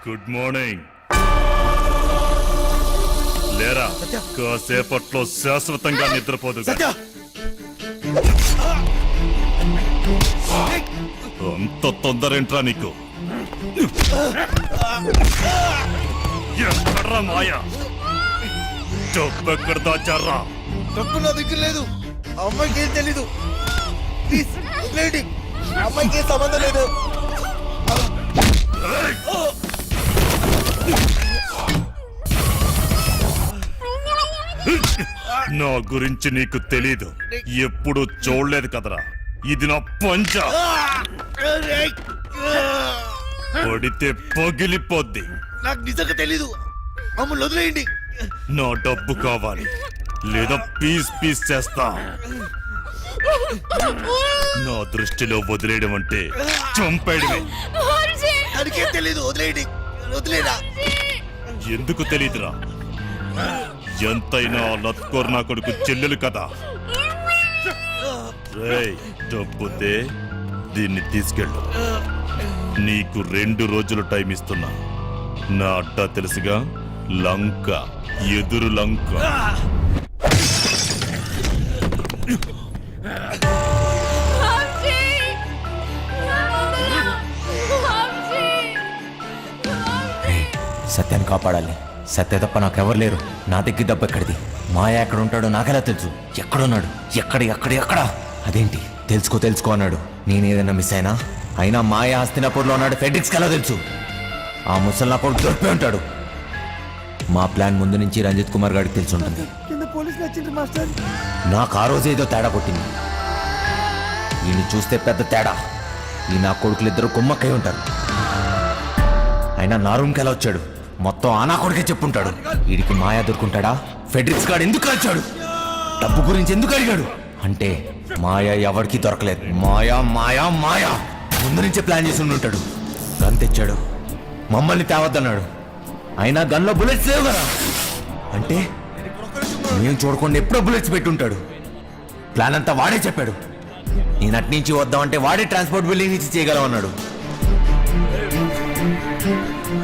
Good morning. లేరా, కాసేపట్లో శాశ్వతంగా నిద్రపోదు. అంత తొందరేంట్రా నీకు? ఎక్కడ్రా మాయా? డబ్బెక్కడ దాచారా? డబ్బు నా దగ్గర లేదు. అమ్మాయికి ఏం తెలీదు. ప్లీజ్ వదిలేయండి. అమ్మాయికి సంబంధం లేదు. నా గురించి నీకు తెలీదు. ఎప్పుడు చూడలేదు కదరా. ఇది నా పంచ. పడితే పగిలిపోద్ది. నాకు నిజంగా తెలీదు. మమ్మల్ని వదిలేయండి. నా డబ్బు కావాలి, లేదా పీస్ పీస్ చేస్తా. నా దృష్టిలో వదిలేయడం అంటే చంపేయడమే. దానికేం తెలీదు. వదిలేయండి. వదిలేరా. ఎందుకు తెలీదురా? ఎంతైనా లత్కోర్ నా కొడుకు చెల్లెలు కదా. రేయ్, డబ్బుతే దీన్ని తీసుకెళ్ళు. నీకు 2 రోజులు టైం ఇస్తున్నా. నా అడ్డా తెలుసుగా, లంక, ఎదురు లంక. సత్యాన్ని కాపాడాలి. సత్య తప్ప నాకెవరు లేరు. నా దగ్గర డబ్బు ఎక్కడిది? మాయా ఎక్కడ ఉంటాడో నాకెలా తెలుసు? ఎక్కడున్నాడు? ఎక్కడ? అదేంటి తెలుసుకో అన్నాడు. నేనేదన్నా మిస్ అయినా మాయా హస్తినాపూర్లో ఉన్నాడు. ఫెడ్రిక్స్కి ఎలా తెలుసు? ఆ ముసలి నా కొడుకు దొరికిపోయి ఉంటాడు. మా ప్లాన్ ముందు నుంచి రంజిత్ కుమార్ గారికి తెలిసి ఉంటుంది. నాకు ఆ రోజు ఏదో తేడా కొట్టింది. ఈయన చూస్తే పెద్ద తేడా. ఈ నా కొడుకులు ఇద్దరు కుమ్మక్కై ఉంటారు. అయినా నా రూమ్కి ఎలా వచ్చాడు? మొత్తం ఆ నా కొడుకే చెప్పుంటాడు. వీడికి మాయా దొరుకుంటాడా? ఫెడ్రిక్స్ గాడు ఎందుకు వచ్చాడు? డబ్బు గురించి ఎందుకు అడిగాడు? అంటే మాయా ఎవరికి దొరకలేదు. మాయా ముందు నుంచే ప్లాన్ చేసి ఉంటాడు. గన్ తెచ్చాడు, మమ్మల్ని తేవద్దన్నాడు. అయినా గన్లో బుల్లెట్స్ లేవు కదా. అంటే మేము చూడకుండా ఎప్పుడో బుల్లెట్స్ పెట్టుంటాడు. ప్లాన్ అంతా వాడే చెప్పాడు. నేను అట్నుంచి వద్దామంటే వాడే ట్రాన్స్పోర్ట్ బిల్డింగ్ నుంచి చేయగలమన్నాడు.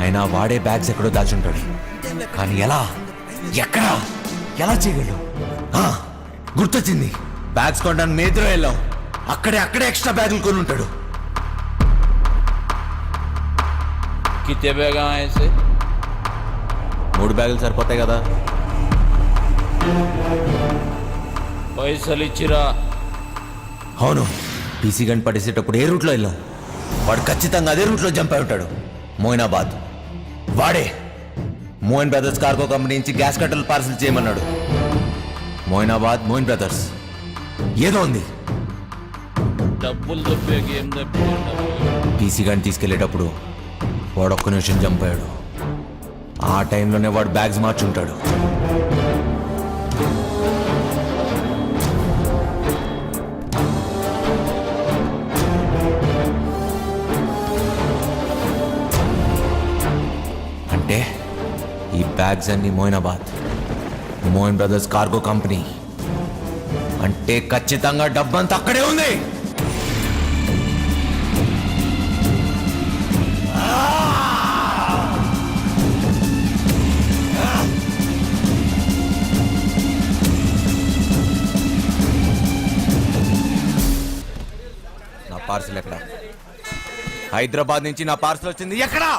అయినా వాడే బ్యాగ్స్ ఎక్కడో దాచుంటాడు. కానీ ఎలా, ఎక్కడా, ఎలా చేయగలడు? గుర్తొచ్చింది, బ్యాగ్స్ కొనడానికి మేద్రో వెళ్ళాం. అక్కడే ఎక్స్ట్రా బ్యాగులు కొని ఉంటాడు. कितने बैग आए ऐसे? 3 బ్యాగులు సరిపోతాయి కదా. పైసలు ఇచ్చిరా? అవును, పీసీ గన్ పడేసేటప్పుడు ఏ రూట్లో వెళ్ళాం. వాడు ఖచ్చితంగా అదే రూట్లో జంప్ అయి ఉంటాడు. మోయినాబాద్ వాడే. మోయిన్ బ్రదర్స్ కార్గో కంపెనీ నుంచి గ్యాస్ కట్టలు పార్సల్ చేయమన్నాడు. మోయినాబాద్ మోయిన్ బ్రదర్స్ ఏదో ఉంది. డబ్బులు దొబ్బే గేమ్ దబ్బే. పీసీ గన్ తీసుకెళ్లేటప్పుడు వాడు ఒక్క నిమిషం జంప్ అయ్యాడు. ఆ టైంలోనే వాడు బ్యాగ్స్ మార్చుంటాడు. అంటే ఈ బ్యాగ్స్ అన్ని Moinabad Moin Brothers Cargo Company. అంటే ఖచ్చితంగా డబ్బంతా అక్కడే ఉంది. నా పార్సల్ ఎక్కడ? హైదరాబాద్ నుంచి నా పార్సల్ వచ్చింది. ఎక్కడా?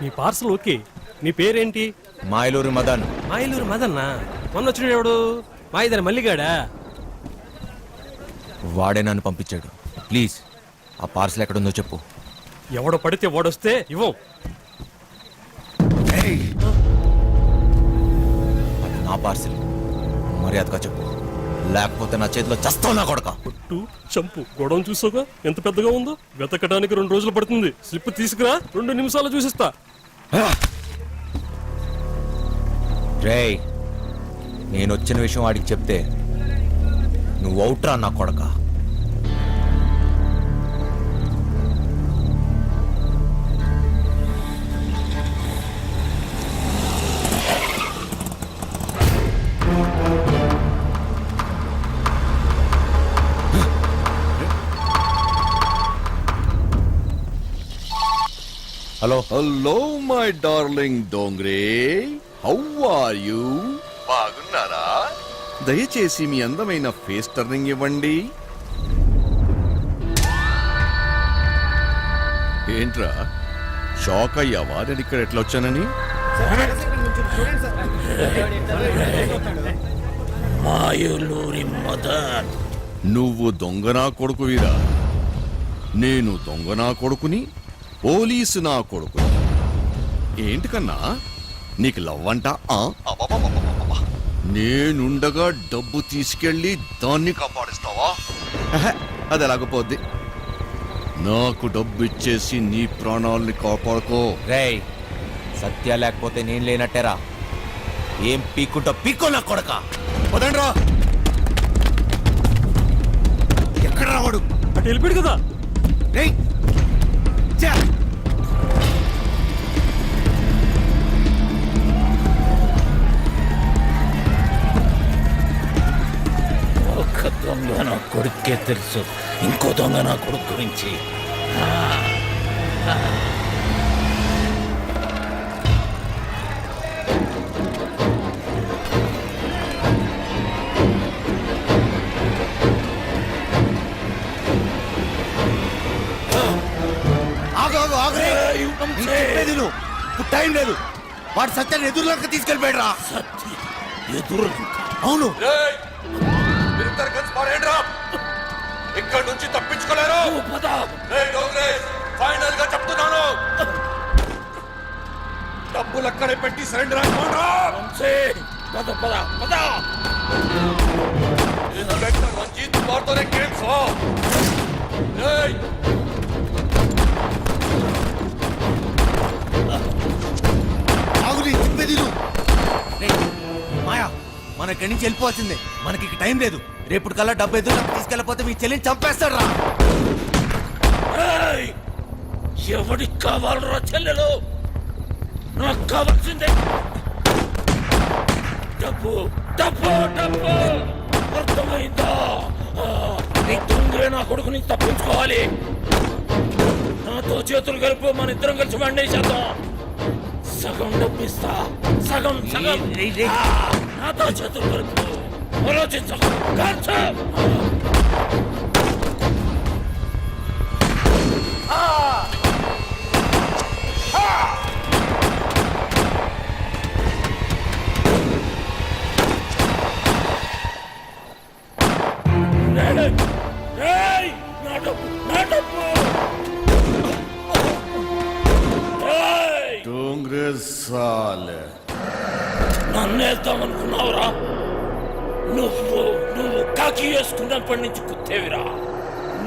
నీ పార్సల్ ఓకే, నీ పేరేంటి? మాయలూరు మదన్. మాయలూరు మదన్నా? మొన్న వచ్చిన ఎవడు? మాయిదాని మల్లిగాడా? వాడే నన్ను పంపించాడు. ప్లీజ్ ఆ పార్సల్ ఎక్కడుందో చెప్పు. ఎవడో పడితే వాడొస్తే ఇవ్వం. అది నా పార్సల్, మర్యాదగా చెప్పు, లేకపోతే నా చేతిలో చస్తావు నా కొడక. కొట్టు చంపు, గొడవ చూసాక ఎంత పెద్దగా ఉందో. వెతకడానికి 2 రోజులు పడుతుంది. స్లిప్ తీసుకురా, 2 నిమిషాలు చూసిస్తా. రేయ్, నేను వచ్చిన విషయం వాడికి చెప్తే నువ్వు అవుట్రా నా కొడక. Hello. Hello my darling Dongre, how are you? బాగున్నారా? దయచేసి మీ అందమైన ఫేస్ టర్నింగ్ ఇవ్వండి. ఏంట్రా షాక్ అయ్యావా నేను ఇక్కడ ఎట్లా వచ్చానని? మాయలూరి మదన్. నువ్వు దొంగనా కొడుకువిరా, నేను దొంగనా కొడుకుని, పోలీసు నా కొడుకు. ఏంటి కన్నా నీకు లవ్ అంట? నేనుండగా డబ్బు తీసుకెళ్ళి దాన్ని కాపాడిస్తావా? అది ఎలాగపోద్ది. నాకు డబ్బు ఇచ్చేసి నీ ప్రాణాల్ని కాపాడుకో. రేయ్, సత్య లేకపోతే నేను లేనట్టేరా. ఏం పీక్కుంటా పీక్కో నా కొడక. వదండ్రా. ఎక్కడ రావాడు? అటు వెళ్ళిపోయాడు కదా. రేయ్ ఒక దొంగ నా కొడుకే తెలుసు, ఇంకో దొంగ నా కొడుకు గురించి. ఇప్పుడు టైం లేదు. వాడు సత్యాన్ని ఎదురులోకి తీసుకెళ్ళిపోయాడు. ఎదురు? అవును. ఇక్కడ నుంచి తప్పించుకోలేరు. ఫైనల్ గా చెప్తున్నాను, డబ్బులు అక్కడే పెట్టి సరెండర్ అయిపోండి. ఇన్స్పెక్టర్ రంజిత్ కుమార్తోనే కేసు. మాయా, మన ఇక్కడి నుంచి వెళ్ళిపోవాల్సిందే. మనకి ఇక టైం లేదు. రేపటి కల్లా డబ్బు ఎదురు తీసుకెళ్ళకపోతే మీ చెల్లిని చంపేస్తాడు రా. ఎవడికి కావాలరా చెల్లెలు? నాకు కావాల్సిందే డబ్బు, డబ్బు, డబ్బు. అర్థమైందా? నీ దొంగరే నా కొడుకు నుంచి తప్పించుకోవాలి. నాతో చేతులు కలిపి మన ఇద్దరం కలిసి వండేసేద్దాం. సగం డబ్బిస్తా, సగం సగం. నాతో చేతులు కలుపు. ఆలోచించకు. డోంగ్రే సాలే నన్నేద్దామనుకున్నావురా? నువ్వు కాకి వేసుకున్నప్పటి నుంచి కుత్తేవిరా.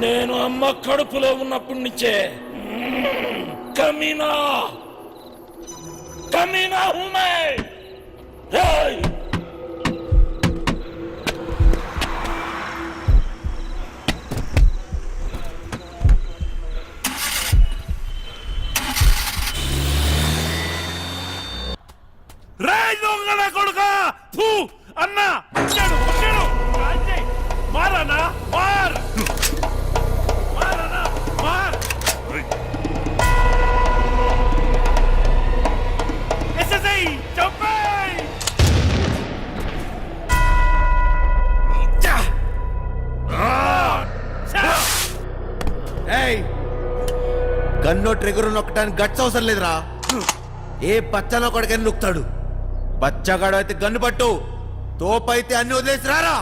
నేను అమ్మ కడుపులో ఉన్నప్పటి నుంచే కమీనా కమీనా హుమే. దొంగల కొడుక అన్నా మారనా మార్ మారనా మార్. ఎస్ఎస్ఐ చంపేయ్. గన్నో ట్రిగర్ నొక్కడానికి గట్స్ అవసరం లేదురా. ఏ బచ్చలో కొడుకని నొక్కుతాడు. బచ్చగాడు అయితే గన్ను పట్టు, తోపైతే అన్ని వదిలేసి రారా.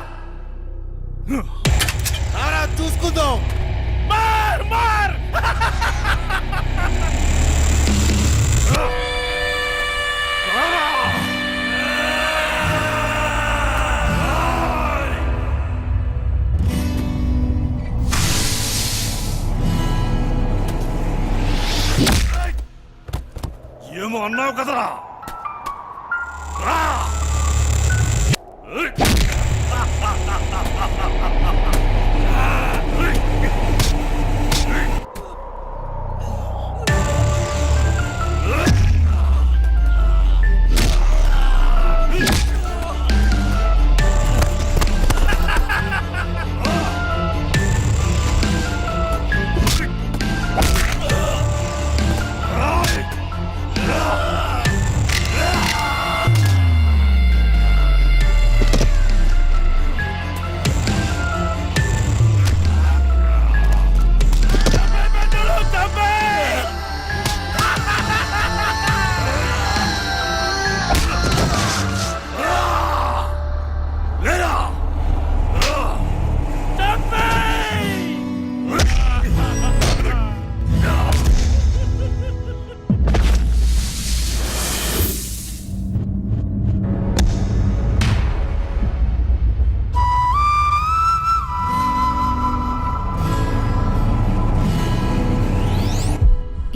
చూసుకుందాం. మార్ మార్. ఏమో అన్నావు కదరా.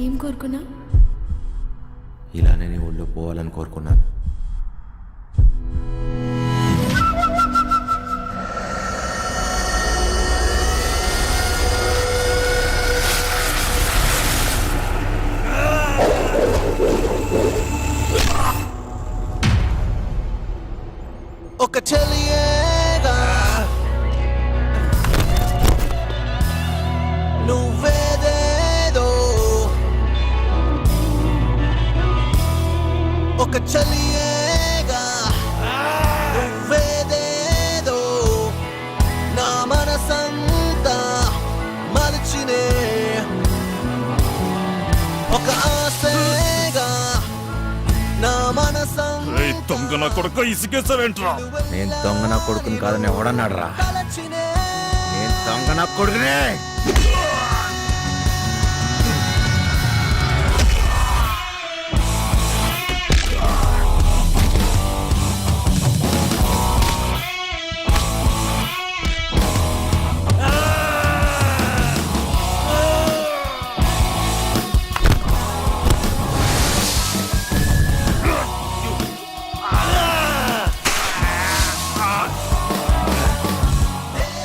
ఏం కోరుకున్నా? ఇలానే నీ ఒళ్ళు పోవాలని కోరుకున్నాను. ఒక చెలియేగా నువ్వేదేదో, ఒక చెలియేగా నువ్వేదేదో, నా మనసంతా మరచినే ఒక ఆశగా నా మనసంతా. దొంగ నా కొడుకు ఇసుకేసావేంట్రా? నేను దొంగ నా కొడుకుని కాదని ఎవడన్నాడు రా? నేను దొంగ నా కొడుకునే.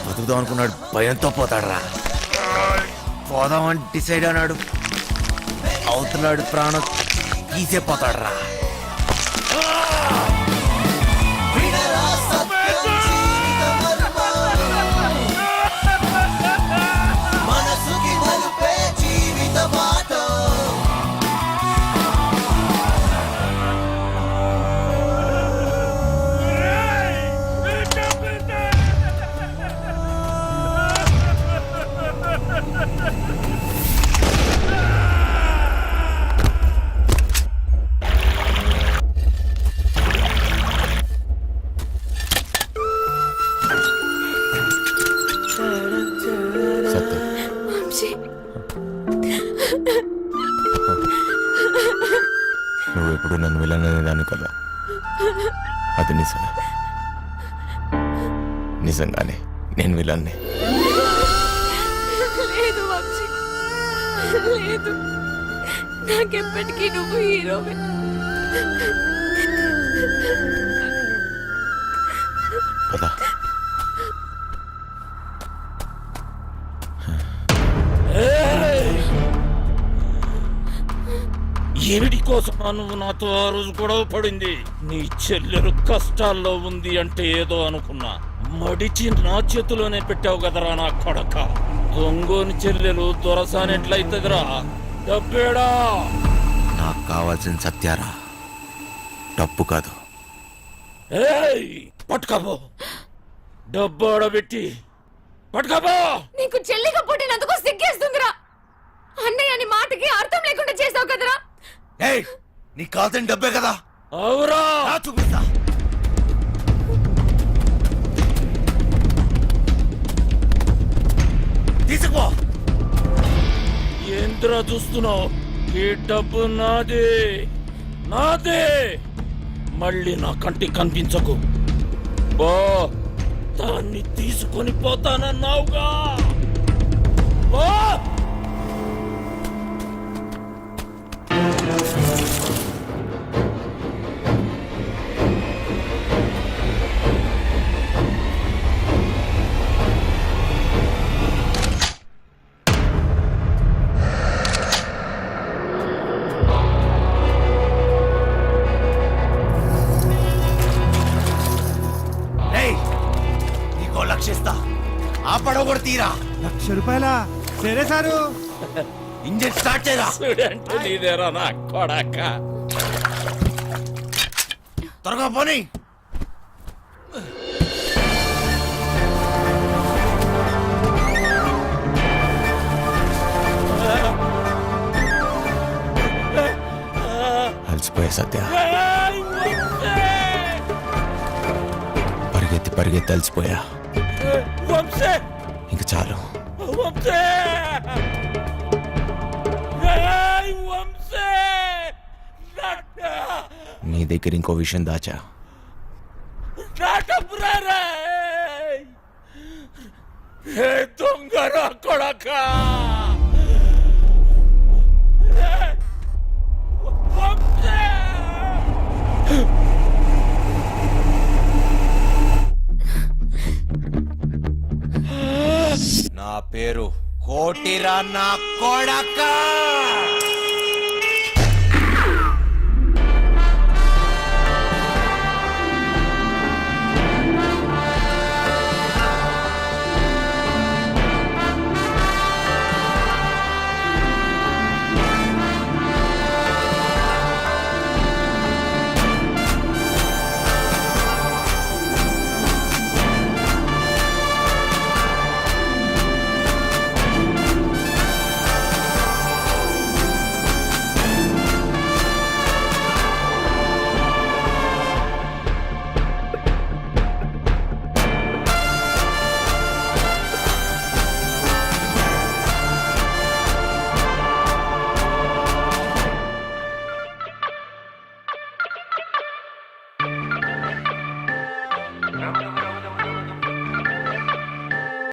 బతుకుదాం అనుకున్నాడు, భయంతో పోతాడు రా. పోదామని డిసైడ్ అన్నాడు, అవుతున్నాడు ప్రాణం తీసే పోతాడు రా. నువ్వు ఎప్పుడు నన్ను వెళ్ళననేదాన్ని కదా, అది నిజమే. నిజంగానే నేను విలన్ని. లేదు వంశీ, లేదు. నాకెప్పటికీ నువ్వు హీరోవే. పద. ఏమిటి కోసం నువ్వు నాతో ఆ రోజు గొడవ పడింది? నీ చెల్లెలు కష్టాల్లో ఉంది అంటే ఏదో అనుకున్నా, మడిచి నా చేతిలోనే పెట్టావు కదరా నా కొడక. దొంగోని చెల్లెలు దొరసానెట్లయితదిరా? డబ్బేడా? నాకు కావాల్సిన సత్యారా, డబ్బు కాదు. పట్టుకోబో, డబ్బు ఆడబెట్టి పట్టుకోబో. నీకు చెల్లిగా పుట్టినందుకు సిగ్గేస్తుందిరా. అన్నయ్య అని మాటకి అర్థం లేకుండా చేసావు కదరా. నీ కాదని డబ్బే కదా. అవురా, చూపిస్తా. తీసుకో. ఏంద్రా చూస్తున్నావు? ఈ డబ్బు నాదే, నాదే. మళ్ళీ నా కంటికి కనిపించకు. బా, దాన్ని తీసుకొని పోతానన్నావుగా. బా. నీకో లక్షిస్తా. ఆ పడవ కూడా తీరా. ₹1,00,000 సరే సారు. ఇంజన్ స్టార్ట్ చేయరా. స్టూడెంట్ నీదేరా నా కొడక. త్వరగా పోనీ. అలసిపోయా సత్య, పరిగెత్తి పరిగెత్తి అలసిపోయా. ఇంక చాలు. నీ దగ్గర ఇంకో విషయం దాచా. దొంగరా కొడక. నా పేరు కోటిరా నా కొడక.